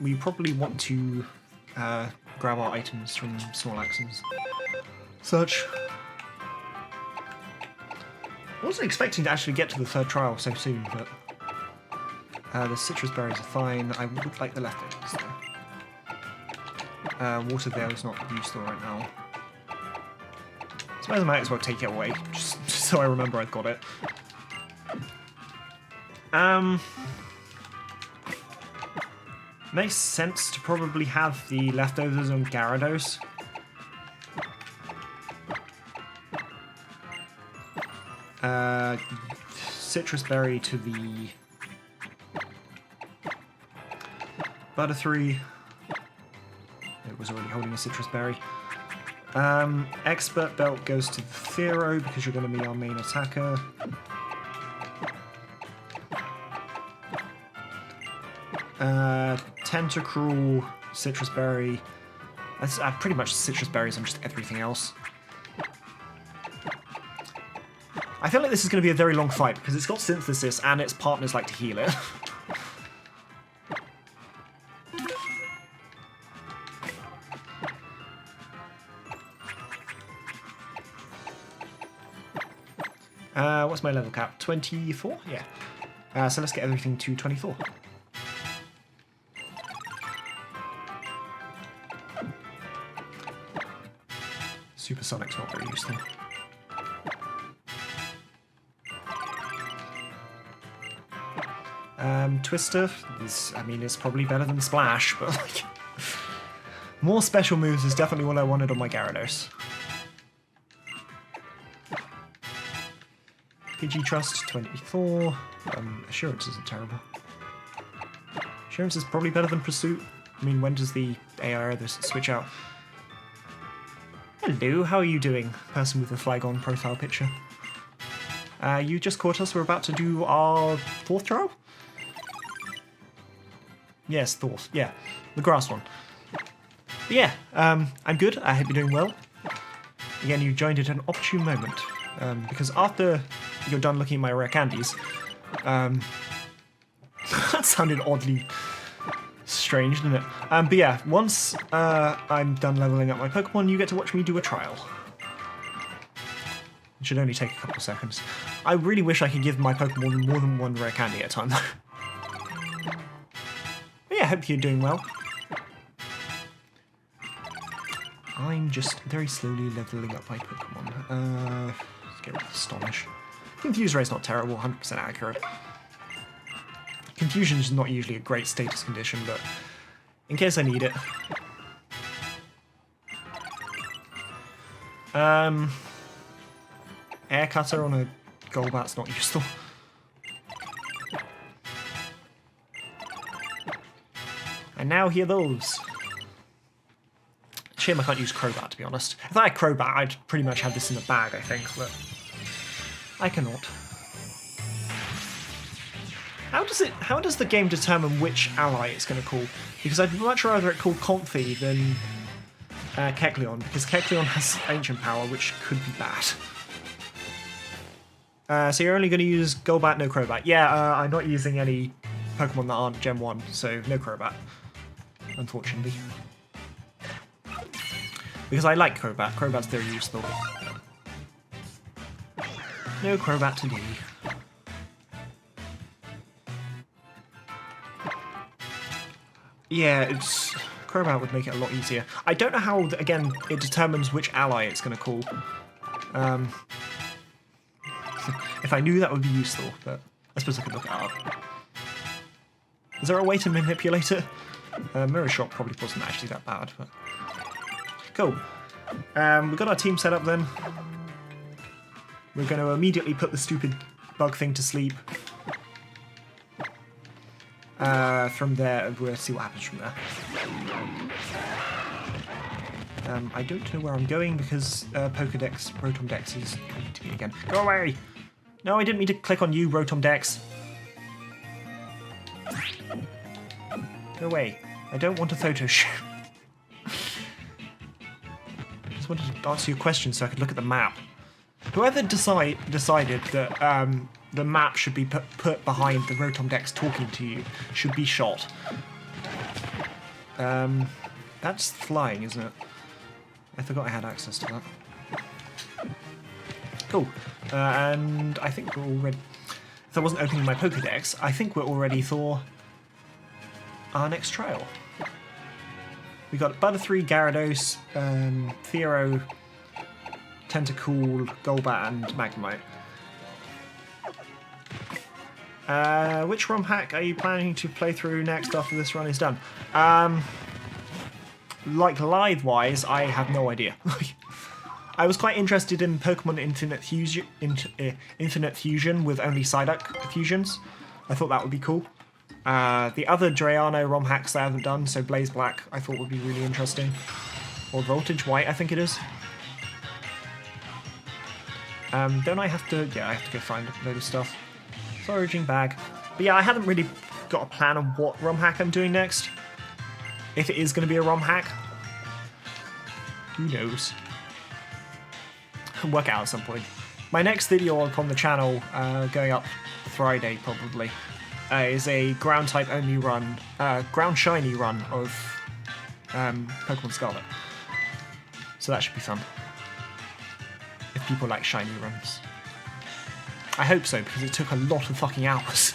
We probably want to grab our items from Snorlax and such. I wasn't expecting to actually get to the third trial so soon, but the citrus berries are fine. I would like the leftovers though. Water there is not useful right now. I suppose I might as well take it away, just so I remember I've got it. Makes sense to probably have the leftovers on Gyarados. Citrus berry to the Butterfree. It was already holding a citrus berry. Expert Belt goes to the Fearow because you're going to be our main attacker. Tentacruel, citrus berry. That's pretty much citrus berries and just everything else. I feel like this is going to be a very long fight because it's got synthesis and its partners like to heal it. What's my level cap? 24? Yeah. So let's get everything to 24. Supersonic's not very useful. Twister is, I mean, it's probably better than Splash, but like, more special moves is definitely what I wanted on my Gyarados. Pidgey Trust, 24. Assurance isn't terrible. Assurance is probably better than Pursuit. I mean, when does the AI switch out? Hello, how are you doing, person with the flag on profile picture? You just caught us. We're about to do our 4th trial? Yes, 4th. Yeah, the grass one. But yeah, I'm good. I hope you're doing well. Again, you joined at an opportune moment. Because after you're done looking at my rare candies, that sounded oddly strange, didn't it? But yeah, once I'm done leveling up my Pokemon, you get to watch me do a trial. It should only take a couple of seconds. I really wish I could give my Pokemon more than one rare candy at a time, though. But yeah, I hope you're doing well. I'm just very slowly leveling up my Pokemon. Let's get rid of Astonish. Confuse Rate's not terrible, 100% accurate. Confusion is not usually a great status condition, but in case I need it. Air Cutter on a Golbat's not useful. And now hear those. Shame I can't use Crobat, to be honest. If I had Crobat, I'd pretty much have this in the bag, I think, but I cannot. How does the game determine which ally it's going to call? Because I'd much rather it call Comfy than Kecleon, because Kecleon has Ancient Power, which could be bad. So you're only going to use Golbat, no Crobat. Yeah, I'm not using any Pokemon that aren't Gen 1, so no Crobat, unfortunately. Because I like Crobat. Crobat's very useful. No Crobat today. Yeah, Crobat would make it a lot easier. I don't know how, again, it determines which ally it's going to call. If I knew, that would be useful, but I suppose I could look it up. Is there a way to manipulate it? Mirror Shot probably wasn't actually that bad, but... Cool. We've got our team set up then. We're going to immediately put the stupid bug thing to sleep. From there, we'll see what happens from there. I don't know where I'm going because Pokédex, Rotom Dex is coming to me again. Go away! No, I didn't mean to click on you, Rotom Dex. Go away. I don't want a photo shoot. I just wanted to answer your question so I could look at the map. Whoever decided that the map should be put behind the Rotom Dex talking to you should be shot. That's flying, isn't it? I forgot I had access to that. Cool. And I think we're all ready. If I wasn't opening my Pokédex, I think we're all ready for our next trial. We got Butterfree, Gyarados, Fearow, Tentacool, Golbat, and Magnemite. Which ROM hack are you planning to play through next after this run is done? Like live-wise, I have no idea. I was quite interested in Pokemon Infinite Fusion with only Psyduck fusions. I thought that would be cool. The other Drayano ROM hacks that I haven't done, so Blaze Black, I thought would be really interesting. Or Voltage White, I think it is. Don't I have to... Yeah, I have to go find a load of stuff. Foraging bag. But yeah, I haven't really got a plan on what ROM hack I'm doing next. If it is going to be a ROM hack. Who knows? I'll work it out at some point. My next video on the channel, going up Friday probably, is a ground type only run, ground shiny run of Pokemon Scarlet. So that should be fun. If people like shiny runs. I hope so, because it took a lot of fucking hours.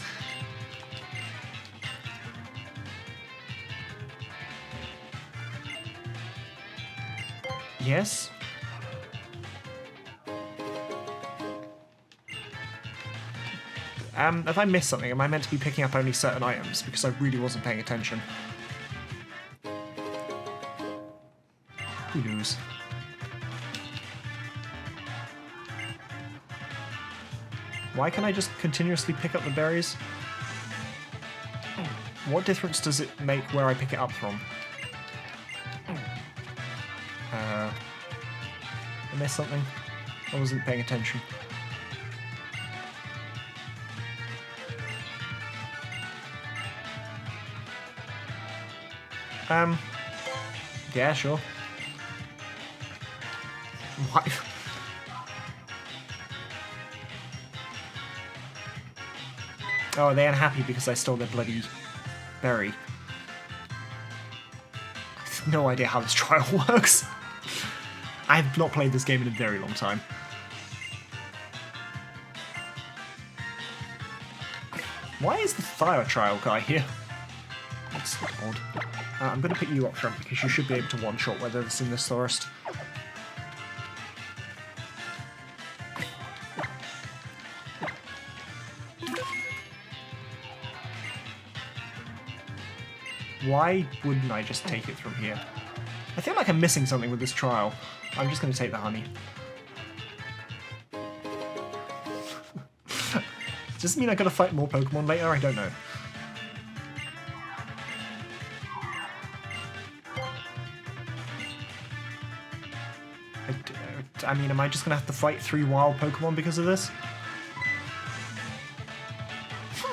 Yes? Have I missed something? Am I meant to be picking up only certain items? Because I really wasn't paying attention. Who knows? Why can't I just continuously pick up the berries? What difference does it make where I pick it up from? I missed something? I wasn't paying attention. Yeah, sure. Why? Oh, are they unhappy because I stole their bloody berry? I have no idea how this trial works. I have not played this game in a very long time. Why is the fire trial guy here? That's odd. I'm going to put you up front because you should be able to one-shot whether it's in this forest. Why wouldn't I just take it from here? I feel like I'm missing something with this trial. I'm just going to take the honey. Does this mean I gotta fight more Pokemon later? I don't know. I mean, am I just gonna have to fight 3 wild Pokemon because of this?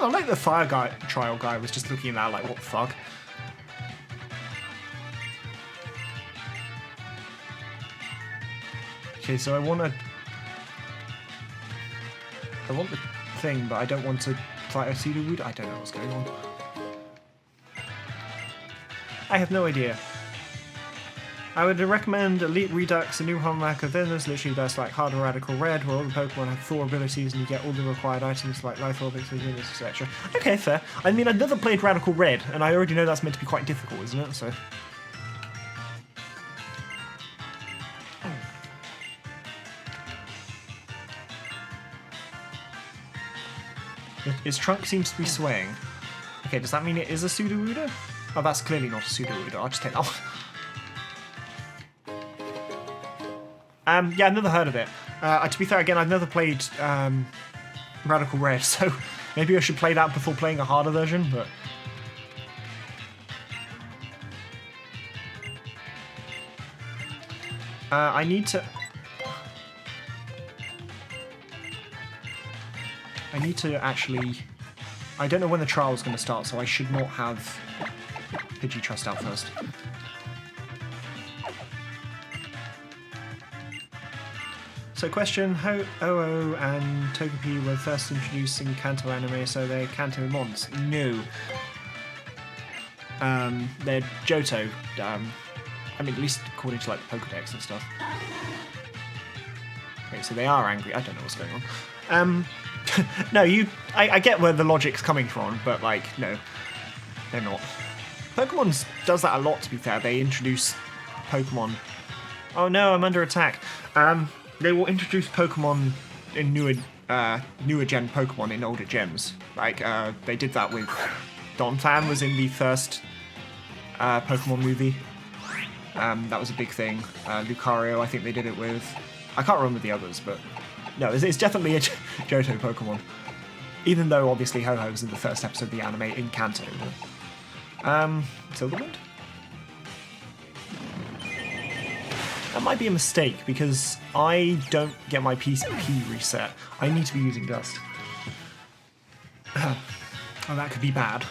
I like the fire guy, trial guy was just looking at that like, what the fuck? Okay, so I want the thing, but I don't want to fight a Sudowoodo. I don't know what's going on. I have no idea. I would recommend Elite Redux, a new hallmark of Venus, literally that's like Hard Radical Red, where all the Pokemon have 4 abilities and you get all the required items like Life Orbits, etc. Okay, fair. I mean, I've never played Radical Red, and I already know that's meant to be quite difficult, isn't it? So. His trunk seems to be swaying. Okay, does that mean it is a Sudowoodo? Oh, that's clearly not a Sudowoodo. I'll just take that one. Yeah, I've never heard of it. To be fair, again, I've never played Radical Red, so maybe I should play that before playing a harder version, but... I need to actually... I don't know when the trial is going to start, so I should not have Pidgeytrust out first. So question, how OO and Togepi were first introduced in Kanto anime, so they're Kanto mons? No. They're Johto. I mean, at least according to like the Pokedex and stuff. Okay, so they are angry. I don't know what's going on. No, I get where the logic's coming from, but like, no, they're not. Pokemon does that a lot, to be fair. They introduce Pokemon. Oh no, I'm under attack. They will introduce Pokemon in newer gen Pokemon in older gens. Like, they did that with Donphan was in the first Pokemon movie. That was a big thing. Lucario, I think they did it with. I can't remember the others, but no, it's definitely a Johto Pokemon. Even though, obviously, Ho-Ho was in the first episode of the anime in Kanto. Silverwood? That might be a mistake, because I don't get my PCP reset. I need to be using Dust. Oh, that could be bad.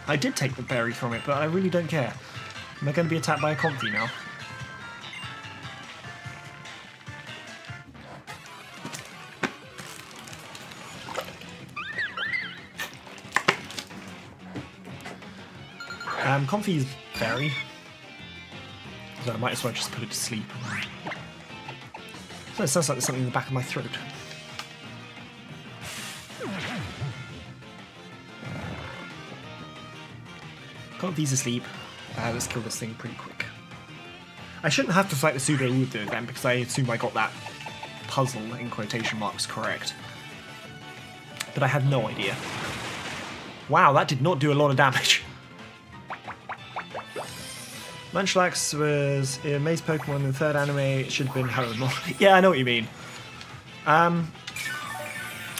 I did take the berry from it, but I really don't care. Am I going to be attacked by a Comfey now? Comfey's berry. So I might as well just put it to sleep. So it sounds like there's something in the back of my throat. Comfey's asleep. Let's kill this thing pretty quick. I shouldn't have to fight the Sudowoodo then, because I assume I got that puzzle in quotation marks correct. But I had no idea. Wow, that did not do a lot of damage. Munchlax was a maze Pokemon in the third anime. It should have been Home. Yeah, I know what you mean.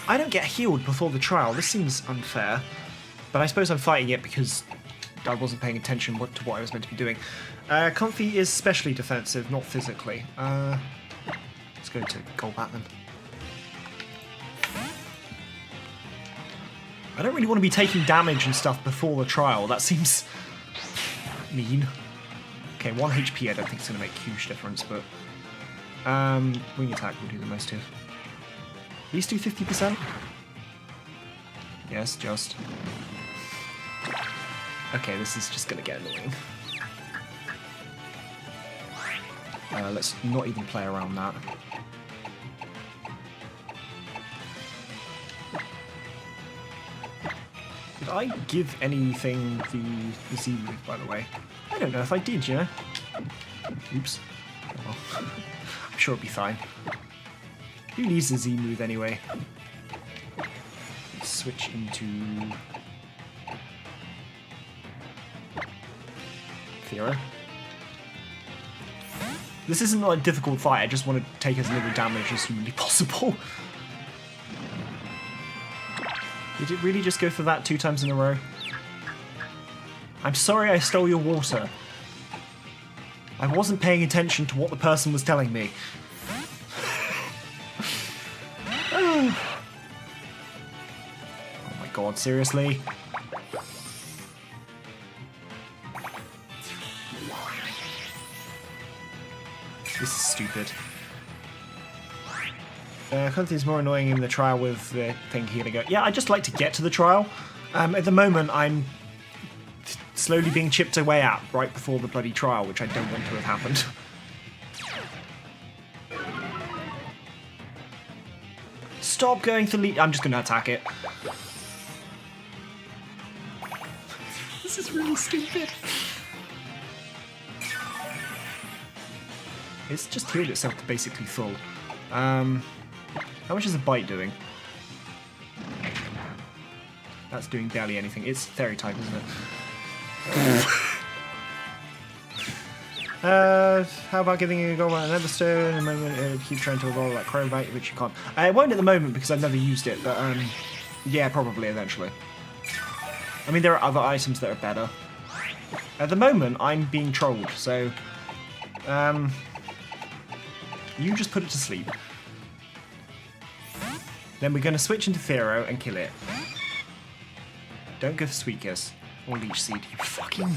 I don't get healed before the trial. This seems unfair. But I suppose I'm fighting it because I wasn't paying attention to what I was meant to be doing. Comfy is specially defensive, not physically. Let's go to Golbat then. I don't really want to be taking damage and stuff before the trial. That seems mean. Okay, 1 HP I don't think it's going to make a huge difference, but wing attack will do the most here. These do 50%? Yes, just. Okay, this is just going to get annoying. Let's not even play around that. Did I give anything the Z move, by the way? I don't know if I did, you know? Oops. Oh, well. I'm sure it'll be fine. Who needs the Z move anyway? Let's switch into Theora. This isn't not a difficult fight, I just want to take as little damage as humanly possible. Did it really just go for that 2 times in a row? I'm sorry I stole your water. I wasn't paying attention to what the person was telling me. Oh my god, seriously? This is stupid. Kanto's more annoying in the trial with the thing here to go. Yeah, I just like to get to the trial. At the moment, I'm slowly being chipped away at right before the bloody trial, which I don't want to have happened. Stop going for lead. I'm just going to attack it. This is really stupid. It's just healed itself to basically full. How much is a bite doing? That's doing barely anything. It's fairy type, isn't it? How about giving you a gold at another stone? A moment, keep trying to evolve like Crowbite, which you can't. It won't at the moment because I've never used it, but yeah, probably eventually. I mean, there are other items that are better. At the moment, I'm being trolled, so you just put it to sleep. Then we're going to switch into Theoro and kill it. Don't go for Sweet Kiss or Leech Seed, you fucking...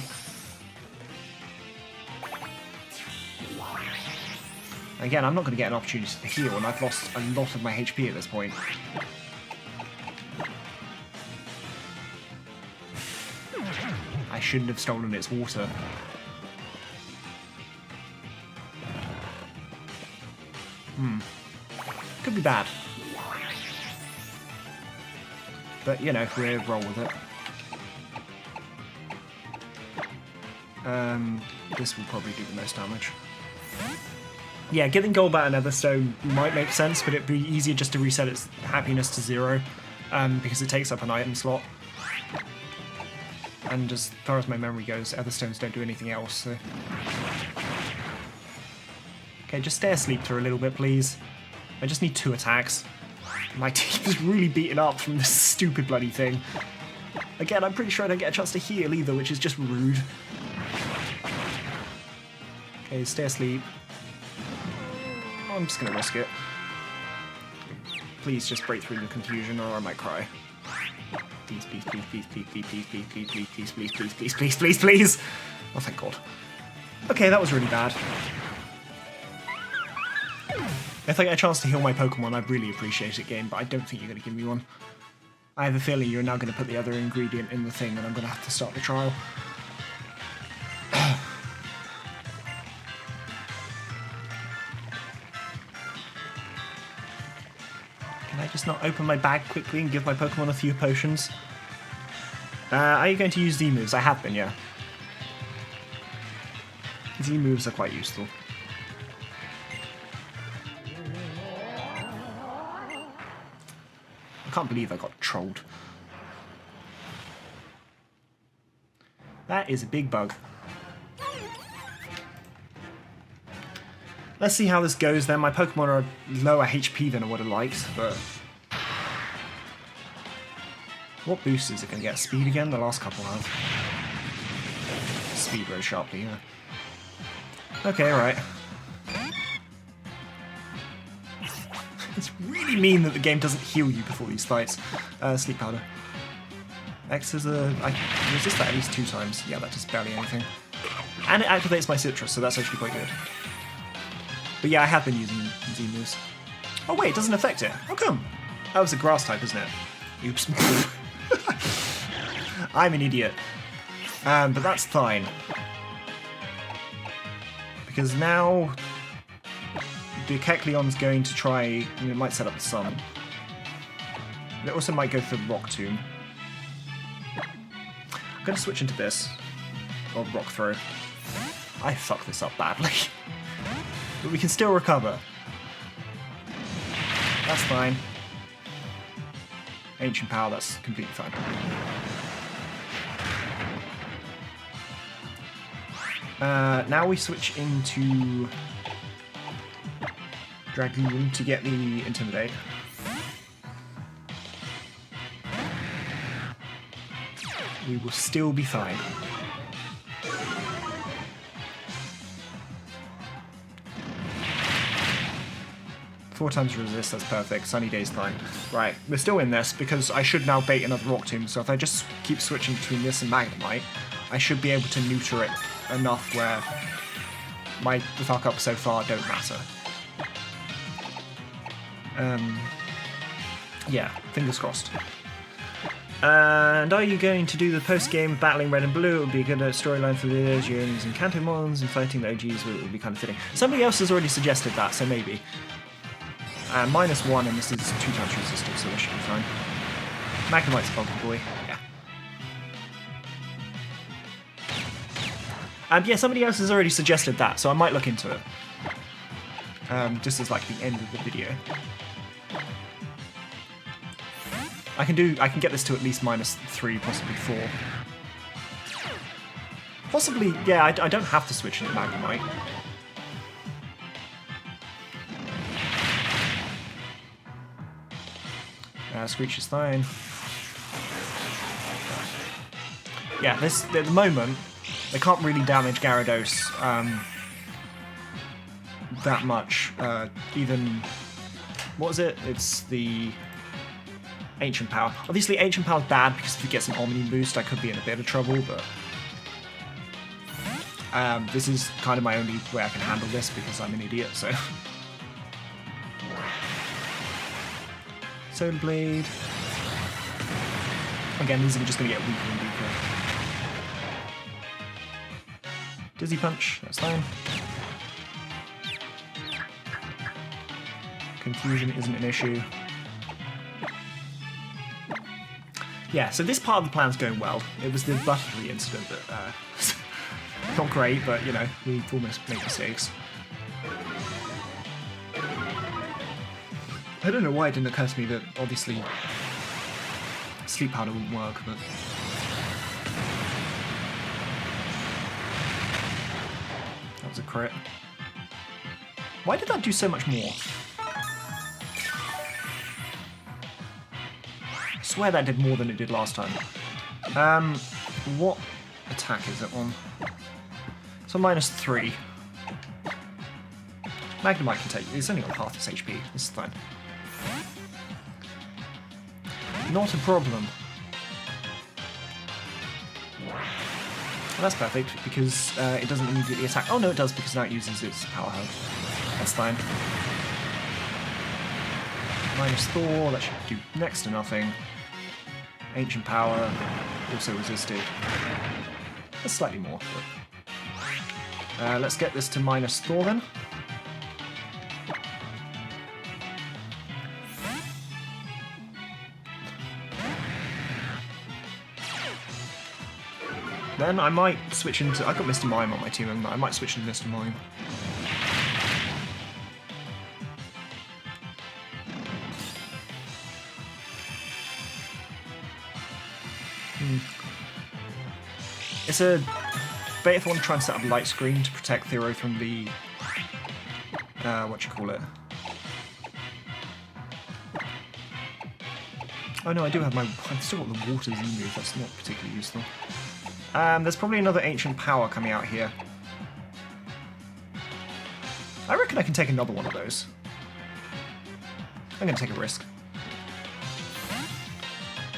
Again, I'm not going to get an opportunity to heal, and I've lost a lot of my HP at this point. I shouldn't have stolen its water. Could be bad. But, you know, we'll roll with it. This will probably do the most damage. Yeah, getting Golbat and Everstone might make sense, but it'd be easier just to reset its happiness to 0, because it takes up an item slot. And as far as my memory goes, Everstones don't do anything else, so... Okay, just stay asleep for a little bit, please. I just need 2 attacks. My team is really beaten up from this stupid bloody thing. Again, I'm pretty sure I don't get a chance to heal either, which is just rude. Okay, stay asleep. I'm just gonna risk it. Please just break through the confusion or I might cry. Please, please, please, please, please, please, please, please, please, please, please, please, please, please, please, please, please. Oh, thank God. Okay, that was really bad. If I get a chance to heal my Pokemon, I'd really appreciate it, game, but I don't think you're going to give me one. I have a feeling you're now going to put the other ingredient in the thing and I'm going to have to start the trial. Can I just not open my bag quickly and give my Pokemon a few potions? Are you going to use Z-moves? I have been, yeah. Z-moves are quite useful. I can't believe I got trolled. That is a big bug. Let's see how this goes then. My Pokemon are lower HP than I would have liked, but What boost is it going to get? Speed again? The last couple have. Speed very sharply, yeah. Okay, alright. It's really mean that the game doesn't heal you before these fights. Sleep powder. X is a... I resist that at least 2 times. Yeah, that does barely anything. And it activates my citrus, so that's actually quite good. But yeah, I have been using Z-moves. Oh wait, it doesn't affect it. How come? That was a grass type, isn't it? Oops. I'm an idiot. But that's fine. Because now the Kecleon's going to try... it might set up the sun. It also might go for Rock Tomb. I'm going to switch into this. Or Rock Throw. I fucked this up badly. But we can still recover. That's fine. Ancient Power, that's completely fine. Now we switch into Dragoon to get the Intimidate. We will still be fine. Four times resist, that's perfect. Sunny Day's fine. Right, we're still in this because I should now bait another Rock Tomb, so if I just keep switching between this and Magnemite, I should be able to neuter it enough where the fuck-ups so far don't matter. Yeah, fingers crossed. And are you going to do the post-game battling red and blue? It would be a good storyline for videos. You're using Kanto mons and fighting the OGs would be kind of fitting. Somebody else has already suggested that, so maybe. -1, and this is 2 times resistant, so this should be fine. Magnemite's a bulky boy, yeah. Yeah, somebody else has already suggested that, so I might look into it. Just as like the end of the video. I can get this to at least -3, possibly 4. Possibly, yeah, I don't have to switch into Magnemite. Screech is fine. Yeah, at the moment, they can't really damage Gyarados that much. Even, what was it? It's the Ancient Power. Obviously, Ancient Power is bad because if it gets an Omni boost, I could be in a bit of trouble, but this is kind of my only way I can handle this because I'm an idiot, so... Solar Blade. Again, these are just going to get weaker and weaker. Dizzy Punch, that's fine. Confusion isn't an issue. Yeah, so this part of the plan's going well. It was the Butterfree incident that, not great, but, you know, we almost make mistakes. I don't know why it didn't occur to me that, obviously, Sleep Powder wouldn't work, but... That was a crit. Why did that do so much more? I swear that did more than it did last time. What attack is it on? It's on -3. Magnemite can take... It's only on half its HP. This is fine. Not a problem. Well, that's perfect, because it doesn't immediately attack. Oh no, it does, because now it uses its Power Hug. That's fine. -4, that should do next to nothing. Ancient Power, also resisted. That's slightly more. But... let's get this to -4 then. Then I might switch into... I've got Mr. Mime on my team, and I might switch into Mr. Mime. It's a... But if I want to try and set up a light screen to protect Thero from the... Oh no, I do have my... I've still got the water Z move, that's not particularly useful. There's probably another ancient power coming out here. I reckon I can take another one of those. I'm going to take a risk.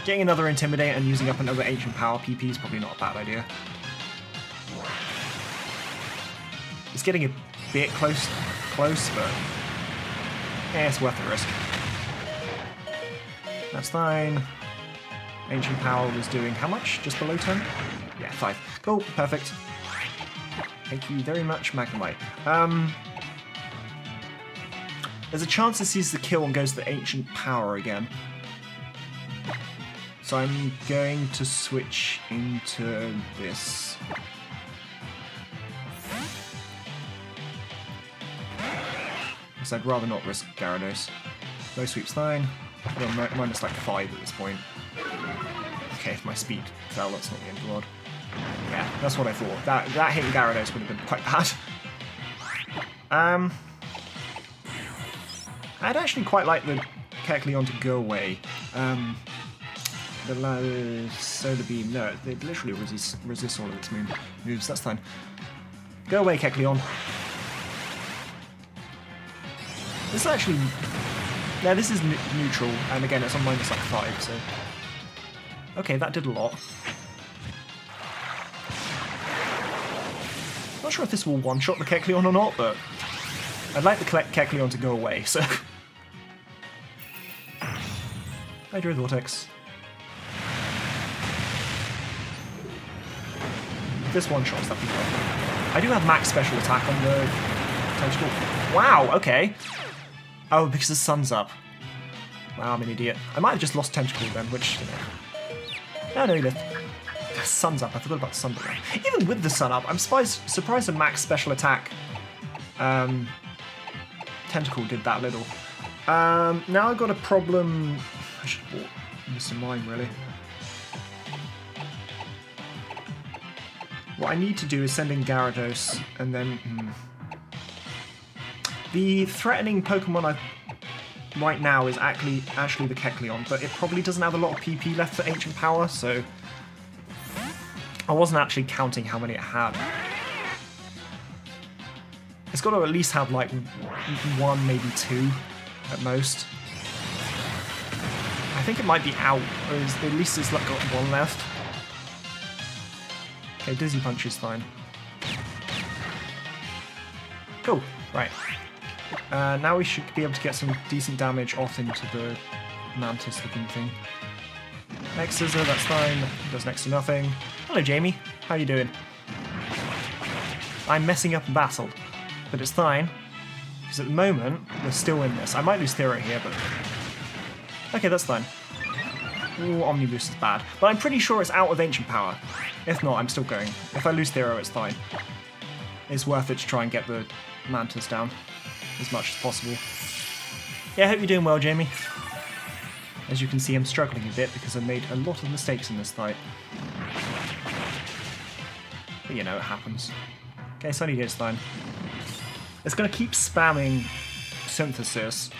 Getting another Intimidate and using up another ancient power PP is probably not a bad idea. It's getting a bit close, but it's worth the risk. That's fine. Ancient power was doing how much? Just below 10? Yeah, 5. Cool, perfect. Thank you very much, Magnemite. There's a chance it sees the kill and goes to the ancient power again. So I'm going to switch into this. Because I'd rather not risk Gyarados. Low sweep's fine. Well, minus like 5 at this point. Okay, if my speed fell, that's not the end of the world. Yeah, that's what I thought. That hitting Gyarados would have been quite bad. I'd actually quite like the Kecleon to go away. The Solar Beam, no, they literally resist all of its moves, that's fine. Go away, Kecleon. This is actually... Yeah, this is neutral, and again, it's on minus like 5, so... Okay, that did a lot. Not sure if this will one-shot the Kecleon or not, but... I'd like the Kecleon to go away, so... Hydro Vortex. If this one-shots, that'd be fun. I do have max special attack on the Tentacle. Wow, okay. Oh, because the sun's up. Wow, I'm an idiot. I might have just lost Tentacle then, which, you know... No, the sun's up. I forgot about the sun. Even with the sun up, I'm surprised a max special attack Tentacle did that little. Now I've got a problem... I should have bought Mr. Mime, really. What I need to do is send in Gyarados, and then... The threatening Pokemon right now is actually the Kecleon, but it probably doesn't have a lot of PP left for Ancient Power, so... I wasn't actually counting how many it had. It's got to at least have like 1, maybe 2 at most. I think it might be out, or at least it's like got 1 left. Okay, Dizzy Punch is fine. Cool, right. Now we should be able to get some decent damage off into the Mantis looking thing. Next Scissor, that's fine, does next to nothing. Hello Jamie, how you doing? I'm messing up and battled, but it's fine, because at the moment, we're still in this. I might lose Thera here, but... Okay, that's fine. Ooh, Omniboost is bad, but I'm pretty sure it's out of Ancient Power. If not, I'm still going. If I lose Thera, it's fine. It's worth it to try and get the Mantis down as much as possible. Yeah, I hope you're doing well, Jamie. As you can see, I'm struggling a bit because I made a lot of mistakes in this fight. But you know, it happens. Okay, Sunny Day's fine. It's going to keep spamming Synthesis.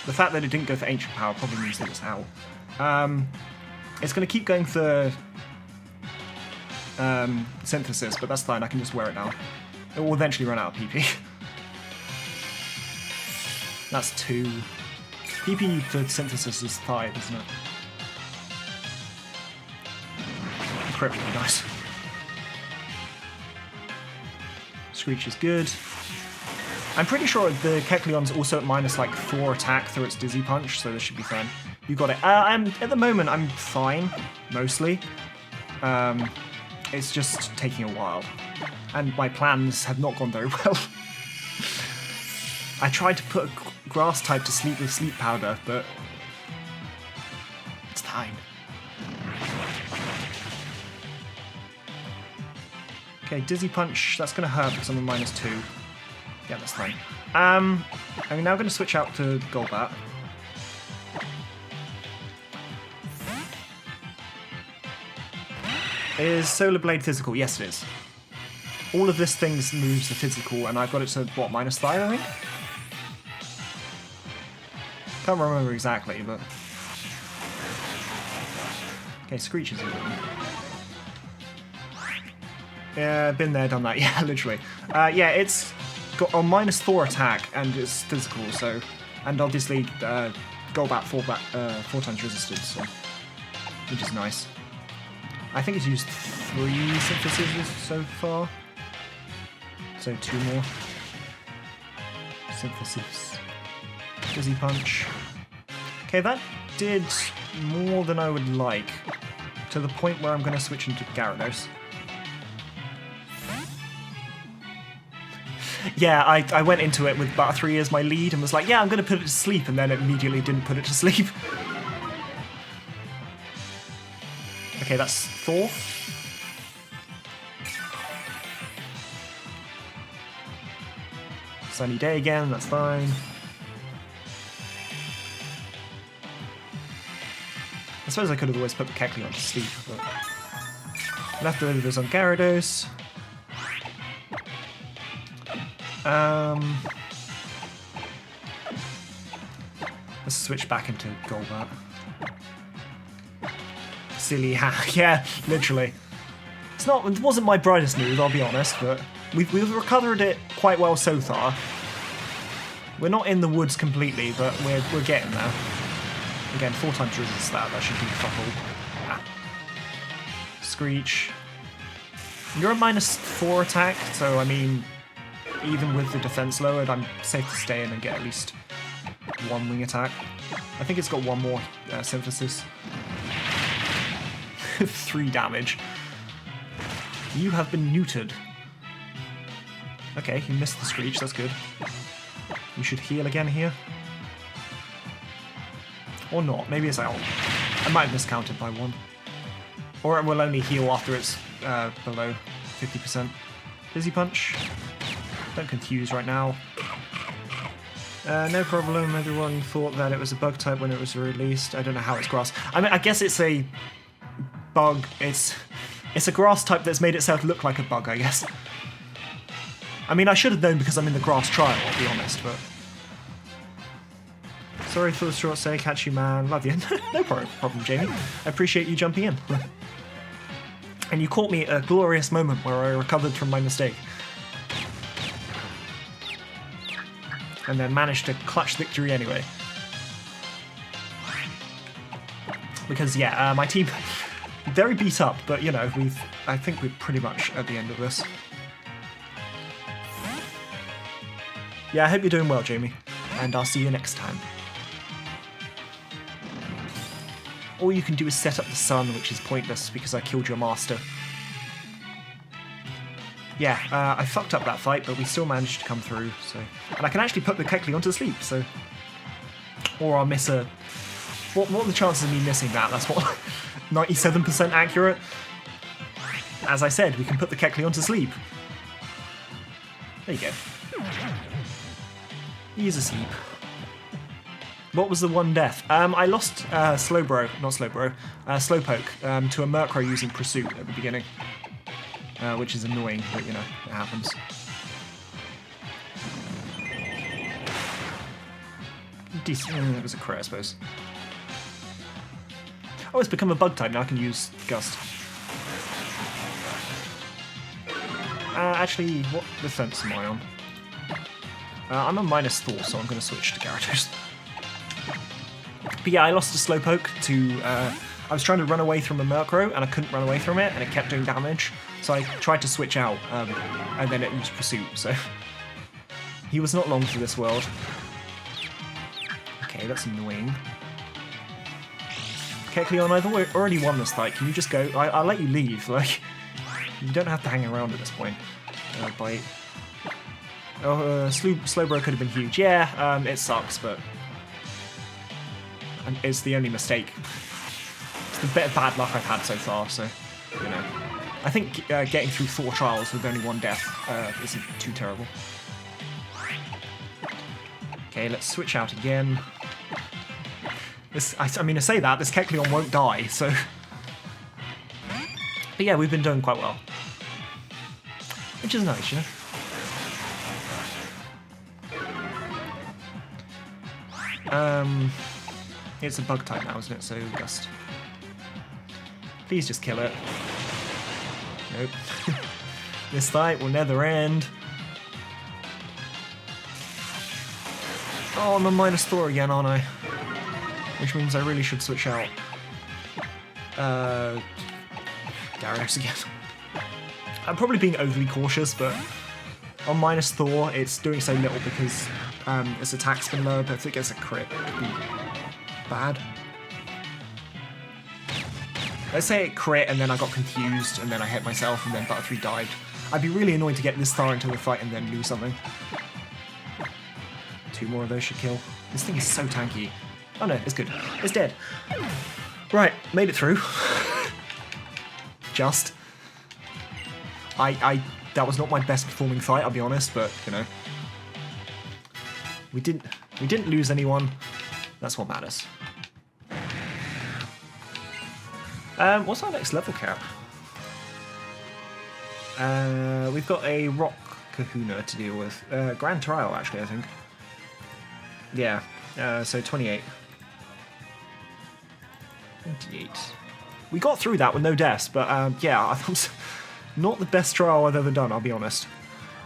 The fact that it didn't go for Ancient Power probably means that it's out. It's going to keep going for Synthesis, but that's fine, I can just wear it now. It will eventually run out of PP. That's 2. PP for Synthesis is 5, isn't it? Crit would be nice. Screech is good. I'm pretty sure the Kecleon's also at minus like 4 attack through its Dizzy Punch, so this should be fine. You got it. At the moment, I'm fine, mostly. It's just taking a while. And my plans have not gone very well. I tried to put a grass type to sleep with Sleep Powder, but it's fine. Okay, Dizzy Punch, that's going to hurt because I'm on minus 2. Yeah, that's fine. I'm now going to switch out to Golbat. Is Solar Blade physical? Yes, it is. All of this thing's moves are physical, and I've got it to, what, minus 5, I think? Can't remember exactly, but Okay, Screech is annoying. Yeah, been there, done that. Yeah, literally. Yeah, it's got a -4 attack and it's physical, so, and obviously got about 4 times resistance, so, which is nice. I think it's used 3 syntheses so far, so 2 more. Synthesis. Dizzy Punch. Okay, that did more than I would like, to the point where I'm going to switch into Gyarados. Yeah, I went into it with Battery as my lead and was like, yeah, I'm going to put it to sleep, and then it immediately didn't put it to sleep. Okay, that's Thor. Sunny day again, that's fine. I suppose I could have always put the Kecleon to sleep, but... Leftovers on Gyarados. Let's switch back into Golbat. Silly hack, yeah, literally. It wasn't my brightest move, I'll be honest, but we've recovered it quite well so far. We're not in the woods completely, but we're getting there. Again, 4 times resist that should be fuck all. Ah. Screech. You're a -4 attack, so I mean, even with the defense lowered, I'm safe to stay in and get at least 1 wing attack. I think it's got 1 more synthesis. 3 damage. You have been neutered. Okay, you missed the Screech, that's good. You should heal again here. Or not, maybe it's out. I might have miscounted by 1. Or it will only heal after it's below 50%. Dizzy Punch. Don't confuse right now. No problem, everyone thought that it was a bug type when it was released. I don't know how it's grass. I mean, I guess it's a bug. It's a grass type that's made itself look like a bug, I guess. I mean, I should have known because I'm in the grass trial, I'll be honest, but... Sorry for the short stay, catch you man, love you. No problem, Jamie. I appreciate you jumping in. And you caught me at a glorious moment where I recovered from my mistake. And then managed to clutch victory anyway. Because, yeah, my team... very beat up, but, you know, I think we're pretty much at the end of this. Yeah, I hope you're doing well, Jamie. And I'll see you next time. All you can do is set up the sun, which is pointless because I killed your master. Yeah, I fucked up that fight, but we still managed to come through, so... And I can actually put the Kecleon to sleep, so... Or I'll miss a... What are the chances of me missing that? That's what... 97% accurate? As I said, we can put the Kecleon to sleep. There you go. He is asleep. What was the 1 death? I lost Slowpoke to a Murkrow using Pursuit at the beginning. Which is annoying, but you know, it happens. Decent. It was a crit, I suppose. Oh, it's become a bug type, now I can use Gust. Actually, what defense am I on? I'm on -4, so I'm going to switch to Gyarados. But yeah, I lost a Slowpoke to... I was trying to run away from a Murkrow, and I couldn't run away from it, and it kept doing damage. So I tried to switch out, and then it used Pursuit, so... He was not long for this world. Okay, that's annoying. Kecleon, I've already won this fight. Can you just go? I'll let you leave. Like, you don't have to hang around at this point. Bite. Oh, Slowbro could have been huge. Yeah, it sucks, but it's the only mistake. It's the bit of bad luck I've had so far. So, you know, I think getting through 4 trials with only 1 death isn't too terrible. Okay, let's switch out again. I mean, to say that, this Kecleon won't die, so... But yeah, we've been doing quite well. Which is nice, you know? It's a bug type now, isn't it? So, Gust. Please just kill it. Nope. This fight will never end. Oh, I'm a -4 again, aren't I? Which means I really should switch out. Gyarados again. I'm probably being overly cautious, but on -Thor, it's doing so little because its attack's been low, but if it gets a crit, it could be bad. Let's say it crit and then I got confused and then I hit myself and then Butterfree died. I'd be really annoyed to get this far into the fight and then lose something. 2 more of those should kill. This thing is so tanky. Oh no, it's good. It's dead. Right, made it through. Just. That was not my best performing fight, I'll be honest, but you know. We didn't lose anyone. That's what matters. What's our next level cap? We've got a Rock Kahuna to deal with. Grand Trial, actually, I think. Yeah, so 28. 28. We got through that with no deaths, but yeah, I thought not the best trial I've ever done, I'll be honest.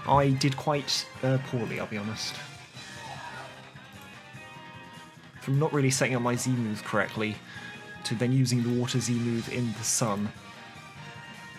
I did quite poorly, I'll be honest. From not really setting up my Z move correctly, to then using the water Z move in the sun.